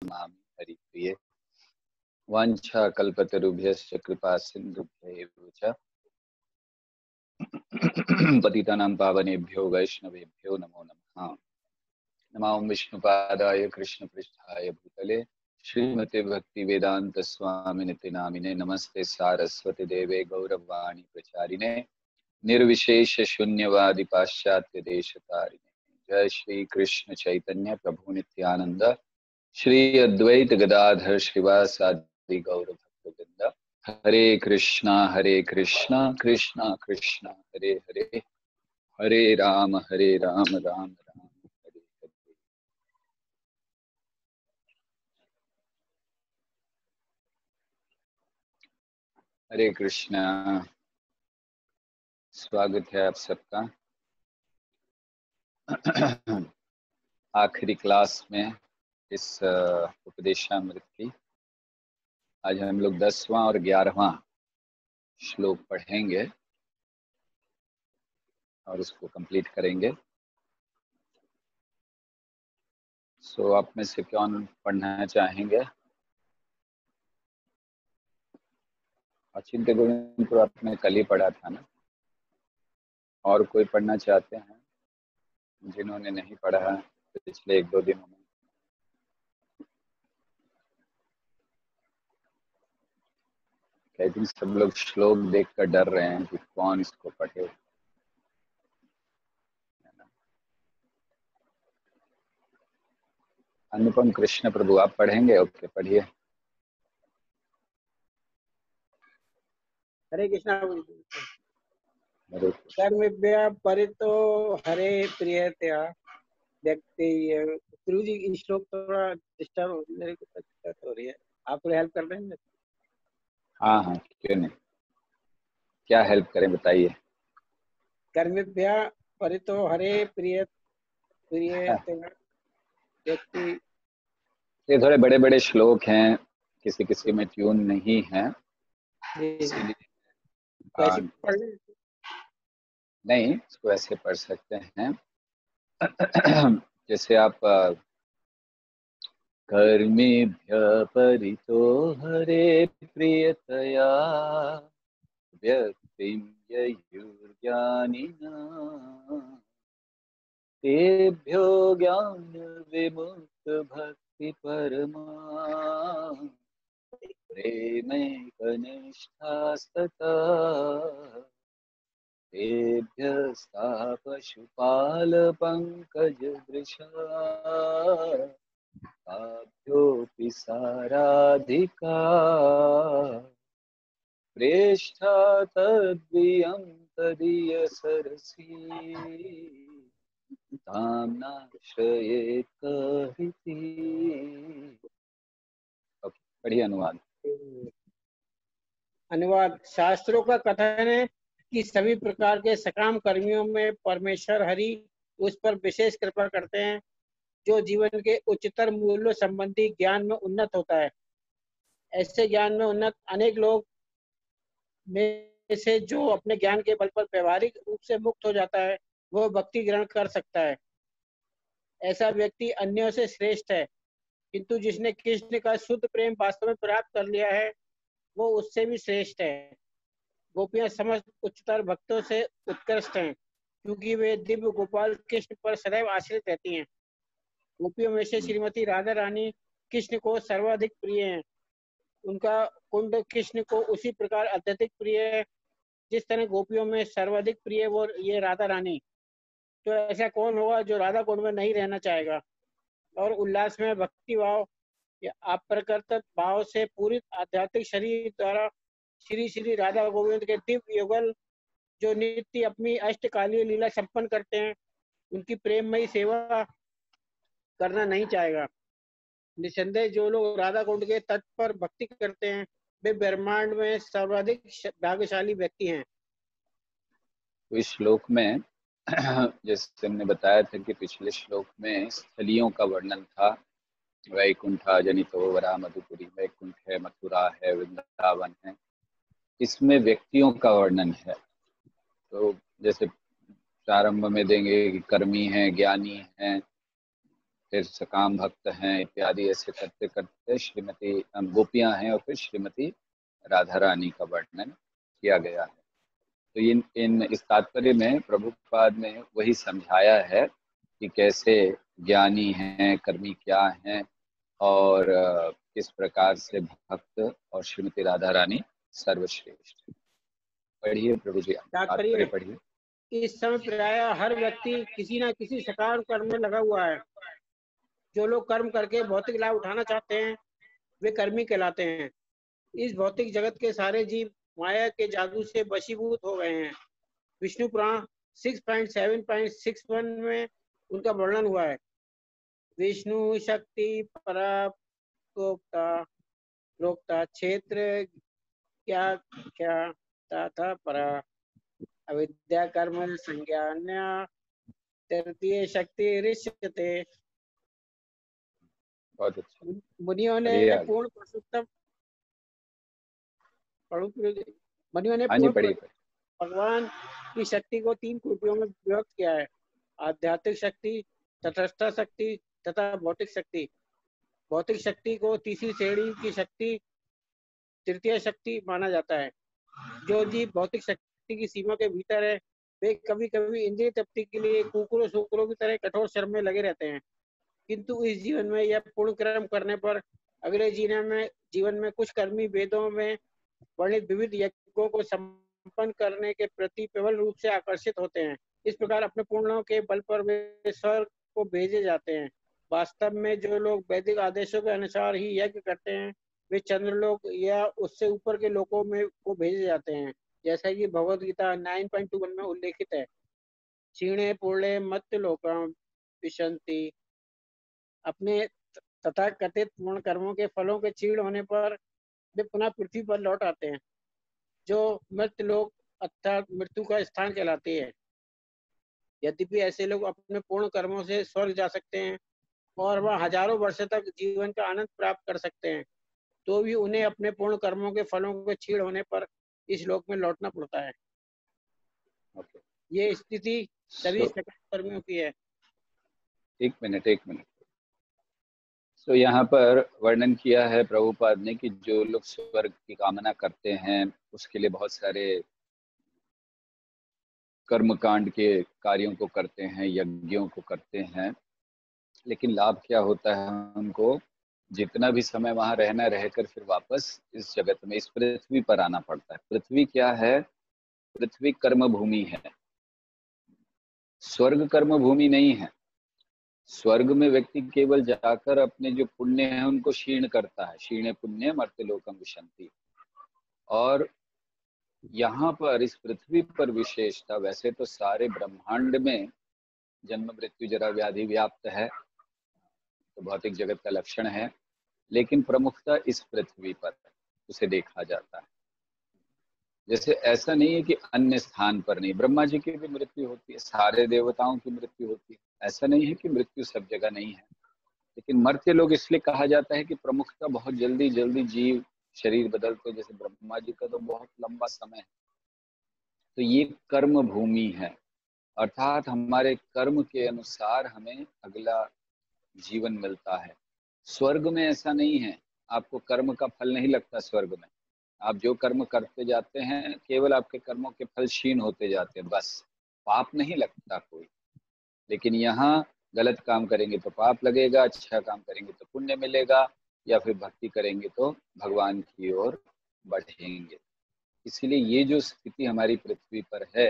नमामि हरिप्रिये। वाञ्छाकल्पतरुभ्यश्च कृपा सिन्धुभ्यैव च पतितानां पावनेभ्यो वैष्णवेभ्यो नमो नमः। नमो विष्णुपादाय कृष्णपृष्ठाय भूतले श्रीमते भक्तिवेदांत स्वामिनिति नामिने। नमस्ते सारस्वती देवे गौरवाणी प्रचारिणे निर्विशेष शून्यवादी पाश्चात्य देशतारिणे। जय श्री कृष्ण चैतन्य प्रभु नित्यानंद श्री अद्वैत गदाधर श्रीवासादि गौर भक्तवृंद। हरे कृष्णा कृष्णा कृष्णा हरे हरे, हरे राम राम राम हरे हरे। हरे कृष्णा, स्वागत है आप सबका आखिरी क्लास में इस उपदेशामृत की। आज हम लोग 10वां और 11वां श्लोक पढ़ेंगे और उसको कंप्लीट करेंगे। सो आप में से कौन पढ़ना चाहेंगे? अचिंत्य गोविंद को आपने कल ही पढ़ा था ना? और कोई पढ़ना चाहते हैं जिन्होंने नहीं पढ़ा है पिछले 1-2 दिनों में? आई थिंक सब लोग श्लोक देखकर डर रहे हैं कि कौन इसको पढ़े। अनुपम कृष्ण प्रभु आप पढ़ेंगे? ओके, पढ़िए। हरे कृष्णा। कर्मभ्य परितो हरे प्रियतया व्यक्ति। गुरु जी श्लोक थोड़ा डिस्टर्ब मेरे को दिक्कत हो रही है, आप थोड़ी हेल्प कर देंगे? हाँ हाँ, क्यों नहीं, क्या हेल्प करें बताइए। कर्मभ्य परितो हरे प्रियतया व्यक्ति। ये थोड़े बड़े बड़े श्लोक हैं, किसी किसी में ट्यून नहीं है, इसीलिए नहीं इसको ऐसे पढ़ सकते हैं। जैसे आप कर्मेभ्य परितो हरे प्रियतया व्यक्तिं ययुर्ज्ञानिना तेभ्यो ज्ञान विमुक्त भक्ति परमा प्रेमैकनिष्ठास्तथा तेभ्यस्ता पशुपाल पंकजदृशा ताभ्योऽपि साराधिका प्रेष्ठा तद्वियं तदीयसरसि ताम्नाश्रयेत् कहृति। पढ़िए अनुवाद। अनुवाद। शास्त्रों का कथन है कि सभी प्रकार के सकाम कर्मियों में परमेश्वर हरि उस पर विशेष कृपा करते हैं जो जीवन के उच्चतर मूल्यों संबंधी ज्ञान में उन्नत होता है। ऐसे ज्ञान में उन्नत अनेक लोग में से जो अपने ज्ञान के बल पर व्यवहारिक रूप से मुक्त हो जाता है वह भक्ति ग्रहण कर सकता है। ऐसा व्यक्ति अन्यों से श्रेष्ठ है, किंतु जिसने कृष्ण का शुद्ध प्रेम वास्तव में प्राप्त कर लिया है वो उससे भी श्रेष्ठ है। गोपियां समस्त उच्चतर भक्तों से उत्कृष्ट हैं क्योंकि वे दिव्य गोपाल कृष्ण पर सदैव आश्रित रहती हैं। गोपियों में से श्रीमती राधा रानी कृष्ण को सर्वाधिक प्रिय हैं। उनका कुंड कृष्ण को उसी प्रकार अत्यधिक प्रिय है जिस तरह गोपियों में सर्वाधिक प्रिय वो ये राधा रानी। तो ऐसा कौन होगा जो राधा कुंड में नहीं रहना चाहेगा और उल्लास में भक्ति भाव या अप्रकृत भाव से पूरी आध्यात्मिक शरीर द्वारा श्री श्री राधा गोविंद के दिव्य युगल जो नित्य अपनी अष्टकालीय लीला संपन्न करते हैं उनकी प्रेममयी सेवा करना नहीं चाहेगा। निसंदेह जो लोग राधा कुंड के तट पर भक्ति करते हैं वे ब्रह्मांड में सर्वाधिक भाग्यशाली व्यक्ति हैं। तो इस श्लोक में जैसे हमने बताया था कि पिछले श्लोक में स्थलियों का वर्णन था। वैकुंठा जनितो वरा मधुपुरी, वैकुंठ है, मथुरा है, वृंदावन है। इसमें व्यक्तियों का वर्णन है। तो जैसे प्रारंभ में देंगे कि कर्मी हैं, ज्ञानी हैं, फिर सकाम भक्त हैं इत्यादि, ऐसे करते करते श्रीमती गोपियां हैं और फिर श्रीमती राधा रानी का वर्णन किया गया है। तो इन इस तात्पर्य में प्रभुपाद ने वही समझाया है कि कैसे ज्ञानी हैं, कर्मी क्या हैं, और किस प्रकार से भक्त और श्रीमती राधा रानी सर्वश्रेष्ठ। पढ़िए प्रभु जी, तात्पर्य पढ़िए। इस समय प्राय हर व्यक्ति किसी न किसी सकाम कर्म में लगा हुआ है। जो लोग कर्म करके भौतिक लाभ उठाना चाहते हैं वे कर्मी कहलाते हैं। इस भौतिक जगत के सारे जीव माया के जादू से वशीभूत हो गए हैं। विष्णु पुराण 6.7.61 में उनका वर्णन हुआ है। विष्णु शक्ति पराप्रोक्ता प्रोक्ता क्षेत्र क्या क्या तथा परा अविद्या कर्म संज्ञान्या तृतीय शक्ति ऋष्यते। बहुत अच्छा। मुनियों ने पूर्ण पुरुषोत्तम भगवान की शक्ति को 3 कोटियों में विभक्त किया है। आध्यात्मिक शक्ति, तटस्थ शक्ति तथा भौतिक शक्ति। भौतिक शक्ति को तीसरी श्रेणी की शक्ति, तृतीय शक्ति माना जाता है। जो जीव भौतिक शक्ति की सीमा के भीतर है वे कभी कभी इंद्रिय तृप्ति के लिए कुकुरों सूकरों की तरह कठोर श्रम में लगे रहते हैं, किंतु इस जीवन में यह पूर्ण कर्म करने पर अगले जीवन में कुछ कर्मी वेदों में वर्णित विविध यज्ञों को संपन्न करने के प्रति प्रबल रूप से आकर्षित होते हैं। इस प्रकार अपने पूर्णों के बल पर वे स्वर्ग को भेजे जाते हैं। वास्तव में जो लोग वैदिक आदेशों के अनुसार ही यज्ञ करते हैं वे चंद्रलोक या उससे ऊपर के लोकों में को भेजे जाते हैं, जैसा कि भगवद गीता 9.21 में उल्लेखित है। क्षीणे पूर्णे मत्स्य लोकम विशंति। अपने तथा कथित पूर्ण कर्मों के फलों के क्षीण होने पर वे पुनः पृथ्वी पर लौट आते हैं, जो मृत्यु लोक अर्थात मृत्यु का स्थान कहलाती है। यद्यपि ऐसे लोग अपने पूर्ण कर्मों से स्वर्ग जा सकते हैं और वह हजारों वर्ष तक जीवन का आनंद प्राप्त कर सकते हैं, तो भी उन्हें अपने पूर्ण कर्मों के फलों के क्षीण होने पर इस लोक में लौटना पड़ता है। ये स्थिति सभी कर्मियों की है। एक मिनट। तो यहाँ पर वर्णन किया है प्रभुपाद ने कि जो लोग स्वर्ग की कामना करते हैं उसके लिए बहुत सारे कर्मकांड के कार्यों को करते हैं, यज्ञों को करते हैं, लेकिन लाभ क्या होता है उनको? जितना भी समय वहां रहना, रहकर फिर वापस इस जगत में, इस पृथ्वी पर आना पड़ता है। पृथ्वी क्या है? पृथ्वी कर्म भूमि है, स्वर्ग कर्म भूमि नहीं है। स्वर्ग में व्यक्ति केवल जाकर अपने जो पुण्य है उनको क्षीण करता है, क्षीणे पुण्य मर्त्यलोकम विशंति। और यहाँ पर इस पृथ्वी पर विशेषता, वैसे तो सारे ब्रह्मांड में जन्म मृत्यु जरा व्याधि व्याप्त है, तो भौतिक जगत का लक्षण है, लेकिन प्रमुखता इस पृथ्वी पर उसे देखा जाता है। जैसे ऐसा नहीं है कि अन्य स्थान पर नहीं, ब्रह्मा जी की भी मृत्यु होती है, सारे देवताओं की मृत्यु होती है, ऐसा नहीं है कि मृत्यु सब जगह नहीं है। लेकिन मर्त्य लोग इसलिए कहा जाता है कि प्रमुखता बहुत जल्दी जल्दी जीव शरीर बदलते, जैसे ब्रह्मा जी का तो बहुत लंबा समय है। तो ये कर्म भूमि है, अर्थात हमारे कर्म के अनुसार हमें अगला जीवन मिलता है। स्वर्ग में ऐसा नहीं है, आपको कर्म का फल नहीं लगता स्वर्ग में। आप जो कर्म करते जाते हैं केवल आपके कर्मों के फल क्षीण होते जाते हैं, बस पाप नहीं लगता कोई। लेकिन यहाँ गलत काम करेंगे तो पाप लगेगा, अच्छा काम करेंगे तो पुण्य मिलेगा, या फिर भक्ति करेंगे तो भगवान की ओर बढ़ेंगे। इसीलिए ये जो स्थिति हमारी पृथ्वी पर है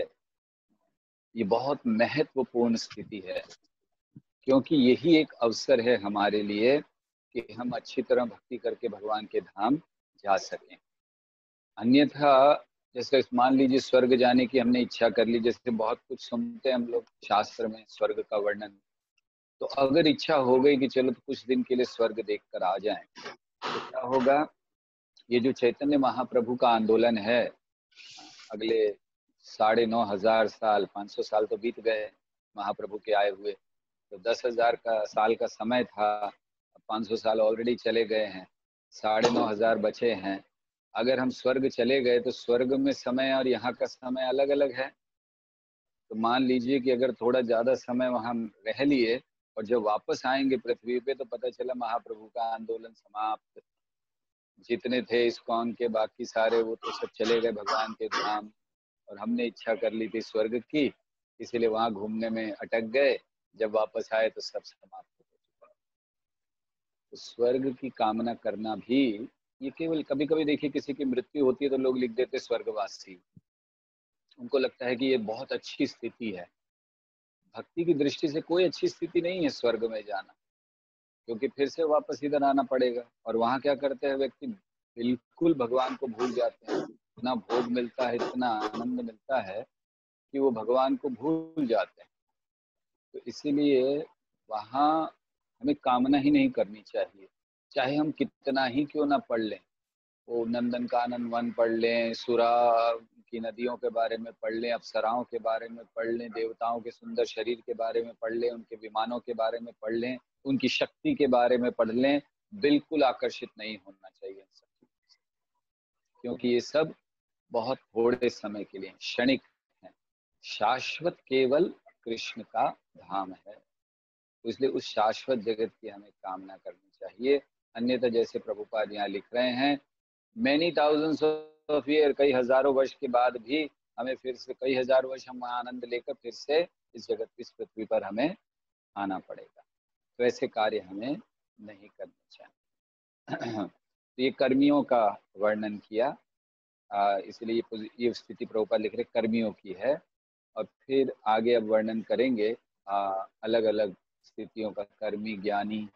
ये बहुत महत्वपूर्ण स्थिति है, क्योंकि यही एक अवसर है हमारे लिए कि हम अच्छी तरह भक्ति करके भगवान के धाम जा सकें। अन्यथा जैसे मान लीजिए स्वर्ग जाने की हमने इच्छा कर ली, जैसे बहुत कुछ सुनते हैं हम लोग शास्त्र में स्वर्ग का वर्णन, तो अगर इच्छा हो गई कि चलो तो कुछ दिन के लिए स्वर्ग देखकर आ जाएं, तो क्या होगा? ये जो चैतन्य महाप्रभु का आंदोलन है, अगले 9,500 साल 500 साल तो बीत गए महाप्रभु के आए हुए, तो 10,000 का साल का समय था, 500 साल ऑलरेडी चले गए हैं, 9,500 बचे हैं। अगर हम स्वर्ग चले गए तो स्वर्ग में समय और यहाँ का समय अलग अलग है। तो मान लीजिए कि अगर थोड़ा ज़्यादा समय वहाँ रह लिए और जब वापस आएंगे पृथ्वी पे तो पता चला महाप्रभु का आंदोलन समाप्त, जितने थे इस्कॉन के बाकी सारे वो तो सब चले गए भगवान के धाम, और हमने इच्छा कर ली थी स्वर्ग की, इसीलिए वहां घूमने में अटक गए, जब वापस आए तो सब समाप्त हो चुका। तो स्वर्ग की कामना करना भी, ये केवल कभी कभी देखिए किसी की मृत्यु होती है तो लोग लिख देते स्वर्गवासी, उनको लगता है कि ये बहुत अच्छी स्थिति है। भक्ति की दृष्टि से कोई अच्छी स्थिति नहीं है स्वर्ग में जाना, क्योंकि फिर से वापस इधर आना पड़ेगा। और वहां क्या करते हैं व्यक्ति, बिल्कुल भगवान को भूल जाते हैं, इतना भोग मिलता है, इतना आनंद मिलता है कि वो भगवान को भूल जाते हैं। तो इसीलिए वहाँ हमें कामना ही नहीं करनी चाहिए, चाहे हम कितना ही क्यों ना पढ़ लें, वो नंदन कानन वन पढ़ लें, सुरा की नदियों के बारे में पढ़ लें, अप्सराओं के बारे में पढ़ लें, देवताओं के सुंदर शरीर के बारे में पढ़ लें, उनके विमानों के बारे में पढ़ लें, उनकी शक्ति के बारे में पढ़ लें, बिल्कुल आकर्षित नहीं होना चाहिए इन सब चीजों से, क्योंकि ये सब बहुत थोड़े समय के लिए क्षणिक है। शाश्वत केवल कृष्ण का धाम है, इसलिए उस शाश्वत जगत की हमें कामना करनी चाहिए। अन्यथा जैसे प्रभुपाद यहाँ लिख रहे हैं, मैनी थाउजेंड्स ऑफ ईयर, कई हजारों वर्ष के बाद भी हमें फिर से कई हजार वर्ष हम आनंद लेकर फिर से इस जगत इस पृथ्वी पर हमें आना पड़ेगा। तो ऐसे कार्य हमें नहीं करने चाहिए। तो ये कर्मियों का वर्णन किया, इसलिए ये स्थिति प्रभुपाद लिख रहे कर्मियों की है। और फिर आगे अब वर्णन करेंगे अलग अलग स्थितियों का, कर्मी ज्ञानी।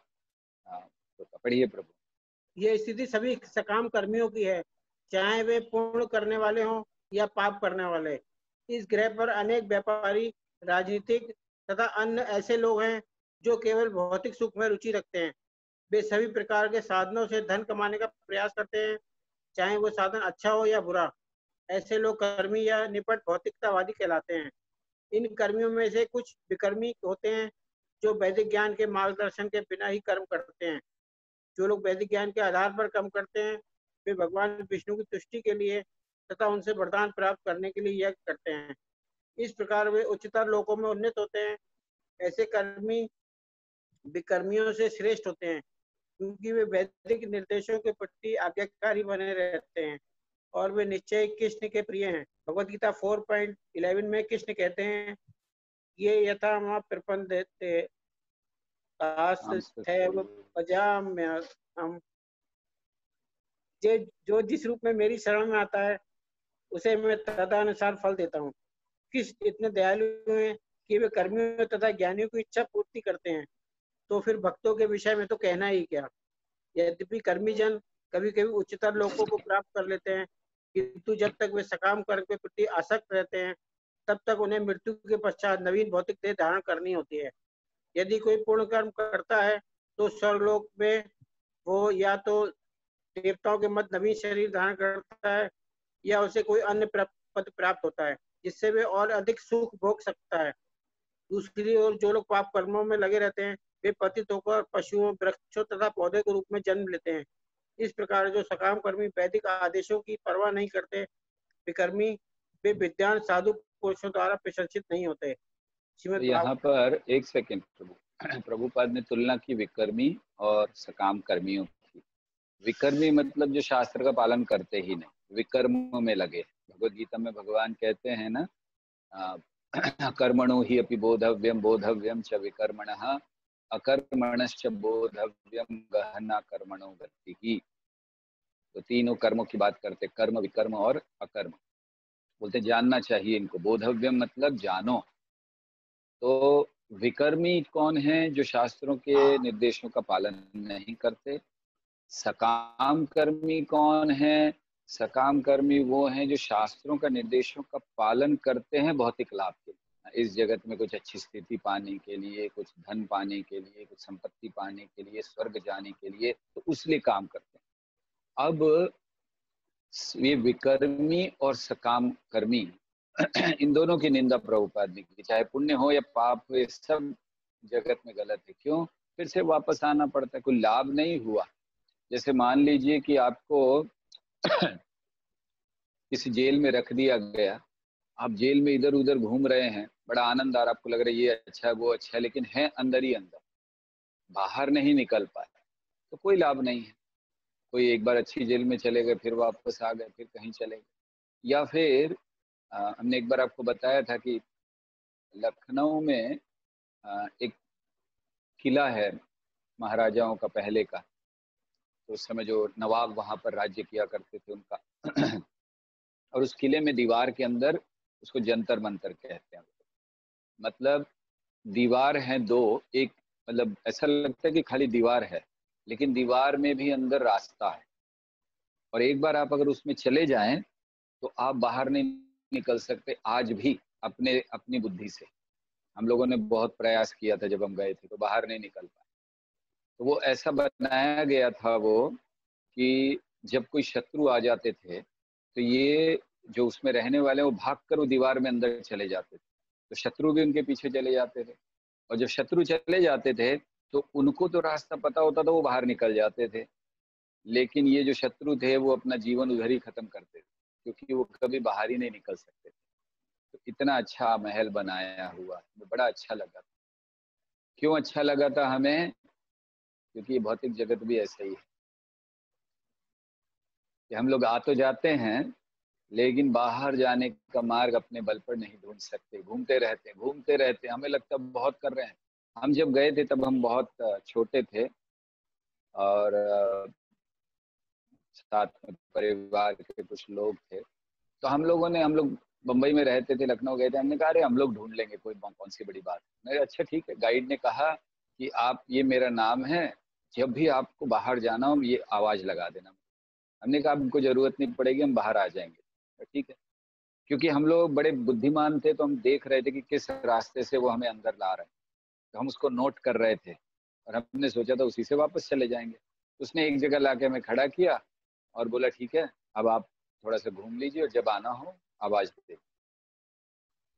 तो पढ़िए प्रभु। ये स्थिति सभी सकाम कर्मियों की है, चाहे वे पुण्य करने वाले हों या पाप करने वाले। इस ग्रह पर अनेक व्यापारी, राजनीतिक तथा अन्य ऐसे लोग हैं जो केवल भौतिक सुख में रुचि रखते हैं। वे सभी प्रकार के साधनों से धन कमाने का प्रयास करते हैं, चाहे वो साधन अच्छा हो या बुरा। ऐसे लोग कर्मी या निपट भौतिकतावादी कहलाते हैं। इन कर्मियों में से कुछ विकर्मी होते हैं जो वैदिक ज्ञान के मार्गदर्शन के बिना ही कर्म करते हैं। जो लोग वैदिक ज्ञान के आधार पर कर्म करते हैं वे भगवान विष्णु की तुष्टि के लिए तथा उनसे वरदान प्राप्त करने के लिए यज्ञ करते हैं। इस प्रकार वे उच्चतर लोकों में उन्नत होते हैं। ऐसे कर्मी विकर्मियों से श्रेष्ठ होते हैं, क्योंकि वे वैदिक निर्देशों के प्रति आज्ञाकारी बने रहते हैं और वे निश्चय कृष्ण के प्रिय हैं। भगवद गीता 4.11 में कृष्ण कहते हैं, ये यथा मा प्रपंदते हम, जो जिस रूप में मेरी शरण में आता है उसे मैं तदनुसार फल देता हूँ। कृष्ण इतने दयालु हैं कि वे कर्मियों तथा ज्ञानियों की इच्छा पूर्ति करते हैं, तो फिर भक्तों के विषय में तो कहना ही क्या। यद्यपि कर्मी जन कभी कभी उच्चतर लोकों को प्राप्त कर लेते हैं, किंतु जब तक वे सकाम कर्म के प्रति आसक्त रहते हैं तब तक उन्हें मृत्यु के पश्चात नवीन भौतिक देह धारण करनी होती है। यदि कोई पूर्ण कर्म करता है तो स्वर्गलोक में वो या तो देवताओं के मत नवीन शरीर धारण करता है या उसे कोई अन्य पद प्राप्त होता है जिससे वे और अधिक सुख भोग सकता है। दूसरी ओर जो लोग पाप कर्मों में लगे रहते हैं वे पतित होकर पशुओं, वृक्षों तथा पौधे के रूप में जन्म लेते हैं। इस प्रकार जो सकाम कर्मी वैदिक आदेशों की परवाह नहीं करते, विकर्मी वे विद्वान साधु पुरुषों द्वारा प्रशंसित नहीं होते। तो यहाँ पर एक सेकंड प्रभु, प्रभुपाद ने तुलना की विकर्मी और सकाम कर्मियों की। विकर्मी मतलब जो शास्त्र का पालन करते ही नहीं, विकर्म में लगे। भगवद गीता में भगवान कहते हैं ना, कर्मणो ही अपि बोधव्यम बोधव्यम च विकर्मणः अकर्मणश्च बोधव्यम गहना कर्मणो गतिः। तो तीनों कर्मों की बात करते, कर्म, विकर्म और अकर्म। बोलते जानना चाहिए इनको। बोधव्यम मतलब जानो। तो विकर्मी कौन है? जो शास्त्रों के निर्देशों का पालन नहीं करते। सकाम कर्मी कौन है? सकाम कर्मी वो हैं जो शास्त्रों का निर्देशों का पालन करते हैं भौतिक लाभ के लिए, इस जगत में कुछ अच्छी स्थिति पाने के लिए, कुछ धन पाने के लिए, कुछ संपत्ति पाने के लिए, स्वर्ग जाने के लिए, तो उस लिए काम करते हैं। अब ये विकर्मी और सकाम कर्मी इन दोनों की निंदा प्रभुपाद ने की। चाहे पुण्य हो या पाप हो, ये सब जगत में गलत है। क्यों? फिर से वापस आना पड़ता है, कोई लाभ नहीं हुआ। जैसे मान लीजिए कि आपको किसी जेल में रख दिया गया, आप जेल में इधर उधर घूम रहे हैं, बड़ा आनंद आ रहा, आपको लग रहा है ये अच्छा है वो अच्छा है, लेकिन है अंदर ही अंदर। बाहर नहीं निकल पाए तो कोई लाभ नहीं है। कोई एक बार अच्छी जेल में चले गए, फिर वापस आ गए, फिर कहीं चले गए। या फिर हमने एक बार आपको बताया था कि लखनऊ में एक किला है महाराजाओं का पहले का, तो उस समय जो नवाब वहाँ पर राज्य किया करते थे उनका और उस किले में दीवार के अंदर, उसको जंतर मंतर कहते हैं, मतलब दीवार है दो, एक मतलब ऐसा लगता है कि खाली दीवार है, लेकिन दीवार में भी अंदर रास्ता है, और एक बार आप अगर उसमें चले जाएं तो आप बाहर नहीं निकल सकते आज भी अपने अपनी बुद्धि से। हम लोगों ने बहुत प्रयास किया था जब हम गए थे, तो बाहर नहीं निकल पाए। तो वो ऐसा बनाया गया था वो कि जब कोई शत्रु आ जाते थे तो ये जो उसमें रहने वाले वो भाग कर वो दीवार में अंदर चले जाते थे, तो शत्रु भी उनके पीछे चले जाते थे, और जब शत्रु चले जाते थे तो उनको तो रास्ता पता होता था, वो बाहर निकल जाते थे, लेकिन ये जो शत्रु थे वो अपना जीवन उधर ही खत्म करते थे, क्योंकि वो कभी बाहर ही नहीं निकल सकते थे। तो इतना अच्छा महल बनाया हुआ, तो बड़ा अच्छा लगा था। क्यों अच्छा लगा था हमें? क्योंकि ये भौतिक जगत भी ऐसा ही है कि हम लोग आ तो जाते हैं, लेकिन बाहर जाने का मार्ग अपने बल पर नहीं ढूंढ सकते, घूमते रहते, हमें लगता बहुत कर रहे हैं। हम जब गए थे तब हम बहुत छोटे थे, और साथ में परिवार के कुछ लोग थे, तो हम लोग बम्बई में रहते थे, लखनऊ गए थे, हमने कहा अरे हम लोग ढूंढ लेंगे, कोई कौन सी बड़ी बात है। मैंने अच्छा ठीक है। गाइड ने कहा कि आप, ये मेरा नाम है, जब भी आपको बाहर जाना हो ये आवाज़ लगा देना। हमने कहा हमको ज़रूरत नहीं पड़ेगी, हम बाहर आ जाएंगे। तो ठीक है, क्योंकि हम लोग बड़े बुद्धिमान थे, तो हम देख रहे थे कि किस रास्ते से वो हमें अंदर ला रहे हैं, तो हम उसको नोट कर रहे थे, और हमने सोचा था उसी से वापस चले जाएंगे। उसने एक जगह ला के हमें खड़ा किया और बोला ठीक है, अब आप थोड़ा सा घूम लीजिए और जब आना हो आवाज़ दे।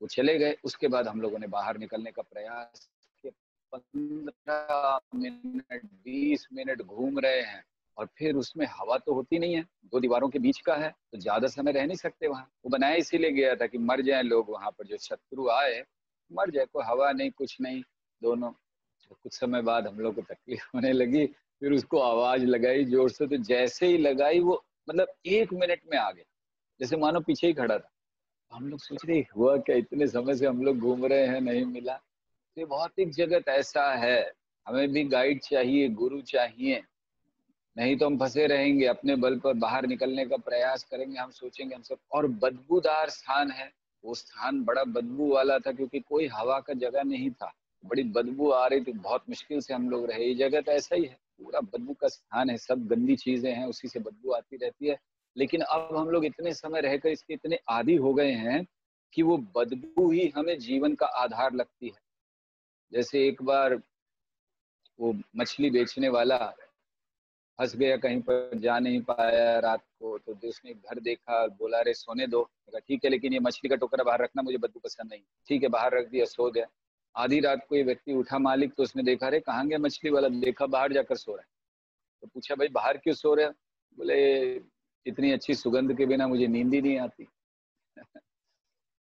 वो चले गए। उसके बाद हम लोगों ने बाहर निकलने का प्रयास किया, 15 मिनट 20 मिनट घूम रहे हैं, और फिर उसमें हवा तो होती नहीं है, दो दीवारों के बीच का है, तो ज्यादा समय रह नहीं सकते वहां। वो बनाया इसीलिए गया था कि मर जाए लोग वहां पर, जो शत्रु आए मर जाए, कोई हवा नहीं कुछ नहीं दोनों। तो कुछ समय बाद हम लोग को तकलीफ होने लगी, फिर उसको आवाज लगाई जोर से, तो जैसे ही लगाई वो मतलब 1 मिनट में आ गया, जैसे मानो पीछे ही खड़ा था। हम लोग सोच रहे हुआ क्या, इतने समय से हम लोग घूम रहे हैं नहीं मिला। तो ये भौतिक जगत ऐसा है, हमें भी गाइड चाहिए, गुरु चाहिए, नहीं तो हम फंसे रहेंगे, अपने बल पर बाहर निकलने का प्रयास करेंगे, हम सोचेंगे हम सब। और बदबूदार स्थान है, वो स्थान बड़ा बदबू वाला था, क्योंकि कोई हवा का जगह नहीं था, बड़ी बदबू आ रही थी, बहुत मुश्किल से हम लोग रहे। ये जगह तो ऐसा ही है, पूरा बदबू का स्थान है, सब गंदी चीजें हैं, उसी से बदबू आती रहती है। लेकिन अब हम लोग इतने समय रहकर इसके इतने आदी हो गए हैं कि वो बदबू ही हमें जीवन का आधार लगती है। जैसे एक बार वो मछली बेचने वाला फंस गया, कहीं पर जा नहीं पाया रात को, तो उसने एक घर देखा, बोला अरे सोने दो। कहा ठीक है, लेकिन ये मछली का टोकरा बाहर रखना, मुझे बदबू पसंद नहीं। ठीक है, बाहर रख दिया, सो गया। आधी रात को ये व्यक्ति उठा मालिक, तो उसने देखा अरे कहाँ गया मछली वाला, देखा बाहर जाकर सो रहा है। तो पूछा भाई बाहर क्यों सो रहे? बोले इतनी अच्छी सुगंध के बिना मुझे नींद ही नहीं आती।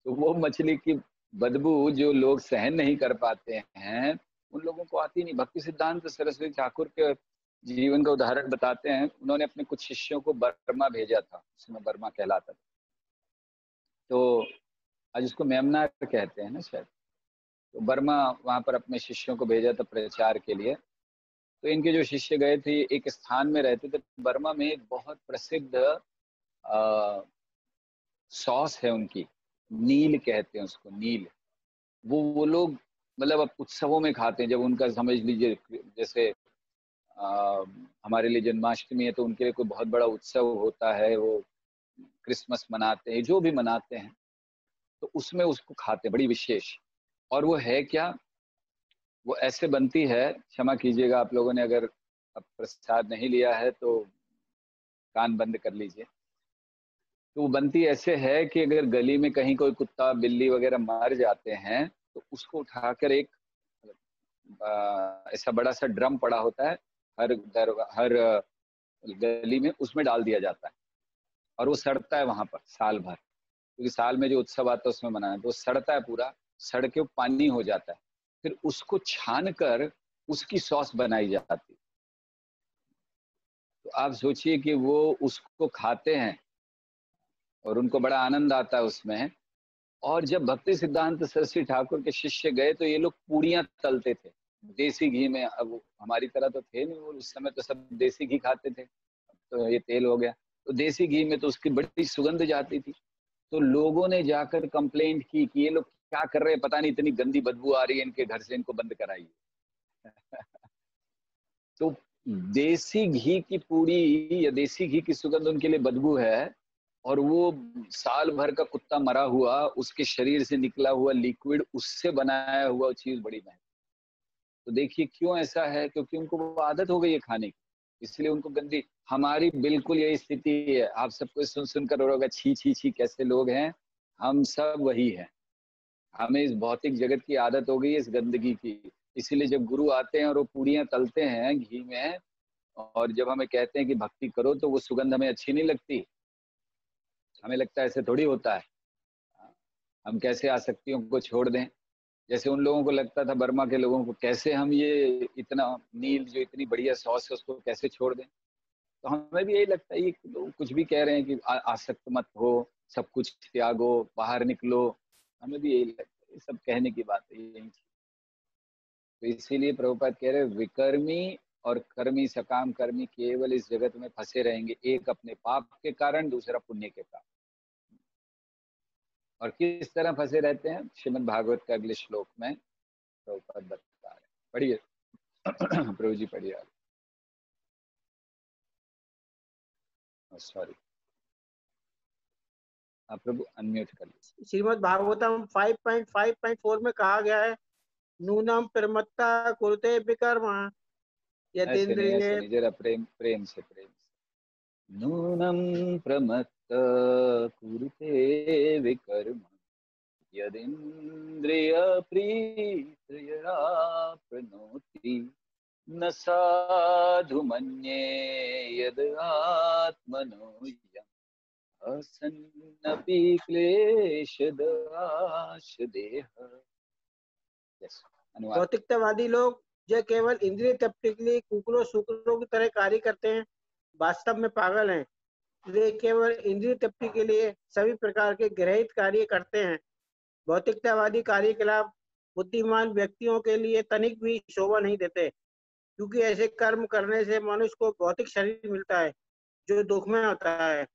तो वो मछली की बदबू जो लोग सहन नहीं कर पाते हैं, उन लोगों को आती नहीं। भक्ति सिद्धांत सरस्वती ठाकुर के जीवन का उदाहरण बताते हैं। उन्होंने अपने कुछ शिष्यों को बर्मा भेजा था, उसमें बर्मा कहलाता था, तो आज उसको म्यांमार कहते हैं ना शायद। तो बर्मा वहां पर अपने शिष्यों को भेजा था प्रचार के लिए। तो इनके जो शिष्य गए थे, एक स्थान में रहते थे बर्मा में, एक बहुत प्रसिद्ध सॉस है उनकी, नील कहते हैं उसको, नील। वो लोग मतलब अब उत्सवों में खाते हैं, जब उनका समझ लीजिए जैसे हमारे लिए जन्माष्टमी है, तो उनके लिए कोई बहुत बड़ा उत्सव होता है, वो क्रिसमस मनाते हैं, जो भी मनाते हैं, तो उसमें उसको खाते हैं, बड़ी विशेष। और वो है क्या, वो ऐसे बनती है, क्षमा कीजिएगा आप लोगों ने अगर अब प्रसाद नहीं लिया है तो कान बंद कर लीजिए। तो वो बनती ऐसे है कि अगर गली में कहीं कोई कुत्ता बिल्ली वगैरह मर जाते हैं, तो उसको उठाकर एक ऐसा बड़ा सा ड्रम पड़ा होता है हर गली में, उसमें डाल दिया जाता है, और वो सड़ता है वहां पर साल भर, क्योंकि साल में जो उत्सव आता है उसमें मनाना है, तो वो सड़ता है पूरा, सड़ के पानी हो जाता है। फिर उसको छान कर उसकी सॉस बनाई जाती। तो आप सोचिए कि वो उसको खाते हैं और उनको बड़ा आनंद आता है उसमें। और जब भक्ति सिद्धांत सरस्वती ठाकुर के शिष्य गए तो ये लोग पूड़ियाँ तलते थे देसी घी में। अब हमारी तरह तो थे नहीं, वो उस समय तो सब देसी घी खाते थे, तो ये तेल हो गया। तो देसी घी में तो उसकी बड़ी सुगंध जाती थी। तो लोगों ने जाकर कंप्लेंट की कि ये लोग क्या कर रहे हैं, पता नहीं इतनी गंदी बदबू आ रही है इनके घर से, इनको बंद कराइए। तो देसी घी की पूड़ी या देसी घी की सुगंध उनके लिए बदबू है, और वो साल भर का कुत्ता मरा हुआ उसके शरीर से निकला हुआ लिक्विड, उससे बनाया हुआ चीज बड़ी महंगी। तो देखिए क्यों ऐसा है, क्योंकि उनको वो आदत हो गई है खाने की, इसलिए उनको गंदी। हमारी बिल्कुल यही स्थिति है। आप सबको सुन सुनकर होगा छी छी छी कैसे लोग हैं, हम सब वही हैं। हमें इस भौतिक जगत की आदत हो गई है इस गंदगी की। इसीलिए जब गुरु आते हैं और वो पूड़ियाँ तलते हैं घी में, और जब हमें कहते हैं कि भक्ति करो, तो वो सुगंध हमें अच्छी नहीं लगती। हमें लगता है ऐसे थोड़ी होता है, हम कैसे आसक्तियों को छोड़ दें। जैसे उन लोगों को लगता था, बर्मा के लोगों को, कैसे हम ये इतना नील जो इतनी बढ़िया सॉस है उसको कैसे छोड़ दें। तो हमें भी यही लगता है, ये लोग कुछ भी कह रहे हैं कि आसक्त मत हो, सब कुछ त्यागो, बाहर निकलो। हमें भी यही लगता है, ये सब कहने की बात है यही। तो इसीलिए प्रभुपाद कह रहे विकर्मी और कर्मी, सकाम कर्मी केवल इस जगत में फंसे रहेंगे, एक अपने पाप के कारण, दूसरा पुण्य के कारण। और किस तरह फंसे रहते हैं, श्रीमद् भागवत के अगले श्लोक में प्रभुपाद बता रहे हैं। पढ़िए प्रभु जी पढ़िए। सॉरी, आप प्रभु अनम्यूट कर लीजिए। श्रीमद् भागवतम 5.5.4 में कहा गया है, नूनम प्रमत्ता कुरुते विकर्मा सुनिए यदिन्द्रिये। सुनिए जरा, प्रेम प्रेम से, प्रेम से। नूनम प्रमत्त कुरुते विकर्म यदिन्द्रिय प्रीतयराप्नोति न साधु मन्ये यद आत्मनो असन्नपि क्लेशदाश देह। अनुवाद। भौतिकतावादी लोग जो केवल इंद्रिय तृप्ति के लिए कुकरों शुक्रों की तरह कार्य करते हैं, वास्तव में पागल हैं। वे केवल इंद्रिय तृप्ति के लिए सभी प्रकार के गृहीत कार्य करते हैं। भौतिकतावादी कार्यकलाप बुद्धिमान व्यक्तियों के लिए तनिक भी शोभा नहीं देते, क्योंकि ऐसे कर्म करने से मनुष्य को भौतिक शरीर मिलता है जो दुखमय होता है।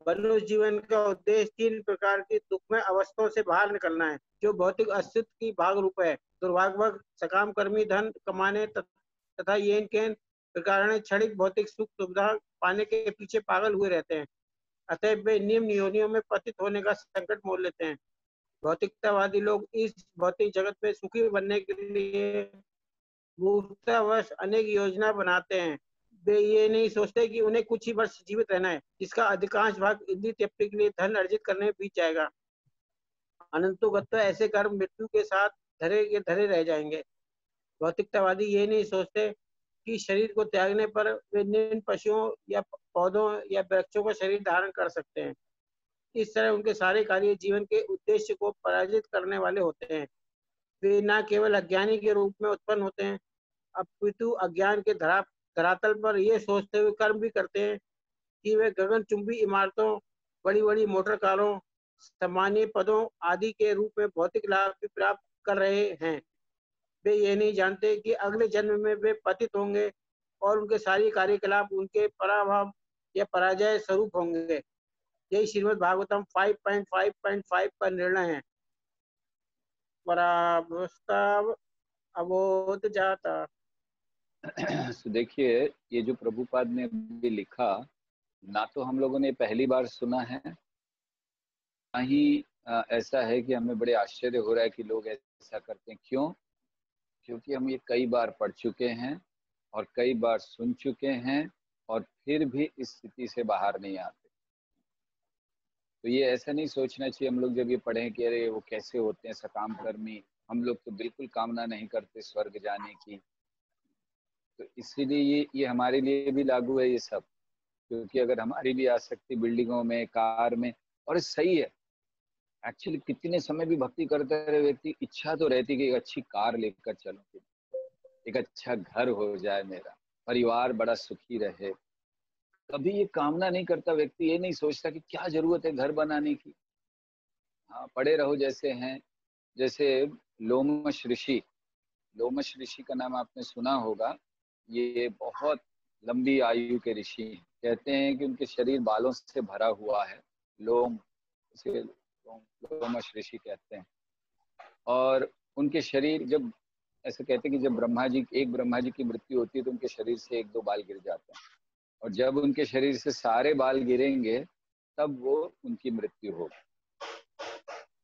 मनुष्य जीवन का उद्देश्य 3 प्रकार की दुखमय अवस्थाओं से बाहर निकलना है, जो भौतिक अस्तित्व की भाग रूप है। दुर्भाग्यवश सकाम कर्मी धन कमाने तथा येन केन प्रकार क्षणिक भौतिक सुख सुविधा पाने के पीछे पागल हुए रहते हैं। अतः वे निम्न योनियों में पतित होने का संकट मोल लेते हैं। भौतिकतावादी लोग इस भौतिक जगत में सुखी बनने के लिए मूर्खतावश अनेक योजना बनाते हैं। वे ये नहीं सोचते कि उन्हें कुछ ही वर्ष जीवित रहना है, जिसका अधिकांश भाग इंद्रिय तृप्ति के लिए धन अर्जित करने में बीत जाएगा। अनंतोगत्वा ऐसे कर्म मृत्यु के साथ धरे के धरे रह जाएंगे। भौतिकतावादी ये नहीं सोचते कि शरीर को त्यागने पर वे निम्न पशुओं या पौधों या वृक्षों का शरीर धारण कर सकते हैं। इस तरह उनके सारे कार्य जीवन के उद्देश्य को पराजित करने वाले होते हैं। वे न केवल अज्ञानी के रूप में उत्पन्न होते हैं, अपितु अज्ञान के धरातल पर ये सोचते हुए कर्म भी करते हैं कि वे गगनचुंबी इमारतों, बड़ी बड़ी मोटर कारों, सामान्य पदों आदि के रूप में भौतिक लाभ भी प्राप्त कर रहे हैं। वे ये नहीं जानते कि अगले जन्म में वे पतित होंगे और उनके सारे कार्यकलाप उनके पराभव या पराजय स्वरूप होंगे। यही श्रीमद् भागवतम 5.5.5 का निर्णय है। पराभवस्ताव अबोध जाता। तो देखिए, ये जो प्रभुपाद ने भी लिखा, ना तो हम लोगों ने पहली बार सुना है, ना ही ऐसा है कि हमें बड़े आश्चर्य हो रहा है कि लोग ऐसा करते हैं। क्यों? क्योंकि हम ये कई बार पढ़ चुके हैं और कई बार सुन चुके हैं, और फिर भी इस स्थिति से बाहर नहीं आते। तो ये ऐसा नहीं सोचना चाहिए हम लोग जब ये पढ़ें कि अरे वो कैसे होते हैं सकाम कर्मी, हम लोग तो बिल्कुल कामना नहीं करते स्वर्ग जाने की। तो इसीलिए ये हमारे लिए भी लागू है ये सब। क्योंकि अगर हमारी भी आसक्ति बिल्डिंगों में, कार में, और सही है एक्चुअली, कितने समय भी भक्ति करता रहे व्यक्ति, इच्छा तो रहती कि एक अच्छी कार लेकर चलो, एक अच्छा घर हो जाए, मेरा परिवार बड़ा सुखी रहे। कभी ये कामना नहीं करता व्यक्ति, ये नहीं सोचता कि क्या जरूरत है घर बनाने की। हाँ, पड़े रहो जैसे हैं। जैसे लोमश ऋषि, लोमश ऋषि का नाम आपने सुना होगा। ये बहुत लंबी आयु के ऋषि हैं। कहते हैं कि उनके शरीर बालों से भरा हुआ है, लोम, इसे लोमश ऋषि कहते हैं। और उनके शरीर जब, ऐसे कहते हैं कि जब ब्रह्मा जी की मृत्यु होती है तो उनके शरीर से एक दो बाल गिर जाते हैं, और जब उनके शरीर से सारे बाल गिरेंगे तब वो उनकी मृत्यु होगी।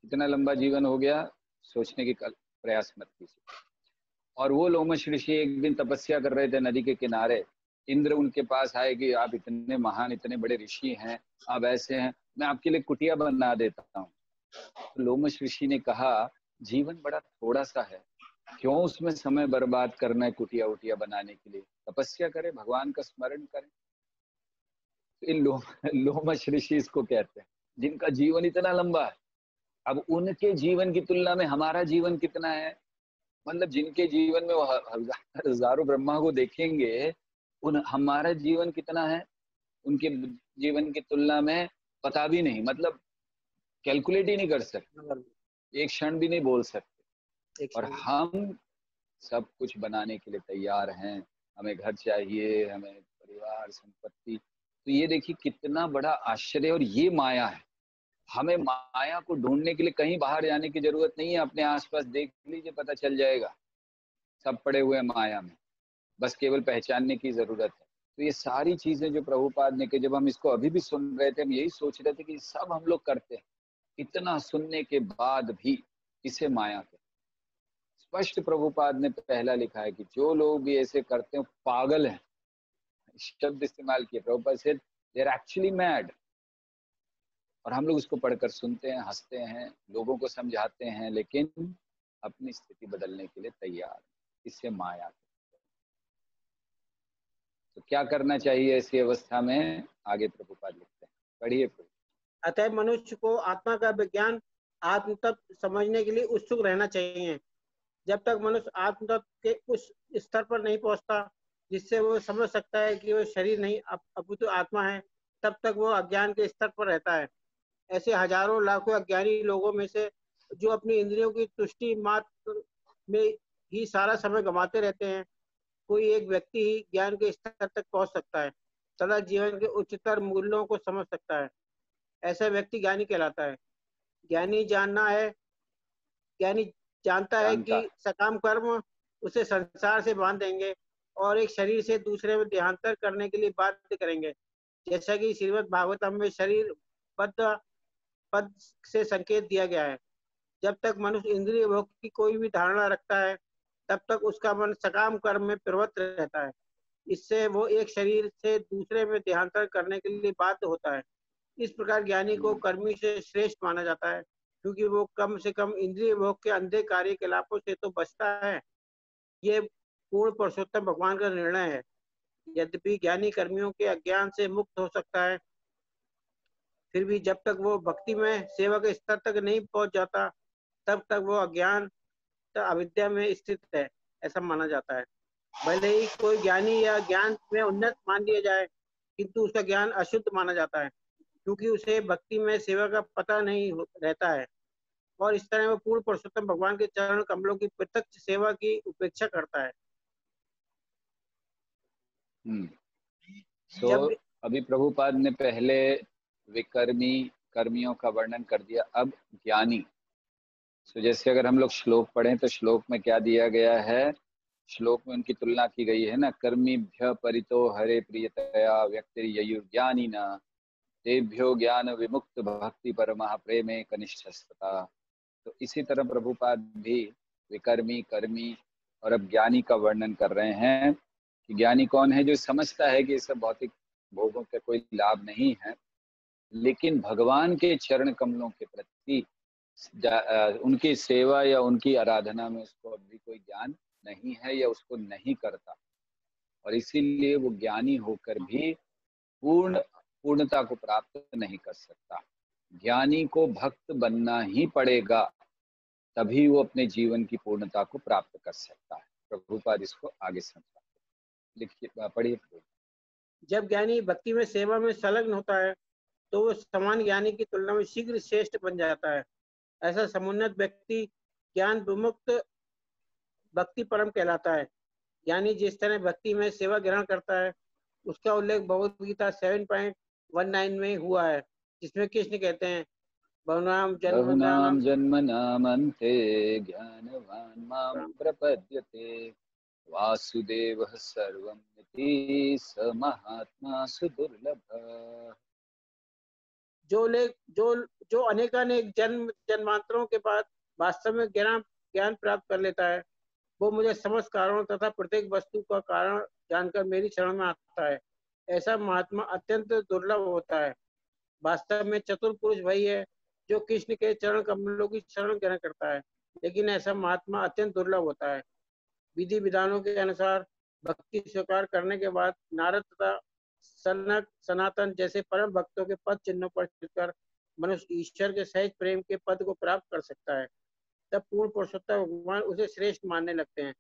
कितना लंबा जीवन हो गया, सोचने की प्रयास मत कीजिए। और वो लोमश ऋषि एक दिन तपस्या कर रहे थे नदी के किनारे। इंद्र उनके पास आए कि आप इतने महान, इतने बड़े ऋषि हैं, आप ऐसे हैं, मैं आपके लिए कुटिया बना देता हूँ। तो लोमश ऋषि ने कहा, जीवन बड़ा थोड़ा सा है, क्यों उसमें समय बर्बाद करना है कुटिया उटिया बनाने के लिए, तपस्या करें, भगवान का स्मरण करें। इन लोमश ऋषि इसको कहते हैं, जिनका जीवन इतना लंबा है। अब उनके जीवन की तुलना में हमारा जीवन कितना है, मतलब जिनके जीवन में वो हजारों ब्रह्मा को देखेंगे, उन हमारा जीवन कितना है उनके जीवन की तुलना में पता भी नहीं, मतलब कैलकुलेट ही नहीं कर सकते, एक क्षण भी नहीं बोल सकते। और हम सब कुछ बनाने के लिए तैयार हैं। हमें घर चाहिए, हमें परिवार, संपत्ति। तो ये देखिए कितना बड़ा आश्चर्य, और ये माया है। हमें माया को ढूंढने के लिए कहीं बाहर जाने की जरूरत नहीं है, अपने आसपास देख लीजिए, पता चल जाएगा। सब पड़े हुए हैं माया में, बस केवल पहचानने की जरूरत है। तो ये सारी चीजें जो प्रभुपाद ने, कि जब हम इसको अभी भी सुन रहे थे, हम यही सोच रहे थे कि सब हम लोग करते हैं, इतना सुनने के बाद भी इसे माया कहते हैं। स्पष्ट प्रभुपाद ने पहला लिखा है कि जो लोग भी ऐसे करते हैं पागल हैं, शब्द इस्तेमाल किए प्रभुपाद से, दे आर एक्चुअली मैड। और हम लोग उसको पढ़कर सुनते हैं, हंसते हैं, लोगों को समझाते हैं, लेकिन अपनी स्थिति बदलने के लिए तैयार। इससे माया। तो क्या करना चाहिए ऐसी अवस्था में, आगे प्रभुपाद लिखते हैं, पढ़िए प्रभु। अतः मनुष्य को आत्मा का विज्ञान आत्म तत्व समझने के लिए उत्सुक रहना चाहिए। जब तक मनुष्य आत्म तत्व के उस स्तर पर नहीं पहुंचता जिससे वो समझ सकता है कि वो शरीर नहीं अपितु आत्मा है, तब तक वो अज्ञान के स्तर पर रहता है। ऐसे हजारों लाखों अज्ञानी लोगों में से जो अपनी इंद्रियों की तुष्टि मात्र में ही सारा समय गंवाते रहते हैं, कोई एक व्यक्ति ही ज्ञान के स्तर तक पहुंच सकता है तथा जीवन के उच्चतर मूल्यों को समझ सकता है। ऐसा व्यक्ति ज्ञानी कहलाता है। ज्ञानी जानना है, ज्ञानी जानता है जानता कि है। सकाम कर्म उसे संसार से बांध देंगे और एक शरीर से दूसरे में देहांतर करने के लिए बाध्य करेंगे। जैसा कि श्रीमद् भागवतम में शरीर बद्ध पद से संकेत दिया गया है। जब तक मनुष्य इंद्रिय भोग की कोई भी धारणा रखता है, तब तक उसका मन सकाम कर्म में प्रवृत्त रहता है। इससे वो एक शरीर से दूसरे में देहांतर करने के लिए बाध्य होता है। इस प्रकार ज्ञानी को कर्मी से श्रेष्ठ माना जाता है, क्योंकि वो कम से कम इंद्रिय भोग के अंधे कार्यकलापों से तो बचता है। ये पूर्ण पुरुषोत्तम भगवान का निर्णय है। यद्यपि ज्ञानी कर्मियों के अज्ञान से मुक्त हो सकता है, फिर भी जब तक वो भक्ति में सेवा के स्तर तक नहीं पहुंच जाता, तब तक वो अज्ञान अविद्या में स्थित है, ऐसा माना जाता है। भले ही कोई ज्ञानी या ज्ञान में उन्नत मान लिया जाए, किंतु उसका ज्ञान अशुद्ध माना जाता है, क्योंकि उसे भक्ति में सेवा का पता नहीं रहता है, और इस तरह वो पूर्ण पुरुषोत्तम भगवान के चरण कमलों की प्रत्यक्ष सेवा की उपेक्षा करता है। तो अभी प्रभुपाद ने पहले विकर्मी कर्मियों का वर्णन कर दिया, अब ज्ञानी। तो जैसे अगर हम लोग श्लोक पढ़ें तो श्लोक में क्या दिया गया है, श्लोक में उनकी तुलना की गई है ना, कर्मीभ्य परितो हरे प्रियतया व्यक्तिर्ययुर्ज्ञानी न तेभ्यो ज्ञान विमुक्त भक्ति परमः प्रेमे कनिष्ठस्तता। तो इसी तरह प्रभुपाद भी विकर्मी, कर्मी और अब ज्ञानी का वर्णन कर रहे हैं कि ज्ञानी कौन है, जो समझता है कि ये सब भौतिक भोगों का कोई लाभ नहीं है, लेकिन भगवान के चरण कमलों के प्रति उनकी सेवा या उनकी आराधना में उसको अभी कोई ज्ञान नहीं है या उसको नहीं करता, और इसीलिए वो ज्ञानी होकर भी पूर्णता को प्राप्त नहीं कर सकता। ज्ञानी को भक्त बनना ही पड़ेगा, तभी वो अपने जीवन की पूर्णता को प्राप्त कर सकता है। प्रभुपाद इसको आगे समझाते हैं। लिखिए, पढ़िए। जब ज्ञानी भक्ति में सेवा में संलग्न होता है तो वो समान ज्ञानी की तुलना में शीघ्र श्रेष्ठ बन जाता है। ऐसा समुन्नत व्यक्ति ज्ञान विमुक्त भक्ति परम कहलाता है। ज्ञानी जिस तरह भक्ति में सेवा ग्रहण करता है उसका उल्लेख भगवद गीता 7.19 में हुआ है, जिसमें कृष्ण कहते हैं, बहुनाम बहुनाम जन्मनाम जन्मनामन्ते ज्ञानवान् मां प्रपद्यते वासुदेवः सर्वमिति स महात्मा सुदुर्लभः। जो अनेकानेक जन्म जन्मांतरों के बाद वास्तव में ज्ञान प्राप्त कर लेता है, वो मुझे समस्त कारणों तथा प्रत्येक वस्तु का कारण जानकर मेरी शरण में आता है। ऐसा महात्मा अत्यंत दुर्लभ होता है। वास्तव में चतुर पुरुष वही है जो कृष्ण के चरण कमलों की शरण ग्रहण करता है, लेकिन ऐसा महात्मा अत्यंत दुर्लभ होता है। विधि विधानों के अनुसार भक्ति स्वीकार करने के बाद नारद तथा सनक सनातन जैसे परम भक्तों के पद चिन्हों पर चलकर मनुष्य ईश्वर के सहज प्रेम के पद को प्राप्त कर सकता है। तब पूर्ण पुरुषोत्तम भगवान उसे श्रेष्ठ मानने लगते हैं।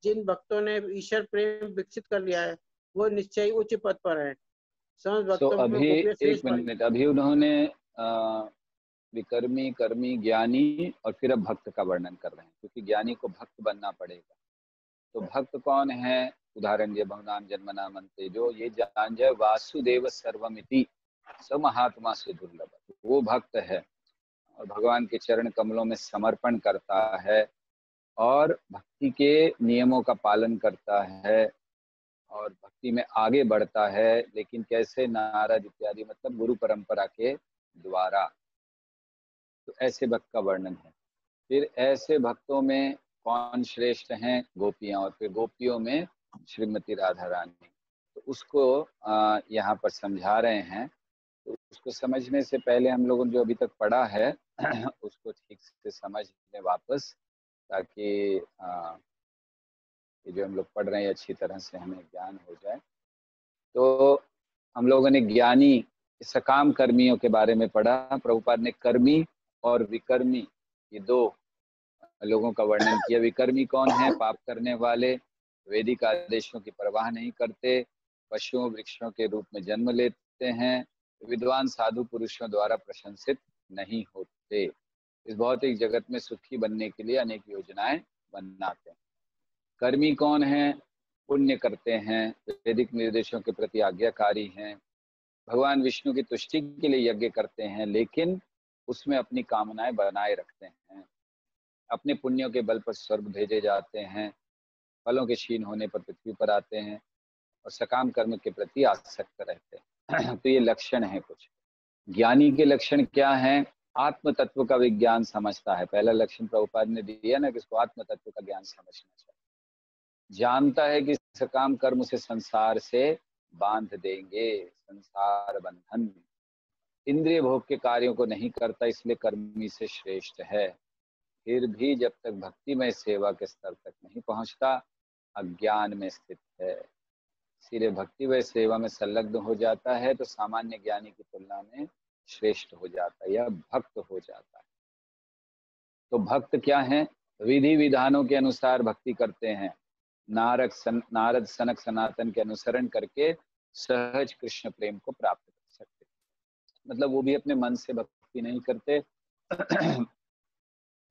जिन भक्तों ने ईश्वर प्रेम विकसित कर लिया है वो निश्चय उच्च पद पर है। समस्त भक्तों में अभी गोपियां एक श्रेष्ठ मानी। मिनट, अभी उन्होंने विकर्मी, कर्मी, ज्ञानी और फिर अब भक्त का वर्णन कर रहे हैं, क्योंकि ज्ञानी को भक्त बनना पड़ेगा। तो भक्त कौन है? उदाहरण दिए, बहुनाम जन्मनामन्ते, जो ये जान जाए वासुदेव सर्वमिति स महात्मा से दुर्लभ, वो भक्त है और भगवान के चरण कमलों में समर्पण करता है और भक्ति के नियमों का पालन करता है और भक्ति में आगे बढ़ता है। लेकिन कैसे? नारद इत्यादि, मतलब गुरु परंपरा के द्वारा। तो ऐसे भक्त का वर्णन है। फिर ऐसे भक्तों में कौन श्रेष्ठ हैं? गोपियां, और फिर गोपियों में श्रीमती राधा रानी। तो उसको यहाँ पर समझा रहे हैं। तो उसको समझने से पहले हम लोगों ने जो अभी तक पढ़ा है उसको ठीक से समझ लें वापस, ताकि ये जो हम लोग पढ़ रहे हैं अच्छी तरह से हमें ज्ञान हो जाए। तो हम लोगों ने ज्ञानी सकाम कर्मियों के बारे में पढ़ा। प्रभुपाद ने कर्मी और विकर्मी, ये दो लोगों का वर्णन किया। विकर्मी कौन है? पाप करने वाले, वैदिक आदेशों की परवाह नहीं करते, पशुओं वृक्षों के रूप में जन्म लेते हैं, विद्वान साधु पुरुषों द्वारा प्रशंसित नहीं होते, इस भौतिक जगत में सुखी बनने के लिए अनेक योजनाएं बनाते हैं। कर्मी कौन है? पुण्य करते हैं, वैदिक निर्देशों के प्रति आज्ञाकारी हैं, भगवान विष्णु की तुष्टि के लिए यज्ञ करते हैं, लेकिन उसमें अपनी कामनाएं बनाए रखते हैं। अपने पुण्यों के बल पर स्वर्ग भेजे जाते हैं, फलों के क्षीण होने पर पृथ्वी पर आते हैं और सकाम कर्म के प्रति आसक्त रहते हैं। तो ये लक्षण है कुछ। ज्ञानी के लक्षण क्या हैं? आत्म तत्व का विज्ञान समझता है। पहला लक्षण प्रभुपाद ने दिया ना कि इसको आत्म तत्व का ज्ञान समझना चाहिए। जानता है कि सकाम कर्म से संसार से बांध देंगे, संसार बंधन। इंद्रिय भोग के कार्यों को नहीं करता, इसलिए कर्मी से श्रेष्ठ है। फिर भी जब तक भक्तिमय सेवा के स्तर तक नहीं पहुंचता, अज्ञान में स्थित है। इसीलिए भक्तिमय सेवा में संलग्न हो जाता है तो सामान्य ज्ञानी की तुलना में श्रेष्ठ हो जाता है या भक्त हो जाता है। तो भक्त क्या है? विधि विधानों के अनुसार भक्ति करते हैं। नारद सनक सनातन के अनुसरण करके सहज कृष्ण प्रेम को प्राप्त कर सकते। मतलब वो भी अपने मन से भक्ति नहीं करते,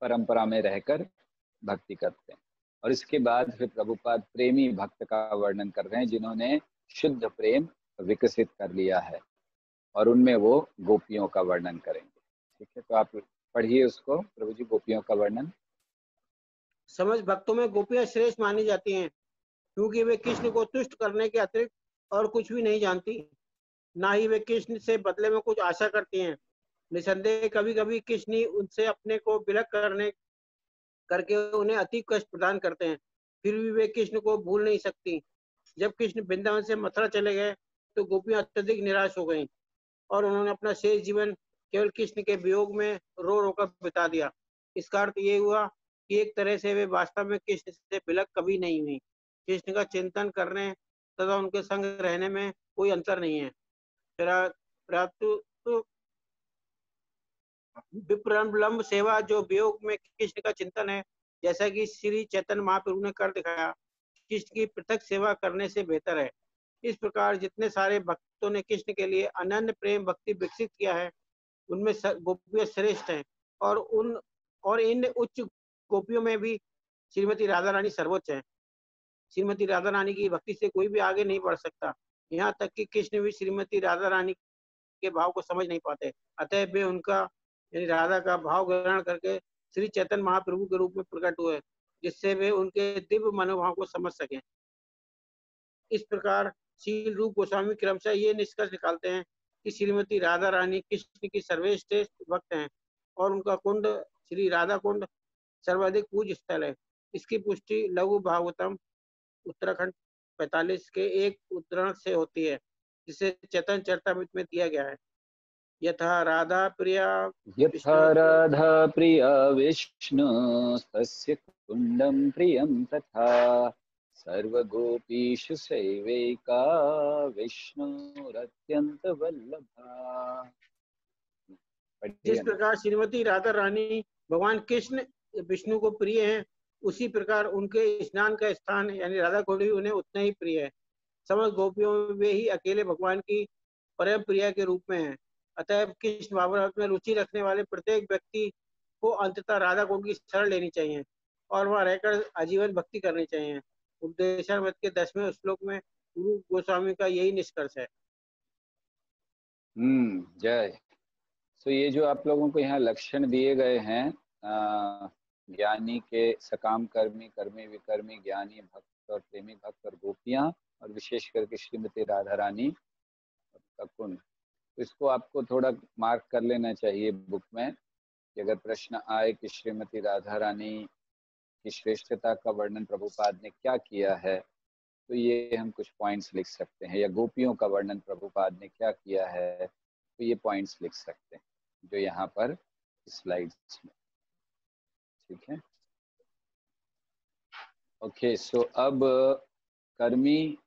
परंपरा में रहकर भक्ति करते हैं। और इसके बाद फिर प्रभुपाद प्रेमी भक्त का वर्णन कर रहे हैं, जिन्होंने शुद्ध प्रेम विकसित कर लिया है, और उनमें वो गोपियों का वर्णन करेंगे। ठीक है, तो आप पढ़िए उसको, प्रभु जी, गोपियों का वर्णन। समझ भक्तों में गोपियां श्रेष्ठ मानी जाती हैं, क्योंकि वे कृष्ण को तुष्ट करने के अतिरिक्त और कुछ भी नहीं जानती, ना ही वे कृष्ण से बदले में कुछ आशा करती हैं। निसंदेह कभी कभी कृष्ण ही उनसे अपने को विलग करके उन्हें अति कष्ट प्रदान करते हैं, फिर भी वे कृष्ण को भूल नहीं सकती। जब कृष्ण वृंदावन से मथुरा चले गए तो गोपियां अत्यधिक निराश हो गईं और उन्होंने अपना शेष जीवन केवल कृष्ण के वियोग में रो रो कर बिता दिया। इसका अर्थ ये हुआ कि एक तरह से वे वास्तव में कृष्ण से विलग कभी नहीं हुई। कृष्ण का चिंतन करने तथा उनके संग रहने में कोई अंतर नहीं है। विप्रलंब सेवा, जो वियोग में कृष्ण का चिंतन है, जैसा कि श्री चैतन्य महाप्रभु ने कर दिखाया, कृष्ण की पृथक सेवा करने से बेहतर है। इस प्रकार जितने सारे भक्तों ने कृष्ण के लिए अनन्य प्रेम भक्ति विकसित किया है, उनमें गोपियां श्रेष्ठ हैं, और इन उच्च गोपियों में भी श्रीमती राधा रानी सर्वोच्च है। श्रीमती राधा रानी की भक्ति से कोई भी आगे नहीं बढ़ सकता। यहाँ तक कि कृष्ण भी श्रीमती राधा रानी के भाव को समझ नहीं पाते, अतः वे उनका यानी राधा का भाव ग्रहण करके श्री चैतन्य महाप्रभु के रूप में प्रकट हुए, जिससे वे उनके दिव्य मनोभाव को समझ सकें। इस प्रकार श्री रूप गोस्वामी क्रमशः ये निष्कर्ष निकालते हैं कि श्रीमती राधा रानी कृष्ण की सर्वश्रेष्ठ भक्त हैं और उनका कुंड श्री राधा कुंड सर्वाधिक पूज्य स्थल है। इसकी पुष्टि लघु भागवतम उत्तराखंड 45 के एक उद्धरण से होती है, जिसे चैतन्य चरितामृत में दिया गया है। यथा राधा प्रिया विष्णु तस्य कुंडम प्रियम तथा सर्वगोपीषु सेवैका विष्णुरत्यंत वल्लभा। जिस प्रकार श्रीमती राधा रानी भगवान कृष्ण विष्णु को प्रिय हैं, उसी प्रकार उनके स्नान का स्थान यानी राधा कुंड भी उन्हें उतना ही प्रिय है। समस्त गोपियों में वे ही अकेले भगवान की परम प्रिया के रूप में हैं। अतः कृष्ण भावनामृत में रुचि रखने वाले प्रत्येक व्यक्ति को अंततः राधा कुंड की शरण लेनी चाहिए और वहां रहकर आजीवन भक्ति करनी चाहिए। उपदेशामृत के 10वें श्लोक में गुरु गोस्वामी का यही निष्कर्ष है। जय। तो ये जो आप लोगों को यहाँ लक्षण दिए गए हैं, ज्ञानी के सकाम कर्मी, कर्मी विकर्मी, ज्ञानी भक्त और प्रेमी भक्त और गोपियां, और विशेष करके श्रीमती राधा रानी का कुंड, तो इसको आपको थोड़ा मार्क कर लेना चाहिए बुक में कि अगर प्रश्न आए कि श्रीमती राधा रानी की श्रेष्ठता का वर्णन प्रभुपाद ने क्या किया है, तो ये हम कुछ पॉइंट्स लिख सकते हैं, या गोपियों का वर्णन प्रभुपाद ने क्या किया है, तो ये पॉइंट्स लिख सकते हैं जो यहाँ पर स्लाइड्स में। ठीक है, ओके। सो अब कर्मी,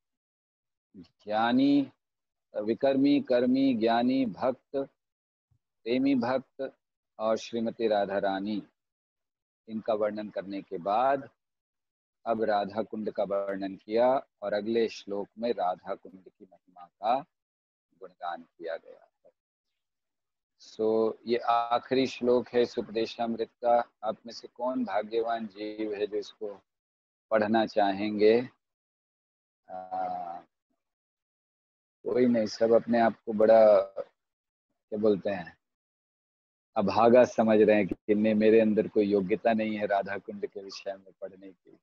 ज्ञानी, विकर्मी, कर्मी, ज्ञानी, भक्त, प्रेमी भक्त और श्रीमती राधा रानी, इनका वर्णन करने के बाद अब राधा कुंड का वर्णन किया और अगले श्लोक में राधा कुंड की महिमा का गुणगान किया गया है। सो ये आखिरी श्लोक है इस उपदेशामृत का। आप में से कौन भाग्यवान जीव है जो इसको पढ़ना चाहेंगे? कोई नहीं, सब अपने आप को बड़ा क्या बोलते हैं, अभागा समझ रहे हैं कि मेरे अंदर कोई योग्यता नहीं है राधा कुंड के विषय में पढ़ने की,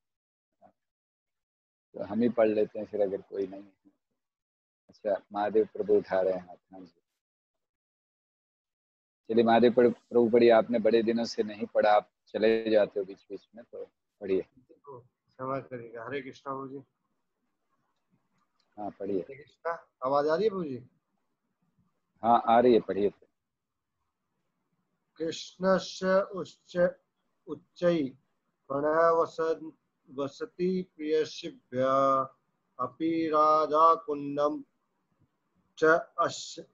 तो हम ही पढ़ लेते हैं फिर अगर कोई नहीं है। अच्छा, महादेव प्रभु उठा रहे हैं हाथ। हाँ जी, चलिए महादेव प्रभु पढ़िए। आपने बड़े दिनों से नहीं पढ़ा, आप चले जाते हो बीच बीच में, तो पढ़िए। क्षमा करिएगा। हरे कृष्णा प्रभु जी। हाँ पढ़िए। हरे कृष्णा, आवाज आ रही है प्रभु जी? हाँ आ रही है, पढ़िए। कृष्णस्य उच्चै प्रणय वसति प्रियशिभ्य अपि राधा कुंडम च अस्य।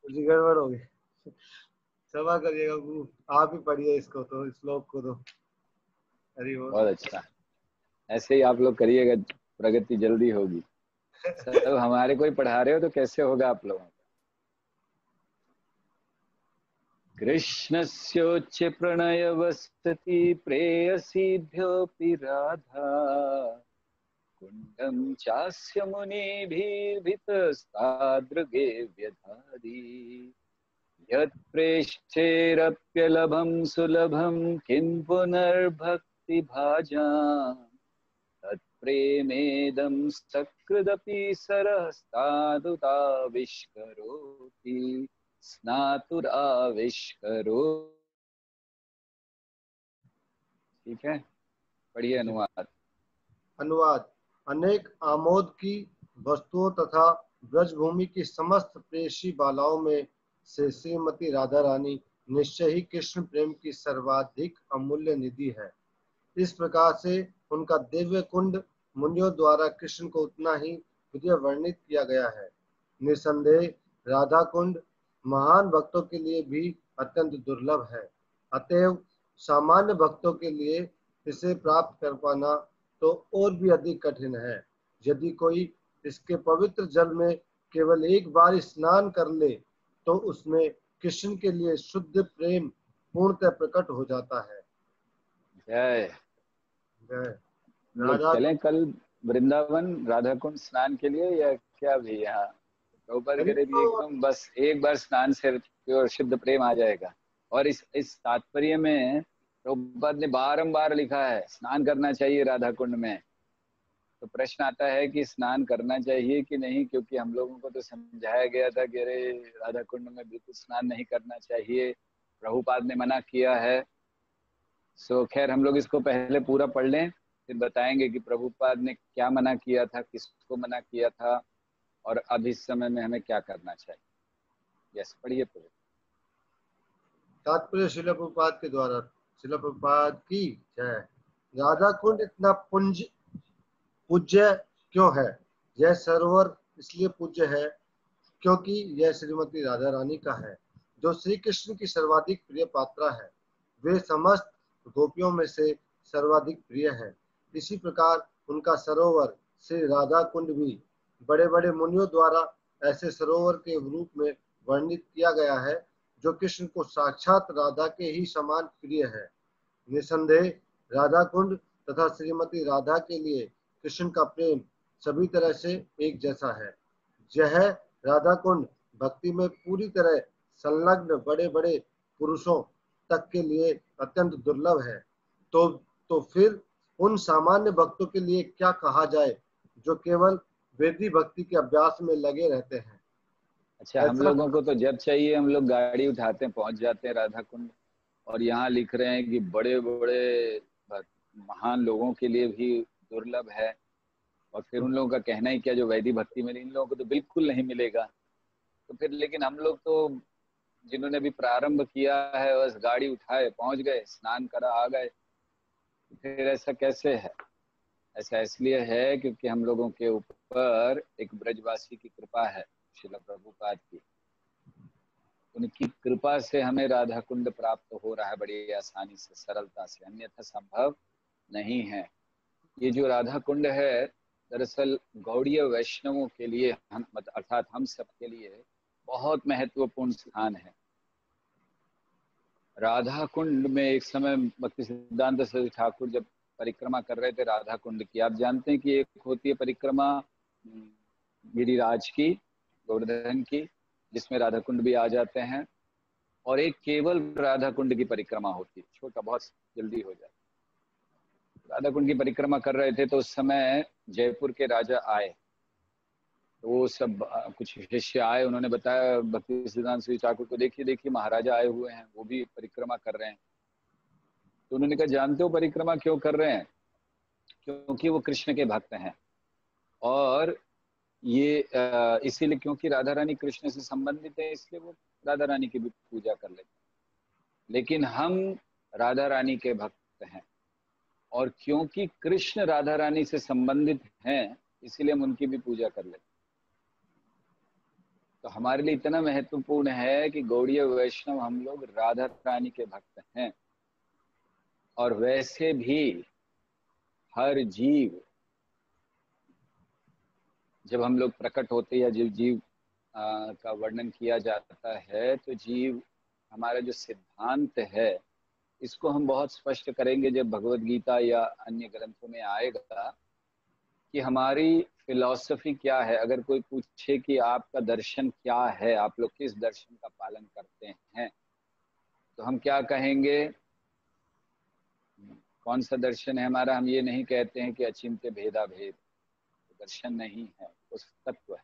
गड़बड़ हो गई, क्षमा करिएगा गुरु, आप ही पढ़िए इसको, तो श्लोक को तो। हरि बोल। बहुत अच्छा, ऐसे ही आप लोग करिएगा, प्रगति जल्दी होगी। सब हमारे कोई पढ़ा रहे हो तो कैसे होगा आप लोगों का? कृष्णस्योच्च प्रणय वसति प्रेयसीभ्योऽपि राधा कुंडम चास्य मुनिभिर्भितस्तादृगे व्यधादि यत्प्रेष्ठेरप्यलभं सुलभं किं पुनर्भक्ति भाजाम् तत्प्रेमेदं सकृदपि सरहस्तादुताविष्करोति स्नातुराविष्करो। ठीक है, पढ़िए अनुवाद। अनुवाद। अनेक आमोद की वस्तुओं तथा ब्रजभूमि की समस्त प्रेयसी बालाओं में से श्रीमती राधा रानी निश्चय ही कृष्ण प्रेम की सर्वाधिक अमूल्य निधि है। इस प्रकार से उनका दिव्य कुंड मुनियों द्वारा कृष्ण को उतना ही प्रिय वर्णित किया गया है। निसंदेह राधा कुंड महान भक्तों के लिए भी अत्यंत दुर्लभ है, अतएव सामान्य भक्तों के लिए इसे प्राप्त कर पाना तो और भी अधिक कठिन है। यदि कोई इसके पवित्र जल में केवल एक बार स्नान कर ले तो उसमें कृष्ण के लिए शुद्ध प्रेम पूर्णतः प्रकट हो जाता है। जय। जय। हम लोग राधा चलें कल वृंदावन राधा कुंड स्नान के लिए या क्या भी? यहाँ प्रभुपाद अभी करे भी तो एकदम बस एक बार स्नान से प्योर शुद्ध प्रेम आ जाएगा। और इस तात्पर्य में प्रभुपाद ने बारंबार लिखा है स्नान करना चाहिए राधा कुंड में। तो प्रश्न आता है कि स्नान करना चाहिए कि नहीं, क्योंकि हम लोगों को तो समझाया गया था कि अरे राधा कुंड में बिल्कुल स्नान नहीं करना चाहिए, प्रभुपाद ने मना किया है। सो खैर हम लोग इसको पहले पूरा पढ़ लें, फिर बताएंगे कि प्रभुपाद ने क्या मना किया था, किसको मना किया था, और अब इस समय में हमें क्या करना चाहिए। यस, पढ़िए प्रभु। तात्पर्य शिला प्रभुपाद के द्वारा। शिला प्रभुपाद की जय। राधा कुंड इतना पूज्य क्यों है? यह सरोवर इसलिए पूज्य है क्योंकि यह श्रीमती राधा रानी का है, जो श्री कृष्ण की सर्वाधिक प्रिय पात्रा है। वे समस्त गोपियों में से सर्वाधिक प्रिय है। इसी प्रकार उनका सरोवर श्री राधा कुंड भी बड़े बड़े मुनियों द्वारा ऐसे सरोवर के रूप में वर्णित किया गया है जो कृष्ण को साक्षात राधा के ही समान प्रिय है। निसंदेह राधा कुंड तथा श्रीमती राधा के लिए कृष्ण का प्रेम सभी तरह से एक जैसा है। यह राधा कुंड भक्ति में पूरी तरह संलग्न बड़े बड़े पुरुषों तक के लिए अत्यंत दुर्लभ है। तो फिर उन सामान्य भक्तों के लिए क्या कहा जाए जो केवल वेदी भक्ति के अभ्यास में लगे रहते हैं। अच्छा, हम ऐसा लोगों को तो जब चाहिए हम लोग गाड़ी उठाते हैं, पहुंच जाते हैं राधा कुंड। और यहाँ लिख रहे हैं कि बड़े बड़े महान लोगों के लिए भी दुर्लभ है। और फिर उन लोगों का कहना ही क्या जो वैदिक भक्ति में, इन लोगों को तो बिल्कुल नहीं मिलेगा। तो फिर लेकिन हम लोग तो जिन्होंने भी प्रारंभ किया है बस गाड़ी उठाए पहुंच गए, स्नान करा आ गए। फिर ऐसा कैसे है? ऐसा इसलिए है क्योंकि हम लोगों के ऊपर एक ब्रजवासी की कृपा है, श्रील प्रभुपाद की। उनकी कृपा से हमें राधा कुंड प्राप्त हो रहा है बड़ी आसानी से, सरलता से, अन्यथा संभव नहीं है। ये जो राधा कुंड है दरअसल गौड़ीय वैष्णवों के लिए अर्थात हम सब के लिए बहुत महत्वपूर्ण स्थान है। राधा कुंड में एक समय भक्ति सिद्धांत सरस्वती ठाकुर जब परिक्रमा कर रहे थे राधा कुंड की, आप जानते हैं कि एक होती है परिक्रमा गिरिराज की, गोवर्धन की, जिसमें राधा कुंड भी आ जाते हैं, और एक केवल राधा कुंड की परिक्रमा होती है, छोटा बहुत जल्दी हो जाता है। राधा कुंड की परिक्रमा कर रहे थे तो उस समय जयपुर के राजा आए, तो वो सब कुछ शिष्य आए, उन्होंने बताया भक्ति सिद्धांत सरस्वती ठाकुर को, देखिए देखिए महाराजा आए हुए हैं, वो भी परिक्रमा कर रहे हैं। तो उन्होंने कहा जानते हो परिक्रमा क्यों कर रहे हैं? क्योंकि वो कृष्ण के भक्त हैं। और ये इसीलिए क्योंकि राधा रानी कृष्ण से संबंधित है, इसलिए वो राधा रानी की भी पूजा कर लेते हैं। लेकिन हम राधा रानी के भक्त हैं, और क्योंकि कृष्ण राधा रानी से संबंधित हैं इसीलिए हम उनकी भी पूजा कर लेते हैं। तो हमारे लिए इतना महत्वपूर्ण है कि गौड़ीय वैष्णव हम लोग राधा रानी के भक्त हैं। और वैसे भी हर जीव जब हम लोग प्रकट होते या जीव का वर्णन किया जाता है तो जीव हमारा जो सिद्धांत है इसको हम बहुत स्पष्ट करेंगे जब भगवत गीता या अन्य ग्रंथों में आएगा कि हमारी फिलॉसफी क्या है। अगर कोई पूछे कि आपका दर्शन क्या है, आप लोग किस दर्शन का पालन करते हैं, तो हम क्या कहेंगे? कौन सा दर्शन है हमारा? हम ये नहीं कहते हैं कि अचिंत्य भेदा भेद, दर्शन नहीं है, उस तत्व है।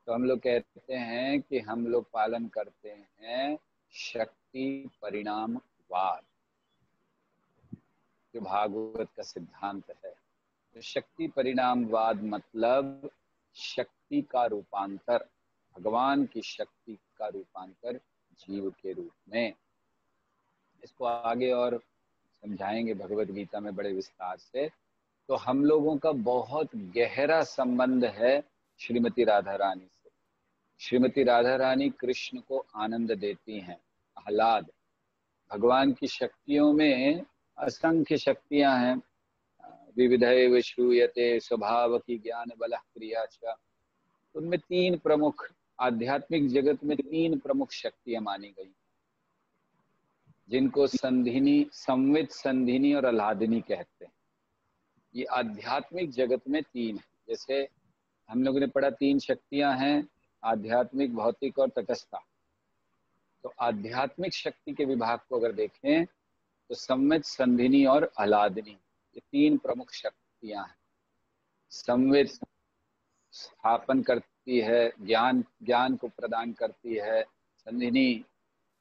तो हम लोग कहते हैं कि हम लोग पालन करते हैं शक्ति परिणामवाद, जो भागवत का सिद्धांत है। तो शक्ति परिणामवाद मतलब शक्ति का रूपांतर, भगवान की शक्ति का रूपांतर जीव के रूप में। इसको आगे और समझाएंगे भगवत गीता में बड़े विस्तार से। तो हम लोगों का बहुत गहरा संबंध है श्रीमती राधा रानी से। श्रीमती राधा रानी कृष्ण को आनंद देती हैं, आह्लाद। भगवान की शक्तियों में असंख्य शक्तियां हैं। विविधैव श्रूयते स्वभाव की ज्ञान बल क्रिया च। उनमें तीन प्रमुख, आध्यात्मिक जगत में तीन प्रमुख शक्तियां मानी गई, जिनको संधिनी, संवित, संधिनी और आह्लादिनी कहते हैं। ये आध्यात्मिक जगत में तीन है। जैसे हम लोगों ने पढ़ा तीन शक्तियां हैं, आध्यात्मिक, भौतिक और तटस्था। तो आध्यात्मिक शक्ति के विभाग को अगर देखें तो संवित, संधिनी और आह्लादिनी, ये तीन प्रमुख शक्तियां हैं। संवित स्थापन करती है, ज्ञान को प्रदान करती है। संधिनी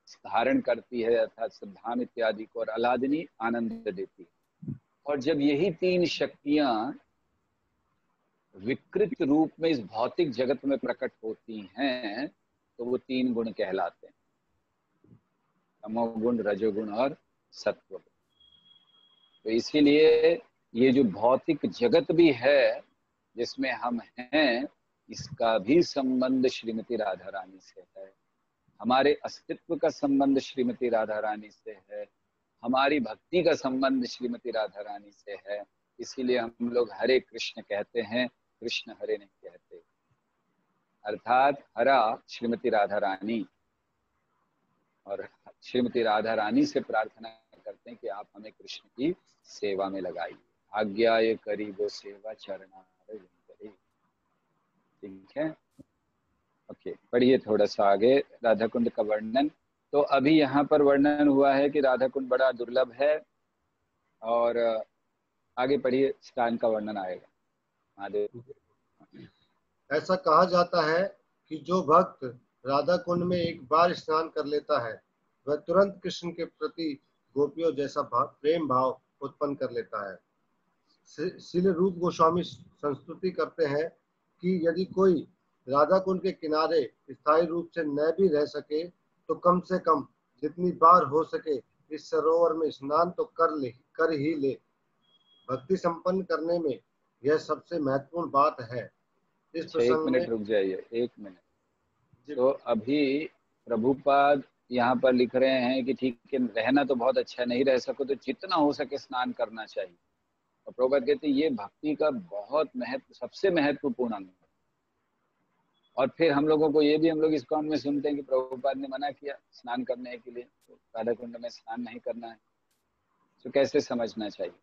धारण करती है अर्थात सिद्धांत इत्यादि को, और आह्लादिनी आनंद देती है। और जब यही तीन शक्तियां विकृत रूप में इस भौतिक जगत में प्रकट होती हैं तो वो तीन गुण कहलाते हैं, तमोगुण, रजोगुण और सत्वगुण। तो इसीलिए ये जो भौतिक जगत भी है जिसमें हम हैं, इसका भी संबंध श्रीमती राधा रानी से है। हमारे अस्तित्व का संबंध श्रीमती राधा रानी से है, हमारी भक्ति का संबंध श्रीमती राधा रानी से है। इसीलिए हम लोग हरे कृष्ण कहते हैं, कृष्ण हरे नहीं कहते। अर्थात हरा श्रीमती राधा रानी, और श्रीमती राधा रानी से प्रार्थना करते हैं कि आप हमें कृष्ण की सेवा में लगाइए। आज्ञा ये करी वो सेवा चरणार विंदरे। ठीक है, ओके, पढ़िए थोड़ा सा आगे राधा कुंड का वर्णन। तो अभी यहाँ पर वर्णन हुआ है कि राधा कुंड बड़ा दुर्लभ है, और आगे पढ़िए स्नान का वर्णन आएगा। महादेव। ऐसा कहा जाता है कि जो भक्त राधा कुंड में एक बार स्नान कर लेता है वह तुरंत कृष्ण के प्रति गोपियों जैसा प्रेम भाव उत्पन्न कर लेता है। श्रील रूप गोस्वामी संस्तुति करते हैं कि यदि कोई राधा कुंड के किनारे स्थायी रूप से न भी रह सके तो कम से कम जितनी बार हो सके इस सरोवर में स्नान तो कर ही ले। भक्ति संपन्न करने में यह सबसे महत्वपूर्ण बात है। इस एक प्रसंग मिनट में रुक जाइए, एक मिनट। तो अभी प्रभुपाद यहाँ पर लिख रहे हैं कि ठीक है, रहना तो बहुत अच्छा, नहीं रह सको तो जितना हो सके स्नान करना चाहिए। और प्रभुपाद कहते हैं ये भक्ति का बहुत महत्व, सबसे महत्वपूर्ण अंग है। और फिर हम लोगों को ये भी, हम लोग इस कान में सुनते हैं कि प्रभुपाद ने मना किया स्नान करने के लिए, तो राधा कुंड में स्नान नहीं करना है। तो कैसे समझना चाहिए?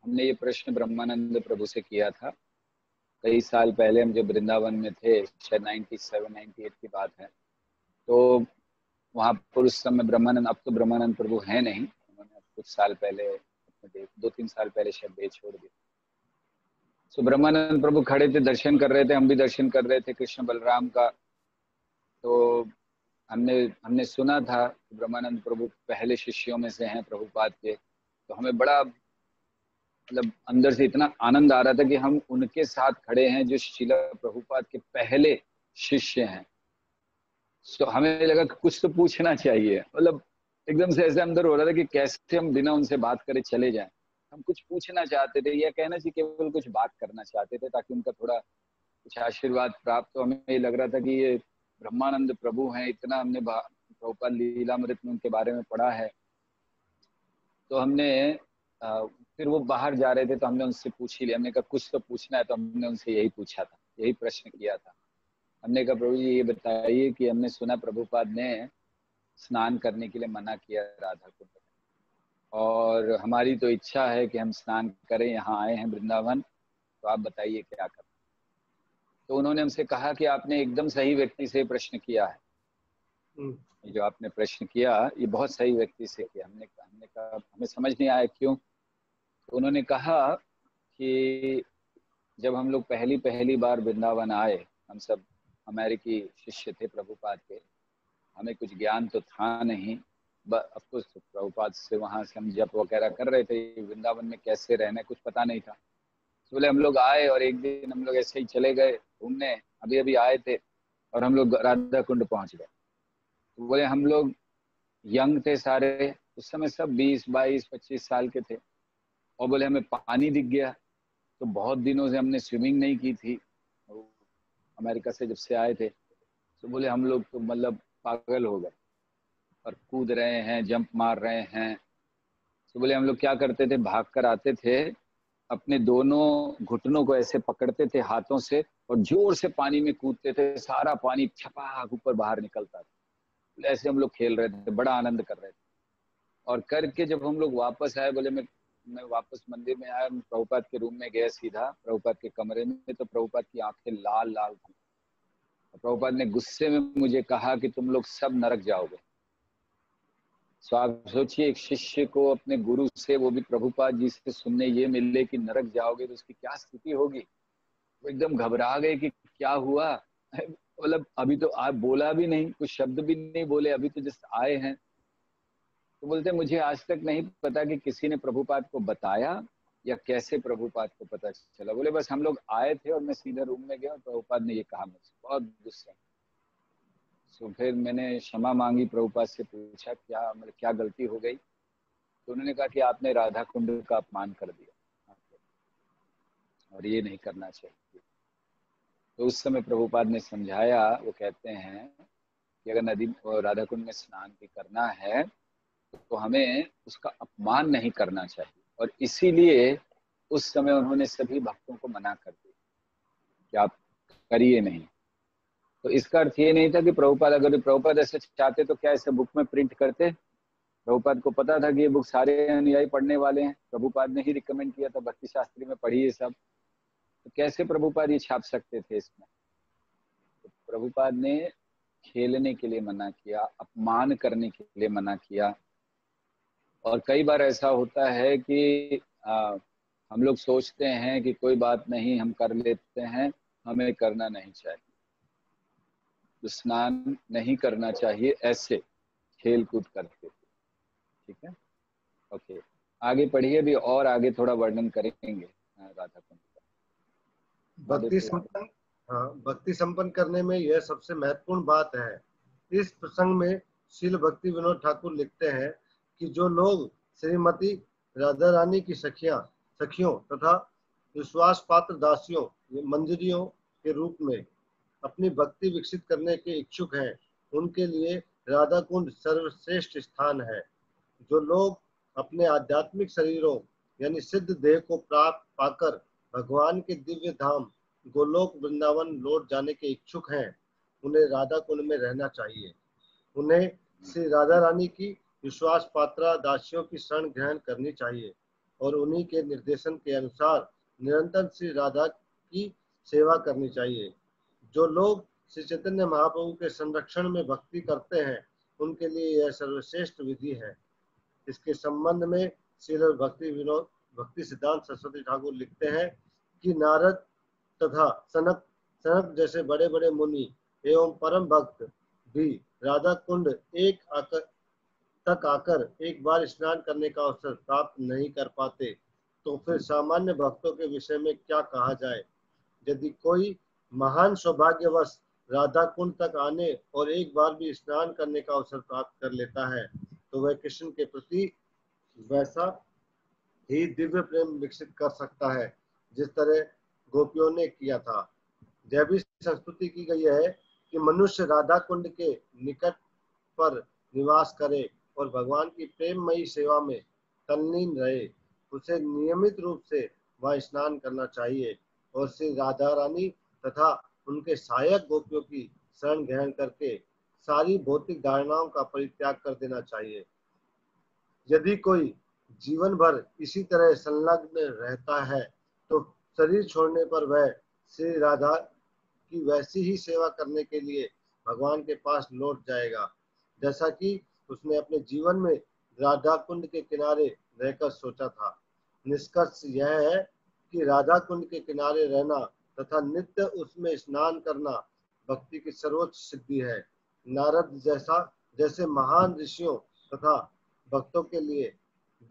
हमने ये प्रश्न ब्रह्मानंद प्रभु से किया था कई साल पहले, हम जब वृंदावन में थे, शायद 97-98 की बात है। तो वहाँ पर उस समय ब्रह्मानंद, अब तो ब्रह्मानंद प्रभु हैं नहीं, उन्होंने कुछ साल पहले, 2-3 साल पहले शायद दे छोड़ दिया। तो ब्रह्मानंद प्रभु खड़े थे, दर्शन कर रहे थे, हम भी दर्शन कर रहे थे कृष्ण बलराम का। तो हमने सुना था कि ब्रह्मानंद प्रभु पहले शिष्यों में से हैं प्रभुपाद के। तो हमें बड़ा मतलब अंदर से इतना आनंद आ रहा था कि हम उनके साथ खड़े हैं जो श्रील प्रभुपाद के पहले शिष्य हैं। तो हमें लगा कि कुछ तो पूछना चाहिए, मतलब एकदम से ऐसे अंदर हो रहा था कि कैसे हम बिना उनसे बात करे चले जाएं। हम कुछ पूछना चाहते थे, या कहना चाहिए केवल कुछ बात करना चाहते थे ताकि उनका थोड़ा कुछ आशीर्वाद प्राप्त। तो हमें ये लग रहा था कि ये ब्रह्मानंद प्रभु हैं, इतना हमने प्रभुपाद लीलामृत में उनके बारे में पढ़ा है। तो हमने फिर वो बाहर जा रहे थे तो हमने उनसे पूछ ही लिया, हमने कहा कुछ तो पूछना है। तो हमने उनसे यही पूछा था, यही प्रश्न किया था। हमने कहा प्रभु जी ये बताइए कि हमने सुना प्रभुपाद ने स्नान करने के लिए मना किया राधा कुंड में, और हमारी तो इच्छा है कि हम स्नान करें, यहाँ आए हैं वृंदावन, तो आप बताइए क्या करना। तो उन्होंने हमसे कहा कि आपने एकदम सही व्यक्ति से प्रश्न किया है, जो आपने प्रश्न किया ये बहुत सही व्यक्ति से किया। हमने कहा हमें समझ नहीं आया क्यों। तो उन्होंने कहा कि जब हम लोग पहली बार वृंदावन आए, हम सब अमेरिकी शिष्य थे प्रभुपाद के, हमें कुछ ज्ञान तो था नहीं। अफकोर्स प्रभुपाद से वहाँ से हम जप वगैरह कर रहे थे, वृंदावन में कैसे रहना कुछ पता नहीं था। तो बोले हम लोग आए और एक दिन हम लोग ऐसे ही चले गए घूमने, अभी अभी आए थे और हम लोग राधा कुंड पहुँच गए। तो बोले हम लोग यंग थे सारे, उस समय सब 20, 22, 25 साल के थे। और बोले हमें पानी दिख गया, तो बहुत दिनों से हमने स्विमिंग नहीं की थी अमेरिका से जब से आए थे। तो बोले हम लोग तो मतलब पागल हो गए और कूद रहे हैं, जंप मार रहे हैं, तो बोले हम लोग क्या करते थे, भाग कर आते थे, अपने दोनों घुटनों को ऐसे पकड़ते थे हाथों से और जोर से पानी में कूदते थे, सारा पानी छपाक ऊपर बाहर निकलता था। ऐसे हम लोग खेल रहे थे, बड़ा आनंद कर रहे थे। और करके जब हम लोग वापस आए, बोले मैं वापस मंदिर में आया, प्रभुपाद के रूम में गया सीधा, प्रभुपाद के कमरे में, तो प्रभुपाद की आंखें लाल लाल थी। प्रभुपाद ने गुस्से में मुझे कहा कि तुम लोग सब नरक जाओगे। सो आप सोचिए, एक शिष्य को अपने गुरु से, वो भी प्रभुपाद जी से सुनने ये मिले कि नरक जाओगे, तो उसकी क्या स्थिति होगी। वो एकदम घबरा गए कि क्या हुआ। मतलब अभी तो आप बोला भी नहीं, कुछ शब्द भी नहीं बोले, अभी तो जस्ट आए हैं। तो बोलते मुझे आज तक नहीं पता कि किसी ने प्रभुपाद को बताया या कैसे प्रभुपाद को पता चला। बोले बस हम लोग आए थे और मैं सीधा रूम में गया और प्रभुपाद ने ये कहा मुझसे, बहुत गुस्सा। तो फिर मैंने क्षमा मांगी, प्रभुपाद से पूछा क्या मतलब क्या गलती हो गई। तो उन्होंने कहा कि आपने राधा कुंड का अपमान कर दिया और ये नहीं करना चाहिए। तो उस समय प्रभुपाद ने समझाया, वो कहते हैं कि अगर नदी राधा कुंड में स्नान भी करना है तो हमें उसका अपमान नहीं करना चाहिए। और इसीलिए उस समय उन्होंने सभी भक्तों को मना कर दिया कि आप करिए नहीं। तो इसका अर्थ ये नहीं था कि प्रभुपाद, अगर प्रभुपाद ऐसे चाहते तो क्या ऐसे बुक में प्रिंट करते। प्रभुपाद को पता था कि ये बुक सारे अनुयायी पढ़ने वाले हैं, प्रभुपाद ने ही रिकमेंड किया था भक्ति शास्त्री में पढ़िए सब, तो कैसे प्रभुपाद ये छाप सकते थे इसमें। तो प्रभुपाद ने खेलने के लिए मना किया, अपमान करने के लिए मना किया। और कई बार ऐसा होता है कि हम लोग सोचते हैं कि कोई बात नहीं, हम कर लेते हैं, हमें करना नहीं चाहिए, तो स्नान नहीं करना चाहिए ऐसे खेल कूद करते थे। ठीक है, ओके, आगे पढ़िए भी, और आगे थोड़ा वर्णन करेंगे राधा कुंड का। भक्ति संपन्न, हाँ, भक्ति संपन्न करने में यह सबसे महत्वपूर्ण बात है। इस प्रसंग में श्रील भक्ति विनोद ठाकुर लिखते हैं कि जो लोग श्रीमती राधा रानी की सखियों तथा विश्वास पात्र दासियों मंजरियों के रूप में अपनी भक्ति विकसित करने के इच्छुक हैं, उनके लिए राधा कुंड सर्वश्रेष्ठ स्थान है। जो लोग अपने आध्यात्मिक शरीरों यानी सिद्ध देह को प्राप्त पाकर भगवान के दिव्य धाम गोलोक वृंदावन लौट जाने के इच्छुक हैं, उन्हें राधा कुंड में रहना चाहिए। उन्हें श्री राधा रानी की विश्वास पात्रा दासियों की शरण ग्रहण करनी चाहिए और उन्हीं के निर्देशन के अनुसार निरंतर श्री राधा की सेवा करनी चाहिए। जो लोग श्री चैतन्य महाप्रभु के संरक्षण में भक्ति करते हैं, उनके लिए यह सर्वश्रेष्ठ विधि है। इसके संबंध में श्रील भक्ति सिद्धांत सरस्वती ठाकुर लिखते हैं कि नारद तथा सनक जैसे बड़े बड़े मुनि एवं परम भक्त भी राधा कुंड तक आकर एक बार स्नान करने का अवसर प्राप्त नहीं कर पाते, तो फिर सामान्य भक्तों के विषय में क्या कहा जाए। यदि कोई महान सौभाग्यवश राधा कुंड तक आने और एक बार भी स्नान करने का अवसर प्राप्त कर लेता है, तो वह कृष्ण के प्रति वैसा ही दिव्य प्रेम विकसित कर सकता है जिस तरह गोपियों ने किया था। यह भी संस्तुति की गई है कि मनुष्य राधा कुंड के निकट पर निवास करे और भगवान की प्रेममयी सेवा में तल्लीन रहे। उसे नियमित रूप से वह स्नान करना चाहिए और श्री राधा रानी तथा उनके सहायक गोपियों की शरण ग्रहण करके सारी भौतिक धारणाओं का परित्याग कर देना चाहिए। यदि कोई जीवन भर इसी तरह संलग्न रहता है, तो शरीर छोड़ने पर वह श्री राधा की वैसी ही सेवा करने के लिए भगवान के पास लौट जाएगा, जैसा कि उसने अपने जीवन में राधा कुंड के किनारे रहकर सोचा था। निष्कर्ष यह है कि राधा कुंड के किनारे रहना तथा नित्य उसमें स्नान करना भक्ति की सर्वोच्च सिद्धि है। नारद जैसे महान ऋषियों तथा भक्तों के लिए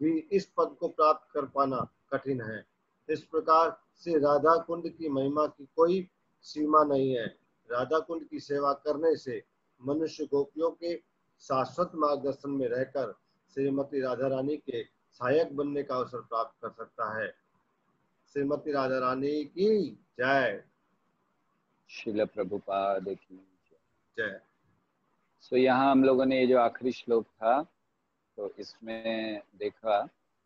भी इस पद को प्राप्त कर पाना कठिन है। इस प्रकार से राधा कुंड की महिमा की कोई सीमा नहीं है। राधा कुंड की सेवा करने से मनुष्य गोपियों के शाश्वत मार्गदर्शन में रहकर श्रीमती राधा रानी के सहायक बनने का अवसर प्राप्त कर सकता है। श्रीमती राधा रानी की जय। श्रील प्रभुपाद की जय। सो यहाँ हम लोगों ने ये जो आखिरी श्लोक था, तो इसमें देखा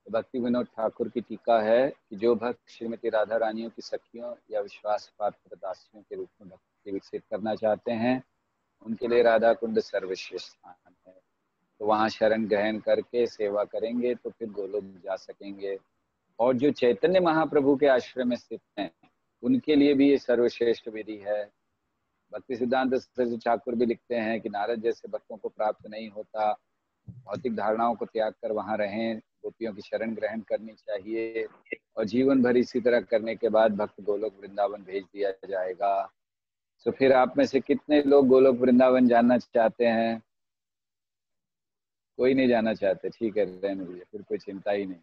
तो भक्ति विनोद ठाकुर की टीका है कि जो भक्त श्रीमती राधा रानियों की सखियों या विश्वास पात्र दासियों के रूप में भक्ति विकसित करना चाहते हैं, उनके लिए राधा कुंड सर्वश्रेष्ठ स्थान है। तो वहाँ शरण ग्रहण करके सेवा करेंगे तो फिर गोलोक जा सकेंगे। और जो चैतन्य महाप्रभु के आश्रम में स्थित हैं, उनके लिए भी ये सर्वश्रेष्ठ विधि है। भक्ति सिद्धांत सरस्वती ठाकुर भी लिखते हैं कि नारद जैसे भक्तों को प्राप्त नहीं होता, भौतिक धारणाओं को त्याग कर वहां रहें, गोपियों की शरण ग्रहण करनी चाहिए और जीवन भर इसी तरह करने के बाद भक्त गोलोक वृंदावन भेज दिया जाएगा। तो फिर आप में से कितने लोग गोलोक वृंदावन जानना चाहते हैं? कोई नहीं जाना चाहते, ठीक है, रहने दीजिए, फिर कोई चिंता ही नहीं।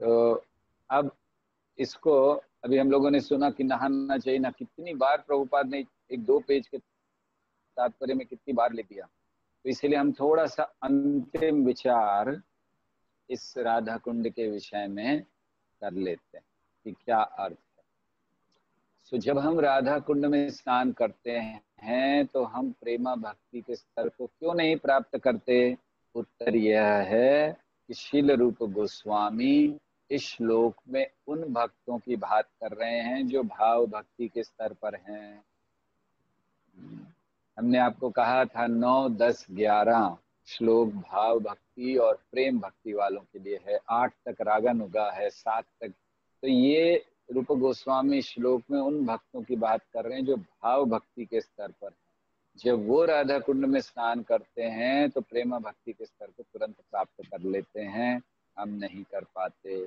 तो अब इसको अभी हम लोगों ने सुना कि नहाना चाहिए ना, कितनी बार प्रभुपाद ने एक 2 पेज के तात्पर्य में कितनी बार लिख दिया। तो इसलिए हम थोड़ा सा अंतिम विचार इस राधा कुंड के विषय में कर लेते हैं कि क्या अर्थ है। तो जब हम राधा कुंड में स्नान करते हैं तो हम प्रेमा भक्ति के स्तर को क्यों नहीं प्राप्त करते? उत्तर यह है कि शील रूप गोस्वामी इस श्लोक में उन भक्तों की बात कर रहे हैं जो भाव भक्ति के स्तर पर हैं। हमने आपको कहा था 9, 10, 11 श्लोक भाव भक्ति और प्रेम भक्ति वालों के लिए है, 8 तक रागानुगा है, 7 तक। तो ये रूप गोस्वामी श्लोक में उन भक्तों की बात कर रहे हैं जो भाव भक्ति के स्तर पर हैं। जब वो राधा कुंड में स्नान करते हैं तो प्रेम भक्ति के स्तर को तुरंत प्राप्त कर लेते हैं, हम नहीं कर पाते।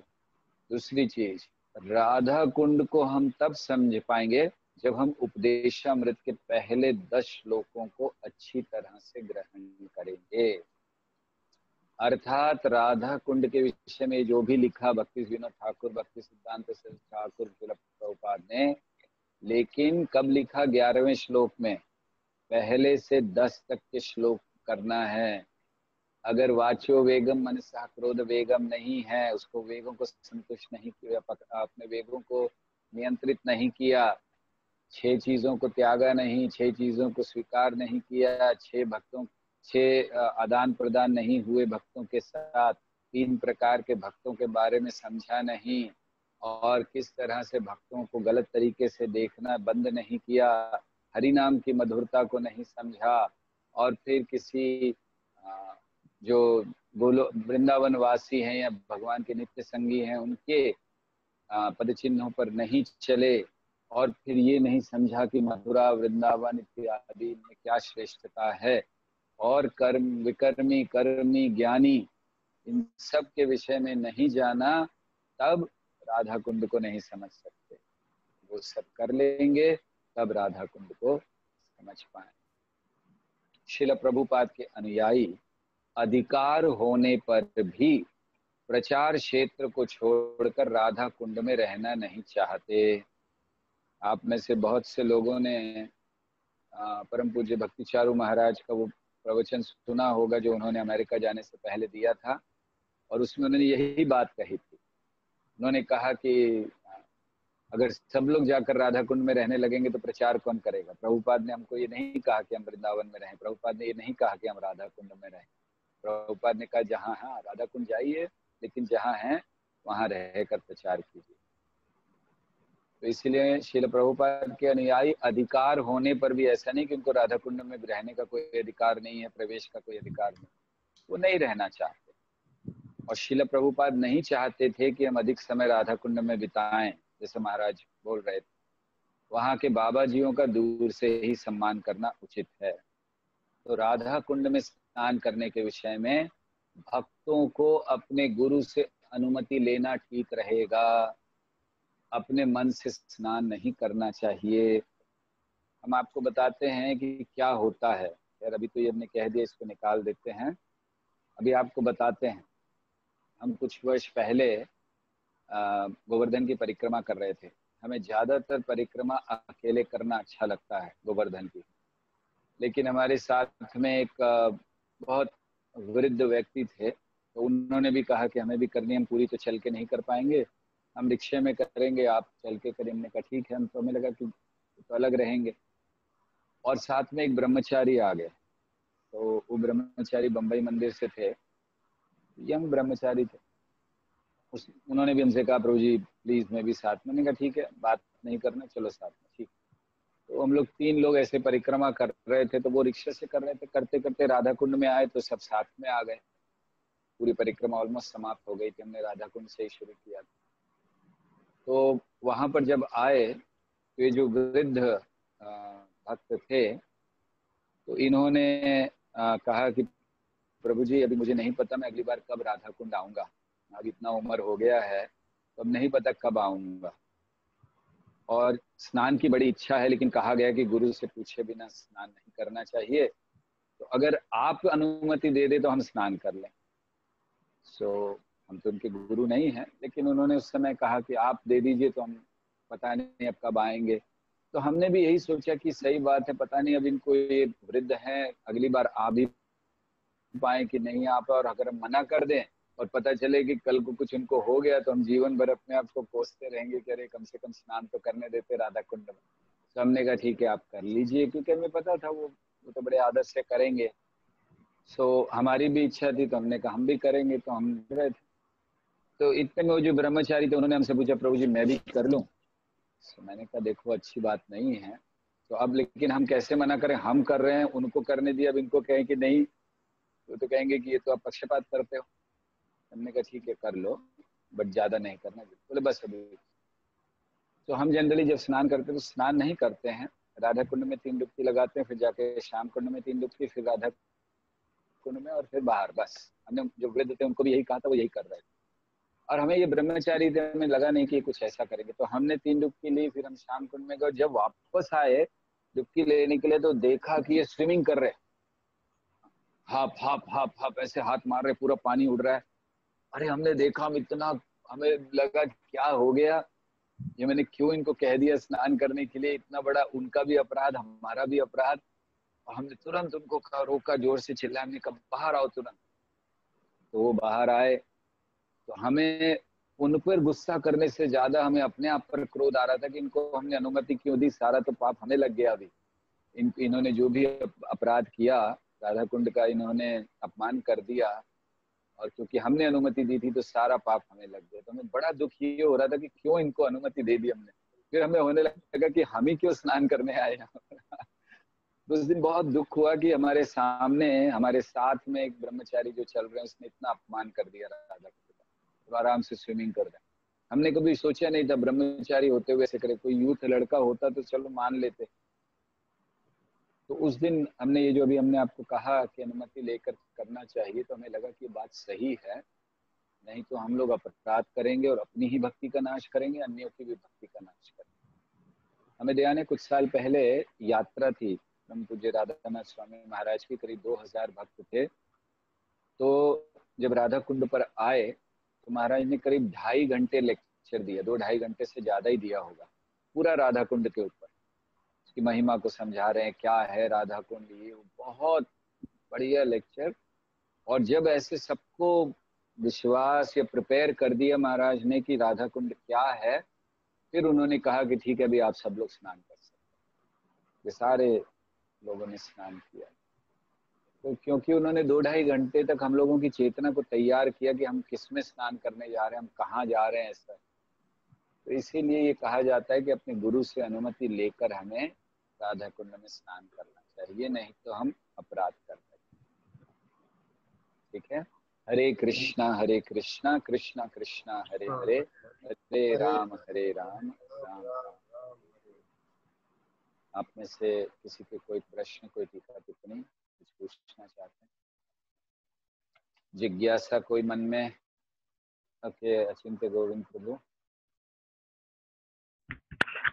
दूसरी चीज, राधा कुंड को हम तब समझ पाएंगे जब हम उपदेशामृत के पहले 10 श्लोकों को अच्छी तरह से ग्रहण करेंगे। अर्थात राधा कुंड के विषय में जो भी लिखा भक्ति विनोद ठाकुर, भक्ति सिद्धांत सरस्वती ठाकुर, प्रभुपाद ने, लेकिन कब लिखा? 11वें श्लोक में। पहले से 10 तक के श्लोक करना है। अगर वाचो वेगम मनसा क्रोध वेगम नहीं है, उसको वेगों को संतुष्ट नहीं किया, अपने वेगों को नियंत्रित नहीं किया, 6 चीजों को त्यागा नहीं, 6 चीजों को स्वीकार नहीं किया, 6 आदान प्रदान नहीं हुए भक्तों के साथ, 3 प्रकार के भक्तों के बारे में समझा नहीं, और किस तरह से भक्तों को गलत तरीके से देखना बंद नहीं किया, हरि नाम की मधुरता को नहीं समझा, और फिर किसी जो गोलो वृंदावन वासी हैं या भगवान के नित्य संगी हैं उनके पद चिन्हों पर नहीं चले, और फिर ये नहीं समझा कि मथुरा वृंदावन इत्यादि में क्या श्रेष्ठता है, और कर्म विकर्मी कर्मी ज्ञानी इन सब के विषय में नहीं जाना, तब राधा कुंड को नहीं समझ सकते। वो सब कर लेंगे तब राधा कुंड को समझ पाए। श्रील प्रभुपाद के अनुयायी अधिकार होने पर भी प्रचार क्षेत्र को छोड़कर राधा कुंड में रहना नहीं चाहते। आप में से बहुत से लोगों ने परम पूज्य भक्ति चारू महाराज का वो प्रवचन सुना होगा जो उन्होंने अमेरिका जाने से पहले दिया था, और उसमें उन्होंने यही बात कही थी। उन्होंने कहा कि अगर सब लोग जाकर राधा कुंड में रहने लगेंगे तो प्रचार कौन करेगा? प्रभुपाद ने हमको ये नहीं कहा कि हम वृंदावन में रहें, प्रभुपाद ने ये नहीं कहा कि हम राधा कुंड में रहें। प्रभुपाद ने कहा जहाँ है राधा कुंड जाइए, लेकिन जहाँ है वहाँ रहकर प्रचार कीजिए। तो इसलिए श्रील प्रभुपाद के अनुयायी अधिकार होने पर भी, ऐसा नहीं कि उनको राधा कुंड में रहने का कोई अधिकार नहीं है, प्रवेश का कोई अधिकार नहीं, वो नहीं रहना चाहते। और श्रील प्रभुपाद नहीं चाहते थे कि हम अधिक समय राधा कुंड में बिताएं, जैसे महाराज बोल रहे थे। वहाँ के बाबा जियों का दूर से ही सम्मान करना उचित है। तो राधा कुंड में स्नान करने के विषय में भक्तों को अपने गुरु से अनुमति लेना ठीक रहेगा, अपने मन से स्नान नहीं करना चाहिए। हम आपको बताते हैं कि क्या होता है। यार अभी तो ये हमने कह दिया, इसको निकाल देते हैं। अभी आपको बताते हैं, हम कुछ वर्ष पहले गोवर्धन की परिक्रमा कर रहे थे। हमें ज्यादातर परिक्रमा अकेले करना अच्छा लगता है गोवर्धन की, लेकिन हमारे साथ में एक बहुत वृद्ध व्यक्ति थे, तो उन्होंने भी कहा कि हमें भी करनी, हम पूरी तो चल के नहीं कर पाएंगे, हम रिक्शे में करेंगे, आप चल के करें। हमने कहा ठीक है। हम तो हमें लगा कि तो अलग रहेंगे। और साथ में एक ब्रह्मचारी आ गए, तो वो ब्रह्मचारी बम्बई मंदिर से थे। यंग ब्रह्मचारी थे। उन्होंने भी हमसे कहा प्रभु जी प्लीज मैं भी साथ में। मैंने कहा ठीक है, बात नहीं करना, चलो साथ में, ठीक। तो हम लोग 3 लोग ऐसे परिक्रमा कर रहे थे, तो वो रिक्शा से कर रहे थे, करते करते राधा कुंड में आए तो सब साथ में आ गए। पूरी परिक्रमा ऑलमोस्ट समाप्त हो गई थी, हमने राधा कुंड से ही शुरू किया। तो वहां पर जब आए तो ये जो वृद्ध भक्त थे, तो इन्होंने कहा कि प्रभु जी अभी मुझे नहीं पता मैं अगली बार कब राधा कुंड आऊंगा, अब इतना उम्र हो गया है तो अब नहीं पता कब आऊंगा, और स्नान की बड़ी इच्छा है, लेकिन कहा गया कि गुरु से पूछे बिना स्नान नहीं करना चाहिए, तो अगर आप अनुमति दे दे तो हम स्नान कर लें। सो हम तो उनके गुरु नहीं हैं, लेकिन उन्होंने उस समय कहा कि आप दे दीजिए, तो हम पता नहीं अब कब आएंगे। तो हमने भी यही सोचा कि सही बात है, पता नहीं अब इनको, ये वृद्ध हैं, अगली बार आ भी पाए कि नहीं आ पाए, और अगर हम मना कर दें और पता चले कि कल को कुछ उनको हो गया तो हम जीवन भर अपने आप को कोसते रहेंगे कि अरे कम से कम स्नान तो करने देते राधा कुंड में। तो हमने कहा ठीक है आप कर लीजिए, क्योंकि हमें पता था वो तो बड़े आदत से करेंगे। सो हमारी भी इच्छा थी, तो हमने कहा हम भी करेंगे, तो हम रहे थे। तो इतने में वो जो ब्रह्मचारी थे उन्होंने हमसे पूछा प्रभु जी मैं भी कर लूं। तो मैंने कहा देखो अच्छी बात नहीं है, तो अब लेकिन हम कैसे मना करें, हम कर रहे हैं, उनको करने दिया, अब इनको कहें कि नहीं तो कहेंगे कि ये तो आप पक्षपात करते हो। हमने कहा ठीक है कर लो, बट ज्यादा नहीं करना। बोले बस अभी। तो हम जनरली जब स्नान करते हैं तो स्नान नहीं करते हैं, राधा कुंड में 3 डुबकी लगाते हैं, फिर जाके श्याम कुंड में 3 डुबकी, फिर राधा कुंड में, और फिर बाहर। बस हमने जो वृद्ध थे उनको भी यही कहा था, वो यही कर रहे थे। और हमें ये ब्रह्मचारी थे, हमें लगा नहीं कि कुछ ऐसा करेंगे, तो हमने 3 डुबकी ली, फिर हम श्याम कुंड में गए। जब वापस आए डुबकी लेने के लिए तो देखा कि ये स्विमिंग कर रहे, हाफ हाफ हाफ हाफ ऐसे हाथ मार रहे, पूरा पानी उड़ रहा है। अरे हमने देखा, हम इतना, हमें लगा क्या हो गया, ये मैंने क्यों इनको कह दिया स्नान करने के लिए, इतना बड़ा उनका भी अपराध हमारा भी अपराध। और हमने तुरंत उनको रोका, जोर से चिल्लाया, हमने कहा बाहर आओ तुरंत। तो वो बाहर आए। तो हमें उन पर गुस्सा करने से ज्यादा हमें अपने आप पर क्रोध आ रहा था कि इनको हमने अनुमति क्यों दी, सारा तो पाप हमें लग गया अभी। इन्होंने जो भी अपराध किया, राधा कुंड का इन्होंने अपमान कर दिया, और क्योंकि हमने अनुमति दी थी तो सारा पाप हमें लग गया। तो हमें बड़ा दुख ये हो रहा था कि क्यों इनको अनुमति दे दी हमने। फिर हमें होने लगा कि हम ही क्यों स्नान करने आए यहाँ। उस दिन बहुत दुख हुआ कि हमारे सामने, हमारे साथ में एक ब्रह्मचारी जो चल रहे हैं, उसने इतना अपमान कर दिया राधा कुंड का। तो आराम से स्विमिंग कर रहे हैं। हमने कभी सोचा नहीं था ब्रह्मचारी होते हुए ऐसे करे। कोई यूथ लड़का होता तो चलो मान लेते। तो उस दिन हमने ये जो अभी हमने आपको कहा कि अनुमति लेकर करना चाहिए, तो हमें लगा कि ये बात सही है, नहीं तो हम लोग अपराध करेंगे और अपनी ही भक्ति का नाश करेंगे, अन्यों की भी भक्ति का नाश करेंगे। हमें ध्यान है कुछ साल पहले यात्रा थी, परम पूज्य राधानाथ स्वामी महाराज की, करीब 2000 भक्त थे। तो जब राधा कुंड पर आए तो महाराज ने करीब 2.5 घंटे लेक्चर दिया, 2-2.5 घंटे से ज्यादा ही दिया होगा, पूरा राधा कुंड के ऊपर की महिमा को समझा रहे हैं, क्या है राधा कुंड, ये बहुत बढ़िया लेक्चर। और जब ऐसे सबको विश्वास या प्रिपेयर कर दिया महाराज ने कि राधा कुंड क्या है, फिर उन्होंने कहा कि ठीक है अभी आप सब लोग स्नान कर सकते हैं। ये सारे लोगों ने स्नान किया। तो क्योंकि उन्होंने 2-2.5 घंटे तक हम लोगों की चेतना को तैयार किया कि हम किस में स्नान करने जा रहे हैं, हम कहाँ जा रहे हैं, ऐसा। तो इसीलिए ये कहा जाता है कि अपने गुरु से अनुमति लेकर हमें राधा कुंड में स्नान करना चाहिए, नहीं तो हम अपराध कर रहे हैं। ठीक है। हरे कृष्णा कृष्णा कृष्णा हरे हरे, हरे राम राम राम। आप में से किसी के कोई प्रश्न, कोई टीका टिप्पणी, कुछ पूछना चाहते हैं, जिज्ञासा कोई मन में? ओके, अचिंत्य गोविंद प्रभु।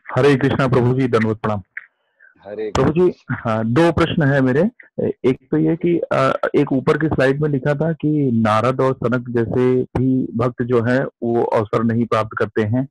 हरे कृष्णा प्रभु जी, दंडवत प्रणाम। हरे प्रभु जी, हाँ 2 प्रश्न है मेरे। एक तो ये कि एक ऊपर की स्लाइड में लिखा था कि नारद और सनक जैसे भी भक्त जो है वो अवसर नहीं प्राप्त करते हैं,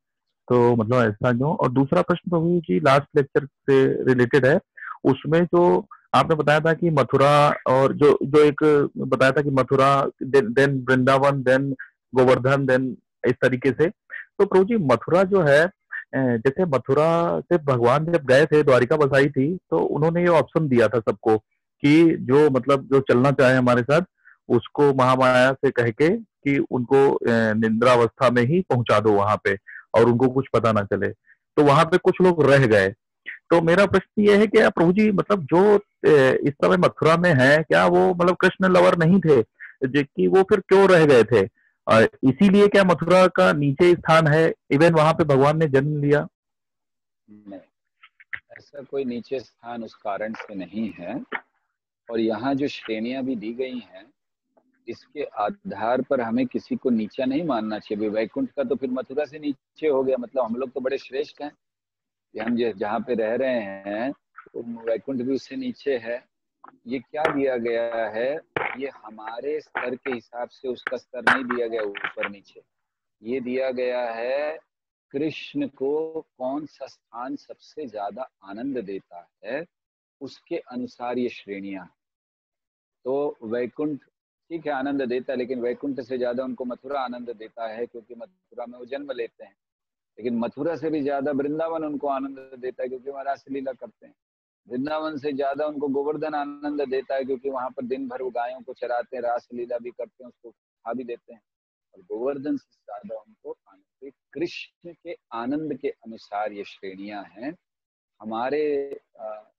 तो मतलब ऐसा जो। और दूसरा प्रश्न प्रभु जी लास्ट लेक्चर से रिलेटेड है, उसमें जो आपने बताया था कि मथुरा, और जो जो एक बताया था कि Mathura, then Vrindavan, then Govardhan, then इस तरीके से। तो प्रभु जी मथुरा जो है, जैसे मथुरा से भगवान जब गए थे, द्वारिका बसाई थी, तो उन्होंने ये ऑप्शन दिया था सबको कि जो मतलब जो चलना चाहे हमारे साथ उसको महामाया से कह के कि उनको निद्रावस्था में ही पहुंचा दो वहां पे, और उनको कुछ पता ना चले। तो वहां पे कुछ लोग रह गए। तो मेरा प्रश्न ये है कि क्या प्रभु जी, मतलब जो इस समय मथुरा में है, क्या वो मतलब कृष्ण लवर नहीं थे, कि वो फिर क्यों रह गए थे? इसीलिए क्या मथुरा का नीचे स्थान है, इवन वहां पे भगवान ने जन्म लिया? नहीं, ऐसा कोई नीचे स्थान उस कारण से नहीं है। और यहाँ जो श्रेणियां भी दी गई हैं, इसके आधार पर हमें किसी को नीचा नहीं मानना चाहिए। वैकुंठ का तो फिर मथुरा से नीचे हो गया, मतलब हम लोग तो बड़े श्रेष्ठ हैं कि हम जहाँ पे रह रहे हैं तो वैकुंठ भी उससे नीचे है। ये क्या दिया गया है, ये हमारे स्तर के हिसाब से उसका स्तर नहीं दिया गया ऊपर नीचे। ये दिया गया है कृष्ण को कौन सा स्थान सबसे ज्यादा आनंद देता है, उसके अनुसार ये श्रेणियां। तो वैकुंठ ठीक है आनंद देता है, लेकिन वैकुंठ से ज्यादा उनको मथुरा आनंद देता है, क्योंकि मथुरा में वो जन्म लेते हैं। लेकिन मथुरा से भी ज्यादा वृंदावन उनको आनंद देता है, क्योंकि वहाँ रासलीला करते हैं। वृंदावन से ज्यादा उनको गोवर्धन आनंद देता है, क्योंकि वहां पर दिन भर वो गायों को चराते हैं, रासलीला भी करते हैं, उसको खा भी देते हैं। और गोवर्धन से ज्यादा उनको आनंद, कृष्ण के आनंद के अनुसार ये श्रेणियां हैं। हमारे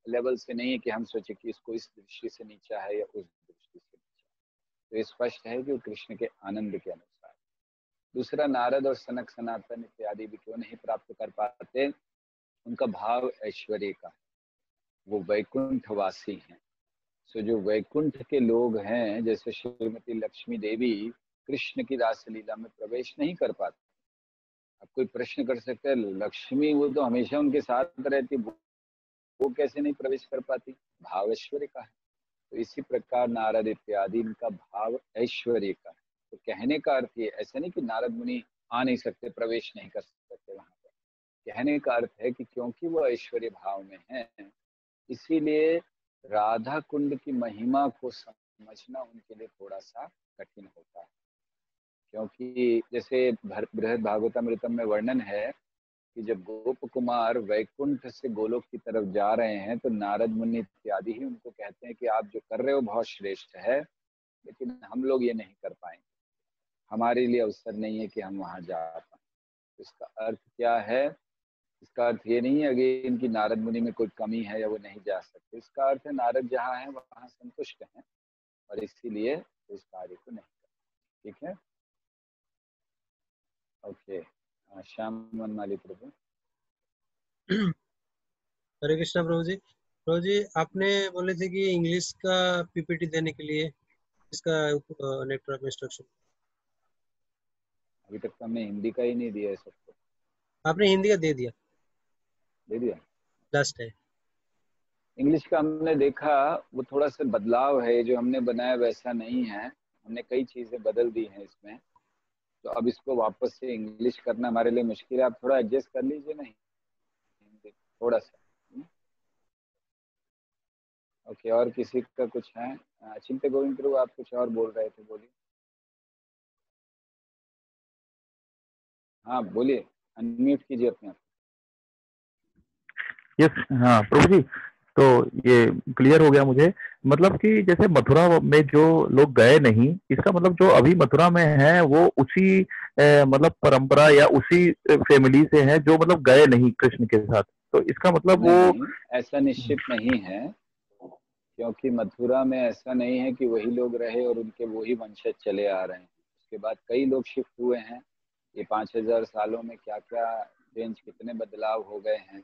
लेवल से नहीं है कि हम सोचे कि इसको इस दृष्टि से नीचा है या उस दृष्टि से नीचा। तो ये स्पष्ट है कि वो कृष्ण के आनंद के अनुसार। दूसरा, नारद और सनक सनातन इत्यादि भी क्यों नहीं प्राप्त कर पाते, उनका भाव ऐश्वर्य का है, वो वैकुंठवासी हैं। सो जो वैकुंठ के लोग हैं, जैसे श्रीमती लक्ष्मी देवी कृष्ण की रासलीला में प्रवेश नहीं कर पाते। अब कोई प्रश्न कर सकते हैं, लक्ष्मी वो तो हमेशा उनके साथ रहती, वो कैसे नहीं प्रवेश कर पाती? भाव ऐश्वर्य का है। तो इसी प्रकार नारद इत्यादि इनका भाव ऐश्वर्य का है। तो कहने का अर्थ ये ऐसा नहीं कि नारद मुनि आ नहीं सकते, प्रवेश नहीं कर सकते वहां पर। कहने का अर्थ है कि क्योंकि वो ऐश्वर्य भाव में है, इसीलिए राधा कुंड की महिमा को समझना उनके लिए थोड़ा सा कठिन होता है। क्योंकि जैसे बृहद भागवतामृतम में वर्णन है कि जब गोप कुमार वैकुंठ से गोलोक की तरफ जा रहे हैं, तो नारद मुनि इत्यादि ही उनको कहते हैं कि आप जो कर रहे हो बहुत श्रेष्ठ है, लेकिन हम लोग ये नहीं कर पाएंगे, हमारे लिए अवसर नहीं है कि हम वहां जा पाए। इसका अर्थ क्या है? इसका अर्थ ये नहीं है कि इनकी नारद मुनि में कोई कमी है या वो नहीं जा सकते। इसका अर्थ है नारद जहाँ है वहाँ संतुष्ट हैं, और इसीलिए इस कार्य को नहीं करते। ठीक है, ओके। श्याम मनमाली प्रभु। हरे कृष्णा प्रभु जी। प्रभु जी, आपने बोले थे कि इंग्लिश का पीपीटी देने के लिए इसका नेटवर्क इंस्ट्रक्शन, अभी तक तो हमने हिंदी का ही नहीं दिया है सबको। आपने हिंदी का दे दिया लास्ट है। इंग्लिश का हमने देखा, वो थोड़ा सा बदलाव है, जो हमने बनाया वैसा नहीं है, हमने कई चीजें बदल दी हैं इसमें। तो अब इसको वापस से इंग्लिश करना हमारे लिए मुश्किल है। आप थोड़ा एडजस्ट कर लीजिए ना हिंदी थोड़ा सा। ओके, और किसी का कुछ है? चिंता गोविंद प्रभु आप कुछ और बोल रहे थे, बोलिए। हाँ बोलिए, अनम्यूट कीजिए अपने आप। यस, हाँ प्रभु जी, तो ये क्लियर हो गया मुझे। मतलब कि जैसे मथुरा में जो लोग गए नहीं, इसका मतलब जो अभी मथुरा में है वो उसी मतलब परंपरा या उसी फैमिली से है जो मतलब गए नहीं कृष्ण के साथ। तो इसका मतलब वो नहीं, ऐसा निश्चित नहीं है, क्योंकि मथुरा में ऐसा नहीं है कि वही लोग रहे और उनके वही वंशज चले आ रहे हैं। उसके बाद कई लोग शिफ्ट हुए हैं। ये 5000 सालों में क्या क्या चेंज, कितने बदलाव हो गए हैं।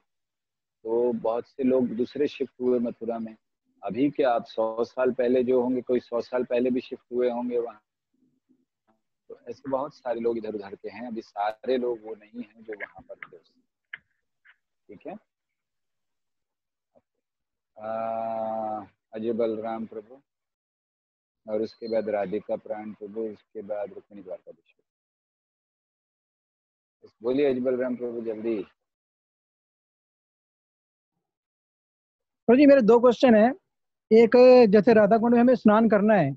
तो बहुत से लोग दूसरे शिफ्ट हुए मथुरा में। अभी क्या आप 100 साल पहले जो होंगे, कोई 100 साल पहले भी शिफ्ट हुए होंगे वहाँ। तो ऐसे बहुत सारे लोग इधर उधर के हैं, अभी सारे लोग वो नहीं हैं जो वहाँ पर थे। ठीक है, अजय बलराम प्रभु, और उसके बाद राधिका प्राण प्रभु, उसके बाद रुक्मिणी द्वारकाधीश। बोलिए अजय बलराम प्रभु जल्दी। तो जी मेरे दो क्वेश्चन है। एक, जैसे राधा कुंड में हमें स्नान करना है,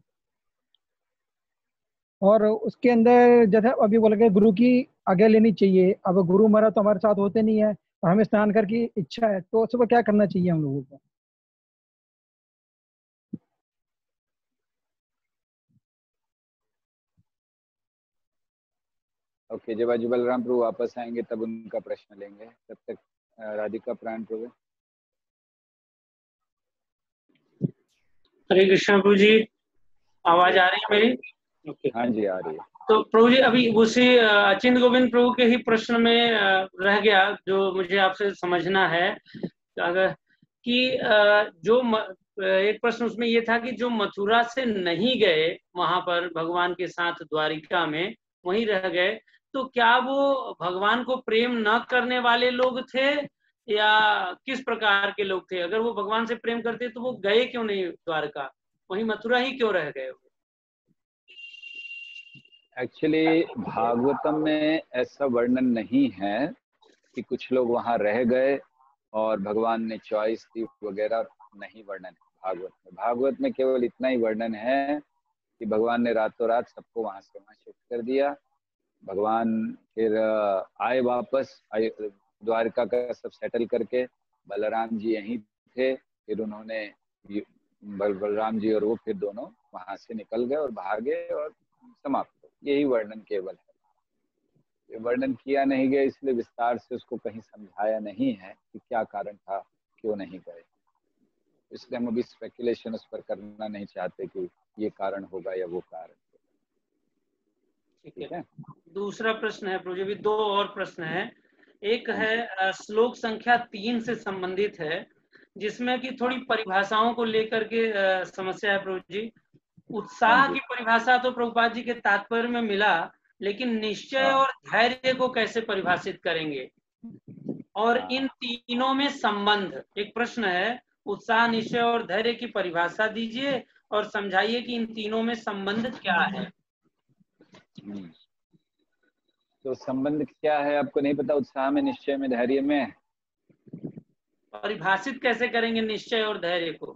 और उसके अंदर जैसे अभी बोला कि गुरु की आज्ञा लेनी चाहिए। अब गुरु हमारा तो हमारे साथ होते नहीं है, और हमें स्नान करके इच्छा है, तो उसको क्या करना चाहिए हम लोगों को? ओके, जब आज बलराम प्रभु वापस आएंगे तब उनका प्रश्न लेंगे। तब तक राधिका प्राण प्रभु। हरे कृष्ण प्रभु जी, आवाज आ रही है मेरी? ओके। हाँ जी, आ रही है। तो प्रभु जी, अभी उसी अचिंत गोविंद प्रभु के ही प्रश्न में रह गया जो मुझे आपसे समझना है। अगर कि एक प्रश्न उसमें ये था कि जो मथुरा से नहीं गए वहां पर भगवान के साथ द्वारिका में, वहीं रह गए, तो क्या वो भगवान को प्रेम न करने वाले लोग थे या किस प्रकार के लोग थे? अगर वो भगवान से प्रेम करते तो वो गए क्यों नहीं द्वारका, वहीं मथुरा ही क्यों रह गए? एक्चुअली भागवतम में ऐसा वर्णन नहीं है कि कुछ लोग वहां रह गए और भगवान ने चॉइस दी वगैरह, नहीं वर्णन है भागवत में। भागवत में केवल इतना ही वर्णन है कि भगवान ने रातों रात सबको वहां से वहां शिफ्ट कर दिया। भगवान फिर आए वापस, द्वारका का सब सेटल करके। बलराम जी यहीं थे, फिर उन्होंने बलराम जी और वो फिर दोनों वहां से निकल गए और भागे और समाप्त। यही वर्णन केवल है, ये वर्णन किया नहीं गया, इसलिए विस्तार से उसको कहीं समझाया नहीं है कि क्या कारण था, क्यों नहीं गए। इसलिए हम अभी स्पेकुलेशन उस पर करना नहीं चाहते कि ये कारण होगा या वो कारण। ठीक है। दूसरा प्रश्न है प्रभु जी, भी दो और प्रश्न है। एक है श्लोक संख्या 3 से संबंधित है, जिसमें कि थोड़ी परिभाषाओं को लेकर के समस्या है प्रभु जी। उत्साह की परिभाषा तो प्रभुपाद जी के तात्पर्य में मिला, लेकिन निश्चय और धैर्य को कैसे परिभाषित करेंगे? और इन तीनों में संबंध, एक प्रश्न है, उत्साह, निश्चय और धैर्य की परिभाषा दीजिए और समझाइए कि इन तीनों में संबंध क्या है। तो संबंध क्या है आपको नहीं पता? उत्साह में, निश्चय में, धैर्य में परिभाषित कैसे करेंगे निश्चय और धैर्य को?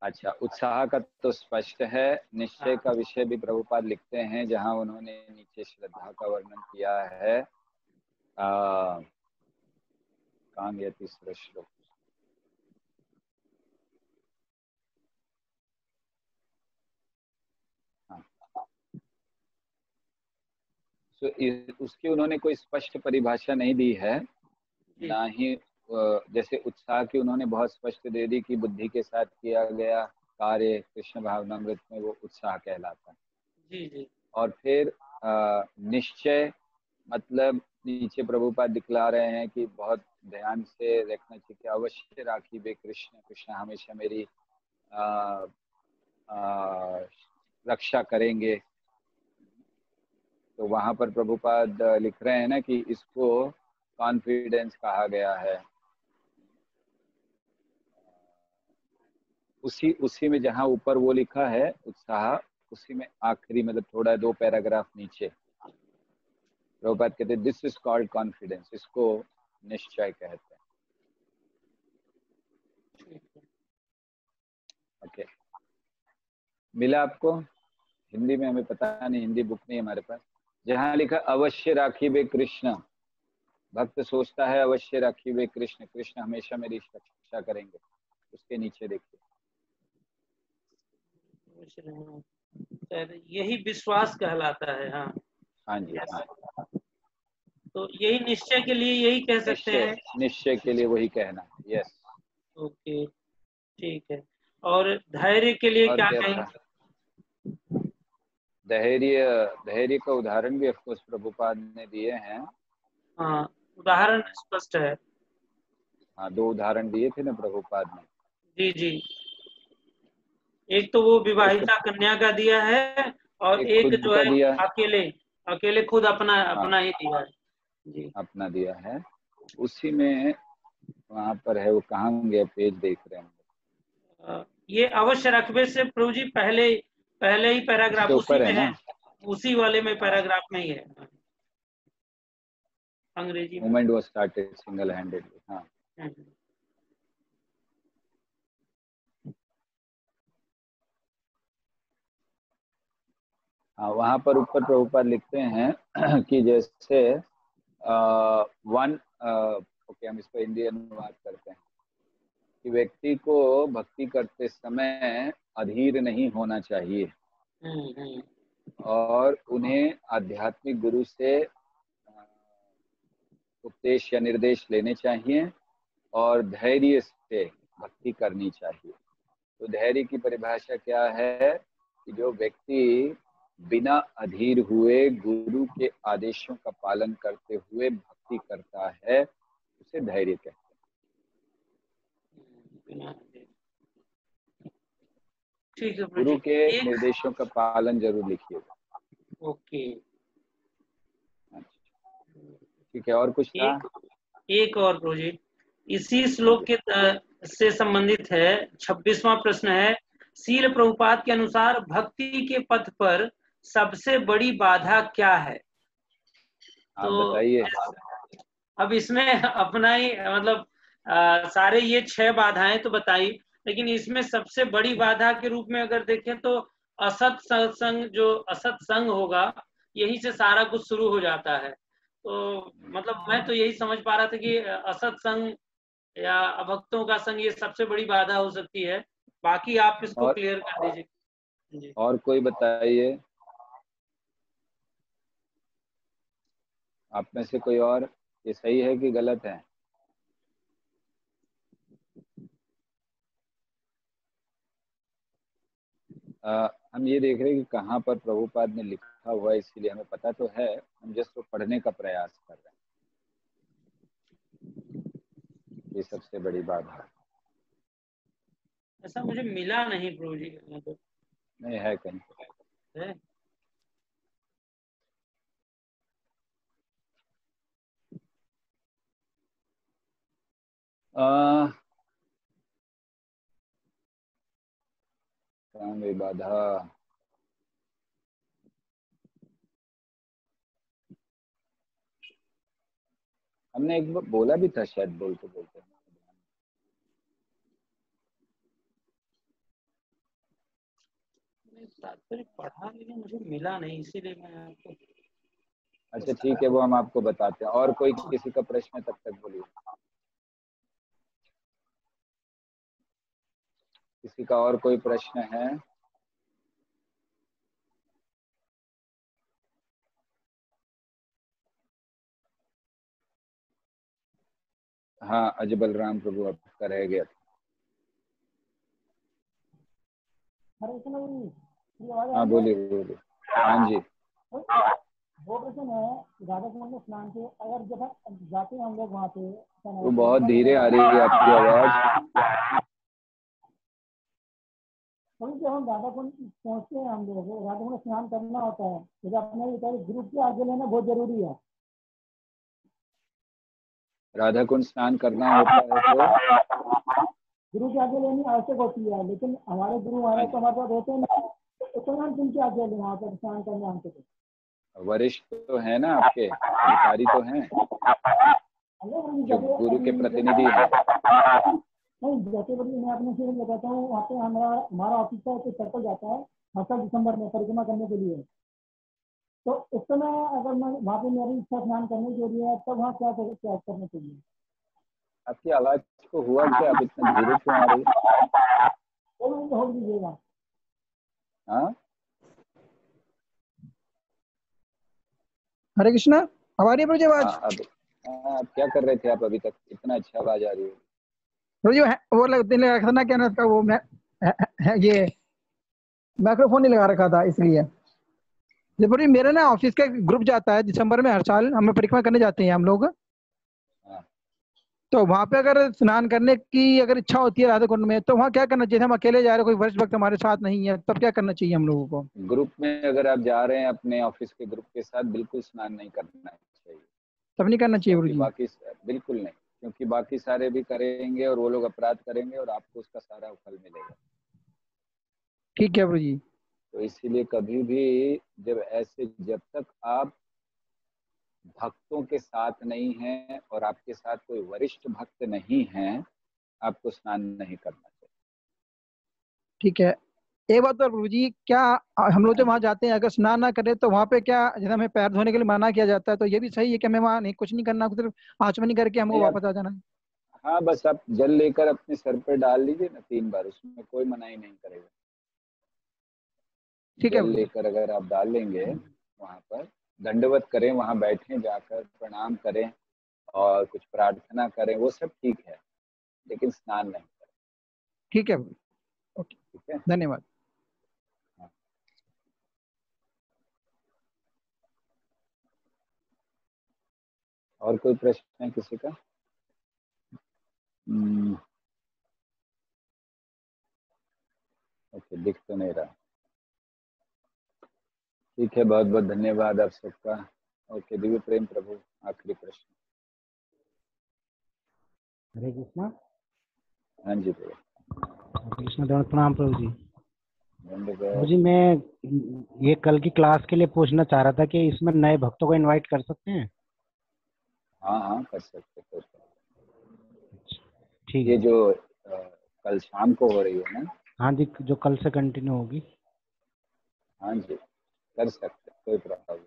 अच्छा, उत्साह का तो स्पष्ट है। निश्चय का विषय भी प्रभुपाद लिखते हैं, जहां उन्होंने नीचे श्रद्धा का वर्णन किया है। कहाँ गया तीसरा श्लोक? उसकी उन्होंने कोई स्पष्ट परिभाषा नहीं दी है, ना ही जैसे उत्साह की उन्होंने बहुत स्पष्ट दे दी कि बुद्धि के साथ किया गया कार्य कृष्ण भावनामृत में वो उत्साह कहलाता है। जी जी। और फिर निश्चय मतलब नीचे प्रभुपाद दिखला रहे हैं कि बहुत ध्यान से देखना चाहिए कि अवश्य राखी बे कृष्ण, कृष्ण हमेशा मेरी रक्षा करेंगे। तो वहां पर प्रभुपाद लिख रहे हैं ना कि इसको कॉन्फिडेंस कहा गया है। उसी में जहां ऊपर वो लिखा है उत्साह, उसी में आखिरी मतलब थोड़ा 2 पैराग्राफ नीचे प्रभुपाद कहते हैं दिस इज कॉल्ड कॉन्फिडेंस, इसको निश्चय कहते हैं। ओके, मिला आपको? हिंदी में हमें पता नहीं, हिंदी बुक नहीं हमारे पास। जहां लिखा अवश्य राखी बे कृष्ण, भक्त सोचता है अवश्य राखी बे कृष्ण, कृष्ण हमेशा मेरी रक्षा करेंगे, उसके नीचे देखिए। यही विश्वास कहलाता है। हाँ हाँ जी, हाँ। तो यही निश्चय के लिए यही कह सकते हैं, निश्चय के लिए वही कहना है। यस, ओके, ठीक है। और धैर्य के लिए क्या कहेंगे? धैर्य का उदाहरण भी ऑफकोर्स प्रभुपाद ने दिए हैं। हाँ, उदाहरण स्पष्ट है। हाँ, 2 उदाहरण दिए थे ना प्रभुपाद ने। जी जी, एक तो वो विवाहिता कन्या का दिया है और एक जो है अकेले खुद अपना ही दिया है। जी, अपना दिया है। उसी में वहां पर है, वो कहाँ गया पेज देख रहे हैं। ये अवश्य रखबे से प्रभु जी पहले ही पैराग्राफ उसी में है, उसी वाले में पैराग्राफ में ही है। अंग्रेजी movement was started single handedly. हाँ, हाँ, वहां पर ऊपर प्रभुपाद लिखते हैं कि जैसे ओके, हम इसको हिंदी अनुवाद करते हैं कि व्यक्ति को भक्ति करते समय अधीर नहीं होना चाहिए और उन्हें आध्यात्मिक गुरु से उपदेश या निर्देश लेने चाहिए और धैर्य से भक्ति करनी चाहिए। तो धैर्य की परिभाषा क्या है कि जो व्यक्ति बिना अधीर हुए गुरु के आदेशों का पालन करते हुए भक्ति करता है उसे धैर्य कहते हैं। ठीक है गुरु के निर्देशों का पालन जरूर लिखिएगा। ओके, ठीक है। और कुछ था? एक और प्रोजेक्ट इसी श्लोक के से संबंधित है। 26वां प्रश्न है, शील प्रभुपाद के अनुसार भक्ति के पथ पर सबसे बड़ी बाधा क्या है? आप बताइए। अब इसमें अपना ही मतलब सारे ये 6 बाधाएं तो बताई, लेकिन इसमें सबसे बड़ी बाधा के रूप में अगर देखें तो असत सत्संग, जो असत संग होगा यही से सारा कुछ शुरू हो जाता है। तो मतलब मैं तो यही समझ पा रहा था कि असत संग या अभक्तों का संग ये सबसे बड़ी बाधा हो सकती है। बाकी आप इसको क्लियर कर दीजिए। और कोई बताइए, आप में से कोई और, ये सही है कि गलत है? हम ये देख रहे हैं कि कहाँ पर प्रभुपाद ने लिखा हुआ है, इसीलिए हमें पता तो है, हम जस्ट वो पढ़ने का प्रयास कर रहे हैं। ये सबसे बड़ी बात है। ऐसा मुझे मिला नहीं प्रभु जी। नहीं है कहीं है? बाधा हमने एक बार बोला भी था शायद, बोलते बोलते तात्पर्य पढ़ा लेकिन मुझे मिला नहीं, इसीलिए मैं आपको। अच्छा ठीक है, वो हम आपको बताते हैं। और कोई किसी का प्रश्न है तब तक बोलिए। किसी का और कोई प्रश्न है? हाँ, अजय बलराम प्रभु आपका रह गया था। हाँ बोलिए बोलिए। हाँ जी। वो प्रश्न है, राधा कुंड में स्नान के अगर जब जाते हैं हम लोग वहाँ पे, वो बहुत धीरे आ रही है आपकी आवाज। जब हम राधा कुंड पहुँचते हैं, हम लोग राधा कुंड में स्नान करना होता है, तो अपने ग्रुप के आगे लेना बहुत जरूरी है। राधा कुंड स्नान करना होता है तो गुरु के आगे लेनी आवश्यक होती है, लेकिन हमारे गुरु महाराज तो हमारे पास होते हैं, तो हम किनके आगे लें वहाँ पर स्नान करने हमसे? वरिष्ठ तो है ना, आपके अधिकारी तो हैं जो गुरु के प्रतिनिधि हैं। नहीं, जैसे मैं अपने से बताता हूँ, वहाँ पे हमारा ऑफिस का एक सर्कल जाता है हर साल दिसंबर में परिक्रमा करने के लिए। तो उस समय अगर मैं वहाँ पे मेरी इच्छा स्नान करने के लिए है, तब वहाँ क्या करना चाहिए? आपकी आवाज को हुआ क्या? आप इतना धीरे क्यों आ रही है? हो दीजिएगा। हाँ, हरे कृष्णा, हमारी मुझे आवाज। अब क्या कर रहे थे आप अभी तक? इतना अच्छा आवाज आ रही है। वो लगा ना, क्या ना उसका, वो मैं ये माइक्रोफोन नहीं लगा रखा था, इसलिए। जब मेरा ना ऑफिस का ग्रुप जाता है दिसंबर में, हर साल हम परिक्रमा करने जाते हैं हम लोग। तो वहाँ पे अगर स्नान करने की अगर इच्छा होती है राधा कुंड में, तो वहाँ क्या करना चाहिए? हम अकेले जा रहे हैं, कोई वरिष्ठ भक्त हमारे साथ नहीं है, तब क्या करना चाहिए हम लोगों को? ग्रुप में अगर आप जा रहे हैं अपने ऑफिस के ग्रुप के साथ, बिल्कुल स्नान नहीं करना चाहिए। तब नहीं करना चाहिए गुरु जी? बाकी बिल्कुल नहीं, क्योंकि बाकी सारे भी करेंगे और वो लोग अपराध करेंगे और आपको उसका सारा फल मिलेगा। ठीक है गुरु जी। तो इसीलिए कभी भी जब तक आप भक्तों के साथ नहीं हैं और आपके साथ कोई वरिष्ठ भक्त नहीं हैं, आपको स्नान नहीं करना चाहिए। ठीक है। एक बात तो गुरु जी, क्या हम लोग जो वहाँ जाते हैं अगर स्नान ना करें तो वहाँ पे क्या, जैसे हमें पैर धोने के लिए मना किया जाता है, तो ये भी सही है कि हमें वहाँ नहीं कुछ नहीं करना, सिर्फ आचमनी करके हमको वापस आ जाना है? हाँ, बस आप जल लेकर अपने सर पे डाल लीजिए ना 3 बार, उसमें कोई मनाही नहीं करेगा। ठीक है। जल लेकर अगर आप डाल लेंगे, वहाँ पर दंडवत करें, वहाँ बैठें, जाकर प्रणाम करें और कुछ प्रार्थना करें, वो सब ठीक है, लेकिन स्नान नहीं करें। ठीक है, ओके, ठीक है, धन्यवाद। और कोई प्रश्न है किसी का? ओके, दिख तो नहीं रहा। ठीक है, बहुत बहुत धन्यवाद आप सबका। ओके, दिव्य प्रेम प्रभु, आखिरी प्रश्न। हरे कृष्णा। हाँ जी प्रभु। हरे कृष्णा, दंड प्रणाम प्रभु जी। धन्यवाद प्रभु जी, मैं ये कल की क्लास के लिए पूछना चाह रहा था कि इसमें नए भक्तों को इनवाइट कर सकते हैं? हाँ हाँ, कर सकते। ठीक ये है। जो कल शाम को हो रही है ना? हाँ जी, जो कल से कंटिन्यू होगी। हाँ जी, कर सकते, कोई प्रॉब्लम नहीं।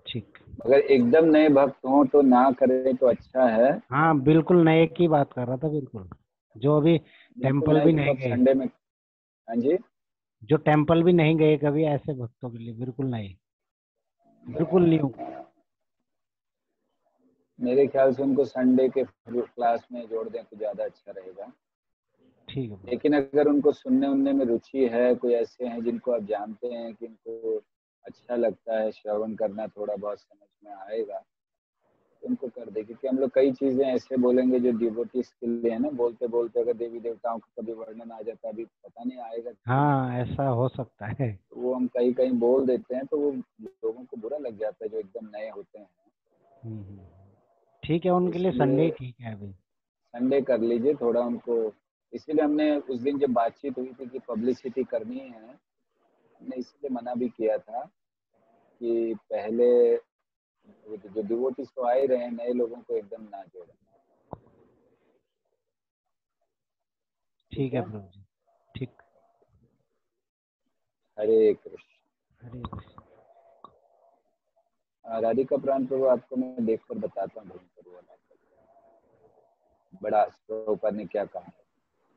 ठीक। अगर एकदम नए भक्त हों तो ना करें तो अच्छा है। हाँ बिल्कुल, नए की बात कर रहा था, बिल्कुल जो अभी टेम्पल भी नहीं गए, संडे में। हाँ जी, जो टेम्पल भी नहीं गए कभी, ऐसे भक्तों के लिए बिल्कुल नए, बिल्कुल न्यू। मेरे ख्याल से उनको संडे के क्लास में जोड़ दें तो ज़्यादा अच्छा रहेगा। ठीक है। लेकिन अगर उनको सुनने उनने में रुचि है, कोई ऐसे हैं जिनको आप जानते हैं कि इनको अच्छा लगता है श्रवण करना, थोड़ा बहुत समझ में आएगा, तो उनको कर दे। क्योंकि हम लोग कई चीज़ें ऐसे बोलेंगे जो डिवोटीज के लिए है ना, बोलते बोलते अगर देवी देवताओं का कभी वर्णन आ जाता, अभी पता नहीं आएगा। हाँ, ऐसा हो सकता है। तो वो हम कहीं कहीं बोल देते हैं, तो वो लोगों को बुरा लग जाता है जो एकदम नए होते हैं। ठीक है, उनके लिए संडे ठीक है। अभी संडे कर लीजिए थोड़ा उनको। इसीलिए हमने उस दिन जब बातचीत हुई थी कि पब्लिसिटी करनी है, हमने इसलिए मना भी किया था कि पहले जो डिवोटीज तो आ ही रहे हैं, नए लोगों को एकदम ना जोड़ें। ठीक है प्रभु जी, ठीक। हरे कृष्ण। हरे कृष्ण। राधिका प्राण प्रभु, आपको मैं देखकर बताता हूँ बड़ा ऊपर ने क्या कहा।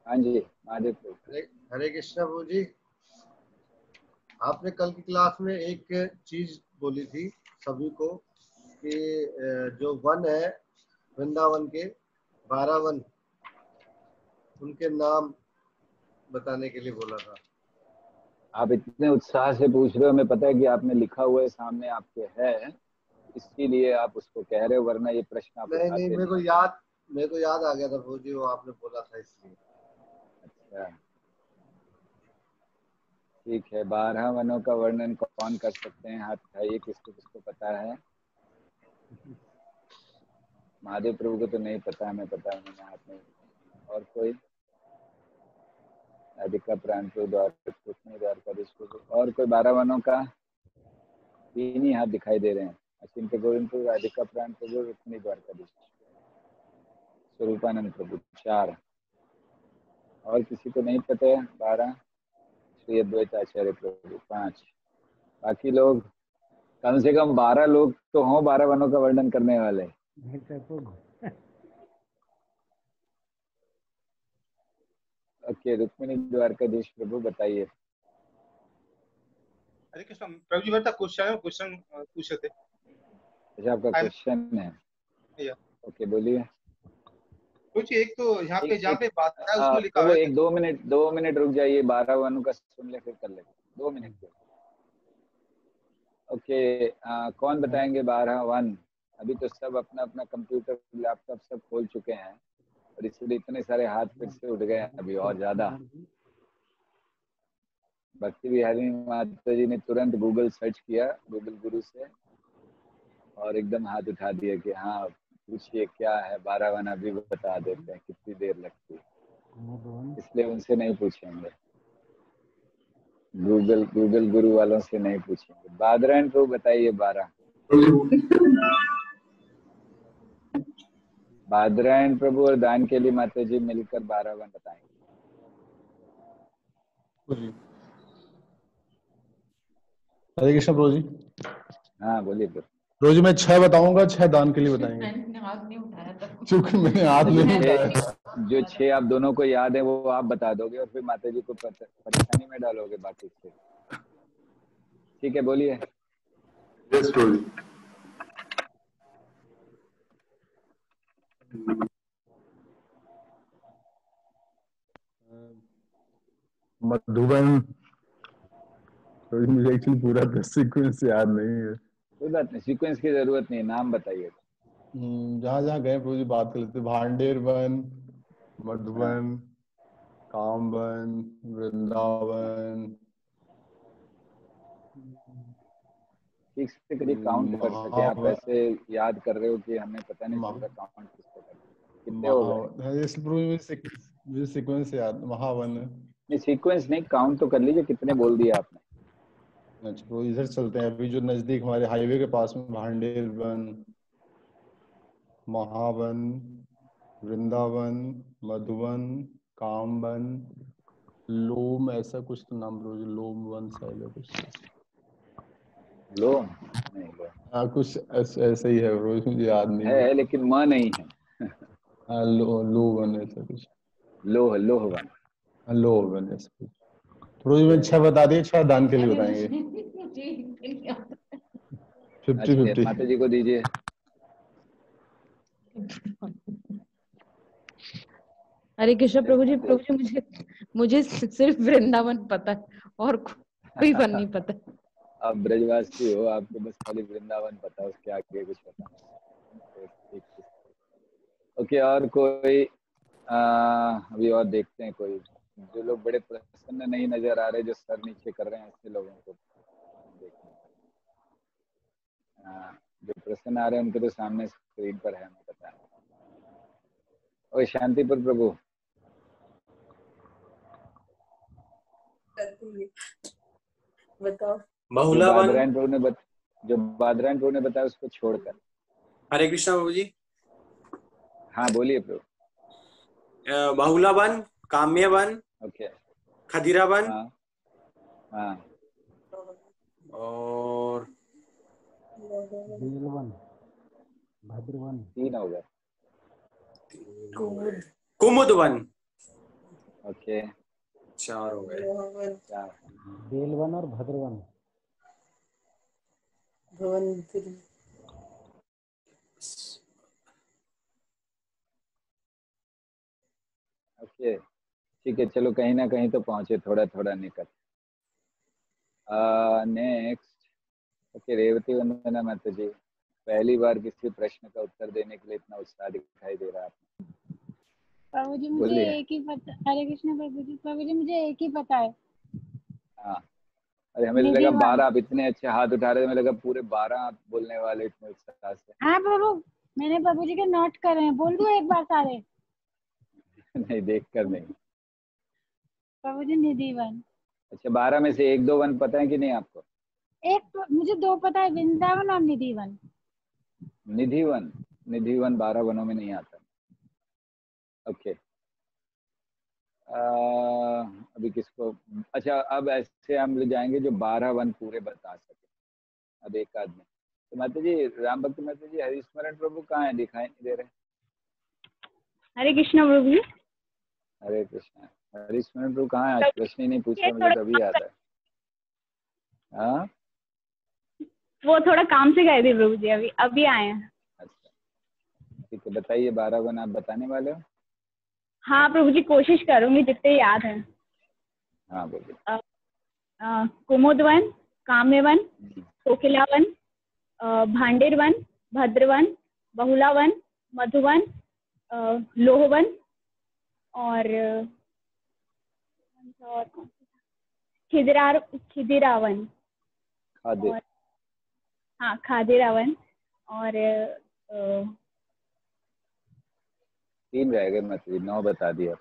हाँ जी महादेव प्रभु। हरे कृष्णा प्रभु जी, आपने कल की क्लास में एक चीज बोली थी सभी को कि जो वन है वृंदावन के 12 वन, उनके नाम बताने के लिए बोला था। आप इतने उत्साह से पूछ रहे हो, हमें पता है कि आपने लिखा हुआ है सामने आपके है, इसीलिए आप उसको कह रहे हो, वरना ये प्रश्न आप नहीं उठाते मेरे को याद आ गया था प्रभु जी, वो आपने बोला था इसलिए। अच्छा ठीक है, 12 वनों का वर्णन कौन कर सकते हैं? हाथ उठाइए, किसको किसको पता है। महादेव प्रभु को तो नहीं पता, हमें पता है, मैंने हाथ नहीं। और कोई? राधिका प्राण प्रभु, द्वारकाधीश प्रभु, और कोई 12 वनों का? 3 ही हाथ दिखाई दे रहे हैं। अचिंत्य गोविंद प्रभु, राधिका प्राण प्रभु, रुक्मिणी द्वारकाधीश, स्वरूपानंद प्रभु 4। और किसी को नहीं पता है? 12 श्री अद्वैत आचार्य प्रभु 5। बाकी लोग कम से कम 12 लोग तो हों 12 वनों का वर्णन करने वाले। ओके, रुक्मिणी द्वारकाधीश प्रभु बताइए। हरे कृष्ण प्रभु जी, मेरा क्वेश्चन पूछे थे। अच्छा, आपका क्वेश्चन है? ओके, बोलिए। कुछ एक तो यहाँ पे जहाँ पे बात है उसमें लिखा हुआ है। एक 2 मिनट रुक जाइए, 12 वनों का सुन ले फिर कर ले। 2 मिनट के। ओके, कौन बताएंगे 12 वन? अभी तो सब अपना अपना कंप्यूटर लैपटॉप सब खोल चुके हैं, और इसलिए इतने सारे हाथ फिर से उठ गए अभी और ज्यादा। भक्ति बिहारी माता जी ने तुरंत गूगल सर्च किया, गूगल गुरु से, और एकदम हाथ उठा दिया कि हाँ पूछिए क्या है। 12 वन अभी बता देते हैं, कितनी देर लगती है, इसलिए उनसे नहीं पूछेंगे, गूगल गुरु वालों से नहीं पूछेंगे। बादरायण तो बताइए 12। बादरायण प्रभु और दान के लिए माता जी मिलकर 12 वन बताएंगे। हरे कृष्ण प्रभु जी। हाँ बोलिए प्रभु जी, मैं 6 बताऊंगा, 6 दान के लिए बताएंगे, क्योंकि मैंने हाथ नहीं उठाया। जो 6 आप दोनों को याद है वो आप बता दोगे, और फिर माता जी को परेशानी में डालोगे बाकी से। ठीक है, बोलिए। मधुबन। तो मुझे एक्चुअली पूरा सीक्वेंस याद नहीं है। कोई बात नहीं, सीक्वेंस की जरूरत नहीं, नाम बताइए। जहाँ जहाँ गए प्रभु जी बात कर लेते। भांडेर वन, मधुबन, कामवन, वृंदावन। ठीक से करिए, काउंट कर सके आप। ऐसे याद कर रहे हो कि हमें पता नहीं चल रहा काउंट किसको करना। कितने हो गए? सीक्वेंस याद। महावन। नहीं सीक्वेंस नहीं, काउंट तो कर लीजिए, कितने बोल दिए आपने। अच्छा तो इधर चलते हैं। अभी जो नजदीक हमारे हाईवे के पास में भांडेर वन, महावन, वृंदावन, मधुवन, कामवन, लोम, ऐसा कुछ तो नाम रोज लोम वन साइड है कुछ। लोम नहीं, लोम हाँ कुछ ऐसा ही है रोज, मुझे याद नहीं है लेकिन माँ नहीं है। हाँ लो वन ऐसा कुछ। लोह वन। लो वन ऐसा कुछ। रोज में 6 बता दिए, 6 दान के लिए बताएंगे। 50-50। माता जी को दीजिए। हरे कृष्ण प्रभु जी, मुझे सिर्फ वृंदावन पता है और कोई वन नहीं पता। आप ब्रजवासी हो, आपको बस खाली वृंदावन पता है, उसके आगे कुछ पता नहीं। ओके, और कोई अभी और देखते हैं कोई जो लोग बड़े प्रसन्न नहीं नजर आ रहे, जो सर नीचे कर रहे हैं, ऐसे लोगों को देखते हैं। जो प्रसन्न आ रहे हैं उनके तो सामने स्क्रीन पर है, हमें पता है। और शांतिपुर प्रभु बताओ। जो बादरायण प्रभु ने बताया उसको छोड़कर। हरे कृष्णा प्रभु जी। हाँ बोलिए प्रभु। बहुला वन, काम्य वन, ओके, खदीरा वन, हाँ और बेलवन, भद्रवन। 3 हो गए। कुमुद वन। ओके 4 हो गए। 4। बेलवन और भद्रवन। ओके ठीक है, चलो कहीं ना कहीं तो पहुंचे, थोड़ा थोड़ा निकल। नेक्स्ट। ओके, रेवती वंदना माता जी, पहली बार किसी प्रश्न का उत्तर देने के लिए इतना उत्साह दिखाई दे रहा है आपको। प्रभु जी मुझे एक ही पता। हरे कृष्ण प्रभु जी मुझे एक ही पता है। हाँ, अरे हमें लगा 12। आप इतने अच्छे हाथ उठा रहे थे, हमें लगा पूरे 12 आप बोलने वाले इतने उत्साह से। हाँ प्रभु, मैंने प्रभु जी के नोट करे हैं, बोल दो एक बार सारे। नहीं, देख कर नहीं। प्रभु जी निधि वन। अच्छा, 12 में से 1-2 वन पता है कि नहीं आपको? एक मुझे 2 पता है, वृंदावन और निधि वन। निधि वन 12 वनों में नहीं आता। ओके, अभी किसको? अच्छा, अब ऐसे हम ले जाएंगे जो 12 वन पूरे बता सके। अब एक आदमी तो माता जी, राम भक्त माता जी, हरिस्मरण प्रभु कहाँ है? दिखाई नहीं दे रहे। हरे कृष्ण प्रभु जी। हरे कृष्ण। हरिस्मरण प्रभु कहाँ है? आज प्रश्न ही नहीं पूछा, मुझे तभी याद है। हाँ, वो थोड़ा काम से गए थे प्रभु जी, अभी आए हैं। अच्छा ठीक है, बताइए 12 वन आप बताने वाले हो? हाँ प्रभु जी, कोशिश करूंगी जितने याद है। हाँ बोलिए। कुमुद वन, काम्य वन, कोकिला वन, भांडेर वन, भद्रवन, बहुला वन, मधुवन, लोहवन और खिदिरावन। हाँ, खादिरावन और 3 रह गए मतलब, 9 बता दिया।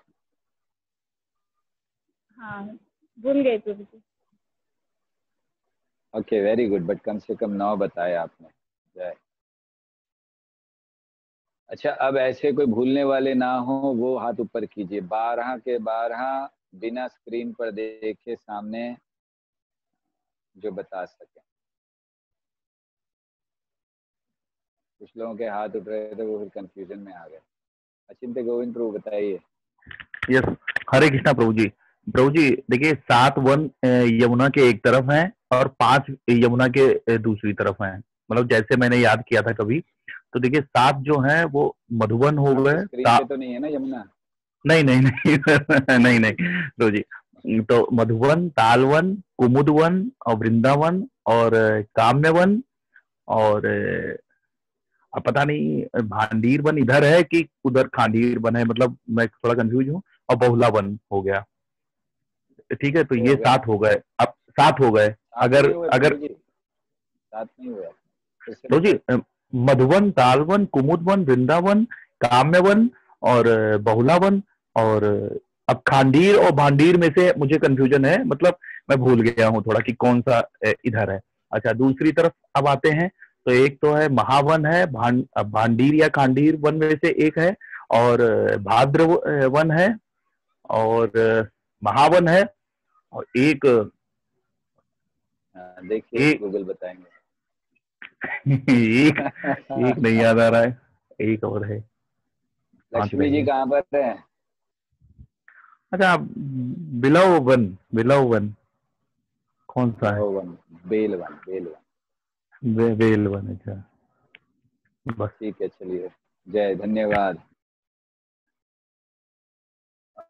हाँ, भूल गए प्रभु जी। ओके, वेरी गुड, बट कम से कम 9 बताए आपने। जय। अच्छा, अब ऐसे कोई भूलने वाले ना हो वो हाथ ऊपर कीजिए। 12 के 12 बिना स्क्रीन पर देखे सामने जो बता सके। कुछ लोगों के हाथ उठ रहे थे, वो फिर कंफ्यूजन में आ गए। अचिंत्य गोविंद प्रभु बताइए। यस, हरे कृष्णा प्रभु जी। प्रभु जी देखिए, 7 वन यमुना के एक तरफ हैं और 5 यमुना के दूसरी तरफ हैं। मतलब जैसे मैंने याद किया था कभी, तो देखिए 7 जो है वो मधुबन हो गए। स्क्रीन पे तो नहीं है ना यमुना? नहीं नहीं नहीं नहीं नहीं लो जी। तो मधुबन, तालवन, कुमुदवन और वृंदावन और काम्यवन और अब पता नहीं भांडीर वन इधर है कि उधर खांडीर वन है, मतलब मैं थोड़ा कंफ्यूज हूँ। और बहुला वन हो गया। ठीक है, तो हो ये गया। 7 हो गए। अब 7 हो गए। 7 अगर नहीं हुए अगर प्रभु जी, 7 नहीं हुआ, फिर से लो जी, बताओ। मधुवन, तालवन, कुमुदवन, वृंदावन, काम्यवन और बहुलावन और अब खांडीर और भांडीर में से मुझे कंफ्यूजन है, मतलब मैं भूल गया हूँ थोड़ा कि कौन सा इधर है। अच्छा, दूसरी तरफ अब आते हैं। तो एक तो है महावन है, भांडीर या खांडीर वन में से एक है, और भाद्र वन है, और महावन है, और एक देखिए एक गूगल बताएंगे। एक एक नहीं याद आ रहा है, एक और है। लक्ष्मी जी कहाँ पर है? अच्छा, बिलव वन कौन सा है? बेलवन। Well one. अच्छा बस ठीक है, चलिए, जय धन्यवाद।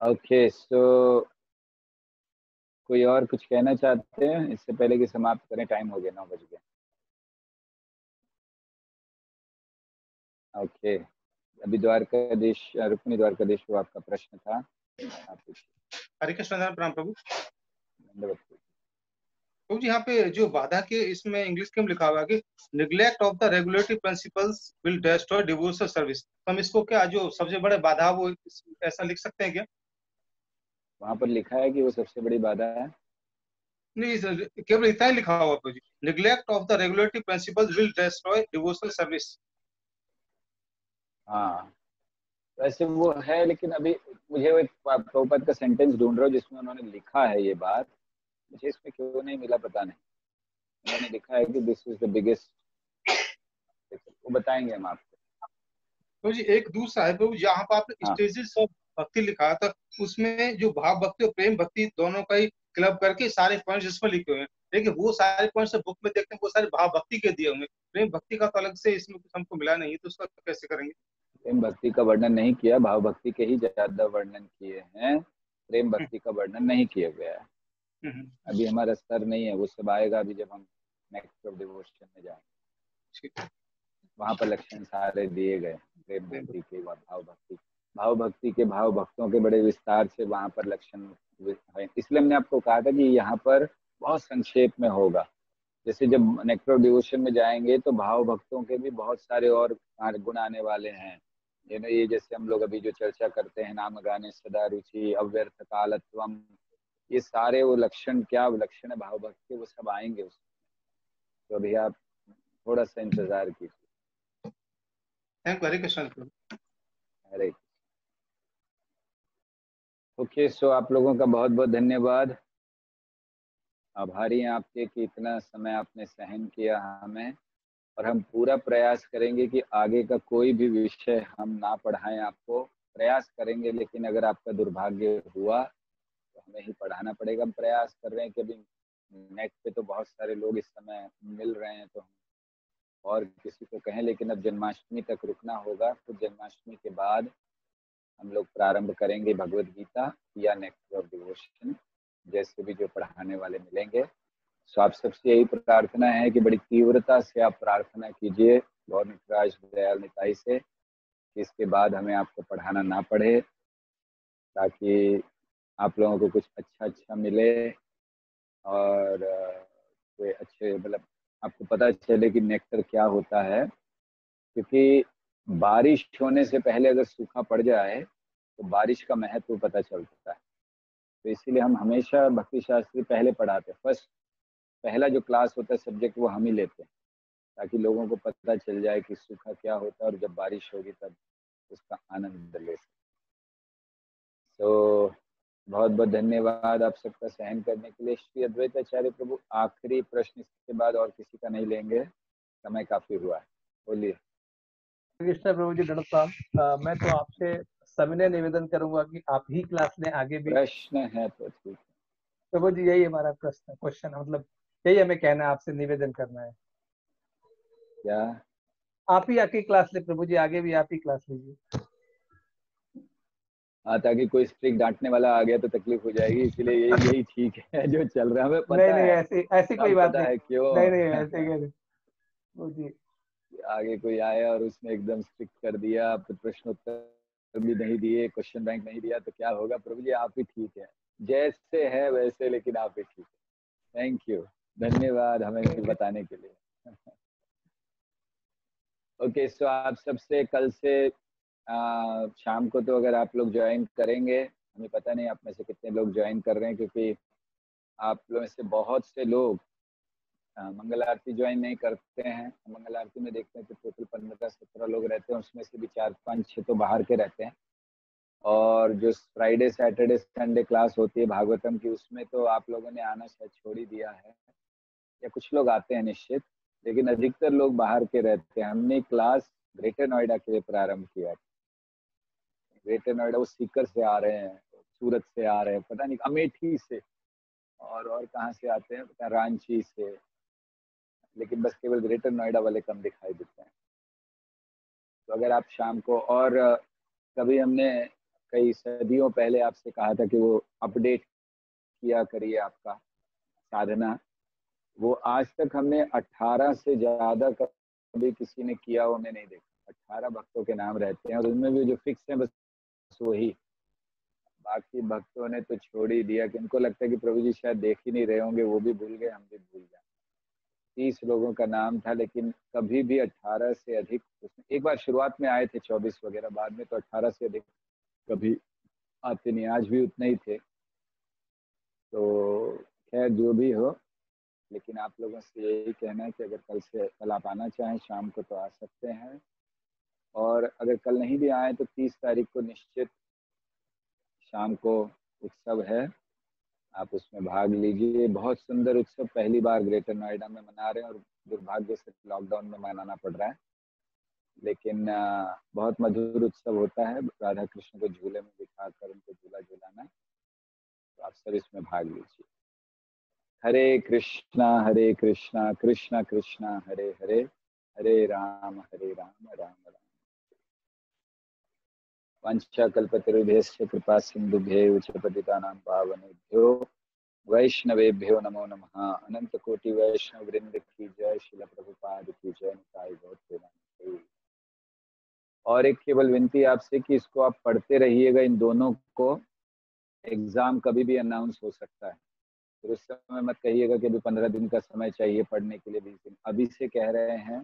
ओके, सो कोई और कुछ कहना चाहते हैं इससे पहले कि समाप्त करें? टाइम हो गया, 9 बज गए। ओके, अभी द्वारकाधीश, रुक्मिणी द्वारकाधीश को आपका प्रश्न था, आप पूछिए। हरे कृष्ण प्रणाम प्रभु। धन्यवाद प्रभु जी, यहाँ पे जो बाधा के इसमें इंग्लिश के में लिखा हुआ है कि neglect of the regulatory principles will destroy devotional service. तो हम इसको क्या, जो सबसे बड़े बाधा वो ऐसा लिख सकते हैं क्या? वहाँ पर लिखा है कि वो सबसे बड़ी बाधा है? नहीं सर, केवल इतना ही लिखा हुआ Prabhu ji, neglect of the regulatory principles will destroy devotional service. हाँ, वैसे वो है, लेकिन अभी मुझे वो एक प्रभुपाद का सेंटेंस ढूंढ रहा हूँ जिसमें उन्होंने लिखा है ये बात, मुझे इसमें क्यों नहीं मिला पता नहीं। उन्होंने लिखा है कि दिस इज द बिगेस्ट, वो बताएंगे हम आपको। प्रभु जी एक दूसरा है प्रभु, जहाँ पर आपने स्टेजेस ऑफ भक्ति लिखा था, उसमें जो भाव भक्ति और प्रेम भक्ति दोनों का ही क्लब करके सारे पॉइंट्स इसमें लिखे हुए हैं, लेकिन वो सारे पॉइंट्स बुक में देखते हैं वो सारे भाव भक्ति के दिए हुए हैं, प्रेम भक्ति का तो अलग से इसमें कुछ हमको मिला नहीं, तो उसका कैसे करेंगे? प्रेम भक्ति का वर्णन नहीं किया, भाव भक्ति के ही ज्यादा वर्णन किए हैं, प्रेम भक्ति का वर्णन नहीं किया गया है। अभी हमारा स्तर नहीं है, वो सब आएगा अभी जब हम नेक्स्ट ऑफ डिवोशन में जाएंगे, वहां पर लक्षण सारे दिए गए प्रेम भक्ति के, भाव भक्ति के, भाव भक्तों के बड़े विस्तार से वहां पर लक्षण है। इसलिए हमने आपको कहा था कि यहाँ पर बहुत संक्षेप में होगा। जैसे जब नेक्स्ट ऑफ डिवोशन में जाएंगे तो भाव भक्तों के भी बहुत सारे और गुण आने वाले हैं। ये जैसे हम लोग अभी जो चर्चा करते हैं, नाम गाने सदा रुचि, अव्यर्थ कालत्वम, ये सारे वो लक्षण, क्या लक्षण है भाव भक्त के, वो सब आएंगे उसमें। तो अभी आप थोड़ा सा इंतजार कीजिए। Thank you, Hare Krishna. Hare okay, so आप लोगों का बहुत बहुत धन्यवाद। आभारी हैं आपके कि इतना समय आपने सहन किया हमें, और हम पूरा प्रयास करेंगे कि आगे का कोई भी विषय हम ना पढ़ाएं आपको, प्रयास करेंगे। लेकिन अगर आपका दुर्भाग्य हुआ तो हमें ही पढ़ाना पड़ेगा। हम प्रयास कर रहे हैं कि अभी नेट पे तो बहुत सारे लोग इस समय मिल रहे हैं, तो हम और किसी को कहें, लेकिन अब जन्माष्टमी तक रुकना होगा। तो जन्माष्टमी के बाद हम लोग प्रारंभ करेंगे भगवद गीता या नेक्स्ट ऑफ डिवोशन, जैसे भी जो पढ़ाने वाले मिलेंगे। सो आप सबसे यही प्रार्थना है कि बड़ी तीव्रता से आप प्रार्थना कीजिए गौर नटराज दयाल निताई से कि इसके बाद हमें आपको पढ़ाना ना पड़े, ताकि आप लोगों को कुछ अच्छा मिले और कोई अच्छे, मतलब आपको पता चले कि नेक्टर क्या होता है। क्योंकि बारिश होने से पहले अगर सूखा पड़ जाए तो बारिश का महत्व पता चलता है। तो इसीलिए हम हमेशा भक्ति शास्त्री पहले पढ़ाते हैं। फर्स्ट पहला जो क्लास होता है सब्जेक्ट वो हम ही लेते हैं, ताकि लोगों को पता चल जाए कि सूखा क्या होता है और जब बारिश होगी तब उसका आनंद ले सकें। तो बहुत बहुत धन्यवाद आप सबका सहन करने के लिए। श्री अद्वैताचार्य प्रभु, आखिरी प्रश्न इसके बाद और किसी का नहीं लेंगे, समय काफी हुआ है, बोलिए। कृष्ण प्रभु जी, डॉक्टर साहब, मैं तो आपसे सविनय निवेदन करूंगा कि आप ही क्लास में आगे भी। प्रश्न है तो ठीक है प्रभु जी, यही हमारा प्रश्न क्वेश्चन, मतलब यही हमें कहना है, आपसे निवेदन करना है। क्या? आप ही आके क्लास ले प्रभु जी, आगे भी आप ही क्लास लीजिए। हाँ, ताकि कोई स्ट्रिक्ट डांटने वाला आ गया तो तकलीफ हो जाएगी, इसीलिए यही ठीक है जो चल रहा है, हमें पता नहीं, है, ऐसी कोई सब बात पता नहीं। है क्यों। नहीं, ऐसे कैसे प्रभु जी। आगे कोई आया और उसने एकदम स्ट्रिक्ट कर दिया, प्रश्न उत्तर भी नहीं दिए, क्वेश्चन बैंक नहीं दिया, तो क्या होगा। प्रभु जी आप ही ठीक है, जैसे है वैसे, लेकिन आप ही ठीक है। थैंक यू, धन्यवाद हमें बताने के लिए। ओके, सो आप सबसे कल से शाम को तो अगर आप लोग ज्वाइन करेंगे, हमें पता नहीं आप में से कितने लोग ज्वाइन कर रहे हैं, क्योंकि आप लोगों में से बहुत से लोग मंगल आरती ज्वाइन नहीं करते हैं। मंगल आरती में देखते हैं तो टोटल 15-17 लोग रहते हैं, उसमें से भी 4-5-6 तो बाहर के रहते हैं। और जो फ्राइडे सैटरडे संडे क्लास होती है भागवतम की, उसमें तो आप लोगों ने आना शायद छोड़ ही दिया है, या कुछ लोग आते हैं निश्चित, लेकिन अधिकतर लोग बाहर के रहते हैं। हमने क्लास ग्रेटर नोएडा के लिए प्रारंभ किया। ग्रेटर नोएडा वो सीकर से आ रहे हैं, सूरत से आ रहे हैं, पता नहीं अमेठी से, और कहाँ से आते हैं पता, रांची से, लेकिन बस केवल ग्रेटर नोएडा वाले कम दिखाई देते हैं। तो अगर आप शाम को, और कभी हमने कई सदियों पहले आपसे कहा था कि वो अपडेट किया करिए आपका साधना, वो आज तक हमने 18 से ज़्यादा कभी किसी ने किया वो मैं नहीं देखा। 18 भक्तों के नाम रहते हैं, और उनमें भी जो फिक्स है बस वही, बाकी भक्तों ने तो छोड़ ही दिया, कि उनको लगता है कि प्रभु जी शायद देख ही नहीं रहे होंगे, वो भी भूल गए, हम भी भूल गए। 30 लोगों का नाम था, लेकिन कभी भी 18 से अधिक, एक बार शुरुआत में आए थे 24 वगैरह, बाद में तो 18 से अधिक कभी आते नहीं, आज भी उतने ही थे। तो खैर जो भी हो, लेकिन आप लोगों से यही कहना है कि अगर कल आप आना चाहें शाम को तो आ सकते हैं, और अगर कल नहीं भी आए तो 30 तारीख को निश्चित शाम को उत्सव है, आप उसमें भाग लीजिए। बहुत सुंदर उत्सव, पहली बार ग्रेटर नोएडा में मना रहे हैं, और दुर्भाग्य से लॉकडाउन में मनाना पड़ रहा है, लेकिन बहुत मधुर उत्सव होता है। राधा कृष्ण को झूले में बिठाकर उनको झूला झूलाना, तो आप सब इसमें भाग लीजिए। हरे कृष्णा कृष्णा कृष्णा हरे हरे, हरे राम राम राम। वाञ्छाकल्पतरुभ्यश्च कृपा सिन्धुभ्यैव च पतितानां पावनेभ्यो वैष्णवेभ्यो नमो नमः। अनंत कोटि वैष्णव वृंद की जय, श्रील प्रभुपाद की जय, निताई गौर प्रेमानंद। और एक केवल विनती आपसे कि इसको आप पढ़ते रहिएगा, इन दोनों को। एग्जाम कभी भी अनाउंस हो सकता है, फिर उस समय मत कहिएगा कि अभी 15 दिन का समय चाहिए पढ़ने के लिए, 20 दिन अभी से कह रहे हैं,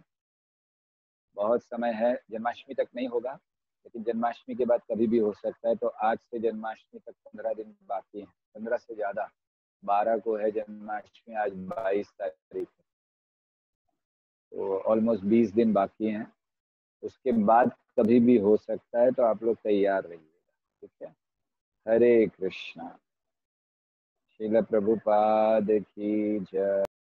बहुत समय है। जन्माष्टमी तक नहीं होगा, लेकिन जन्माष्टमी के बाद कभी भी हो सकता है। तो आज से जन्माष्टमी तक 15 दिन बाकी हैं, 15 से ज़्यादा। 12 को है जन्माष्टमी, आज 22 तारीख है, तो ऑलमोस्ट 20 दिन बाकी हैं। उसके बाद कभी भी हो सकता है, तो आप लोग तैयार रहिएगा, ठीक है। हरे कृष्णा। श्रील प्रभुपाद की जय।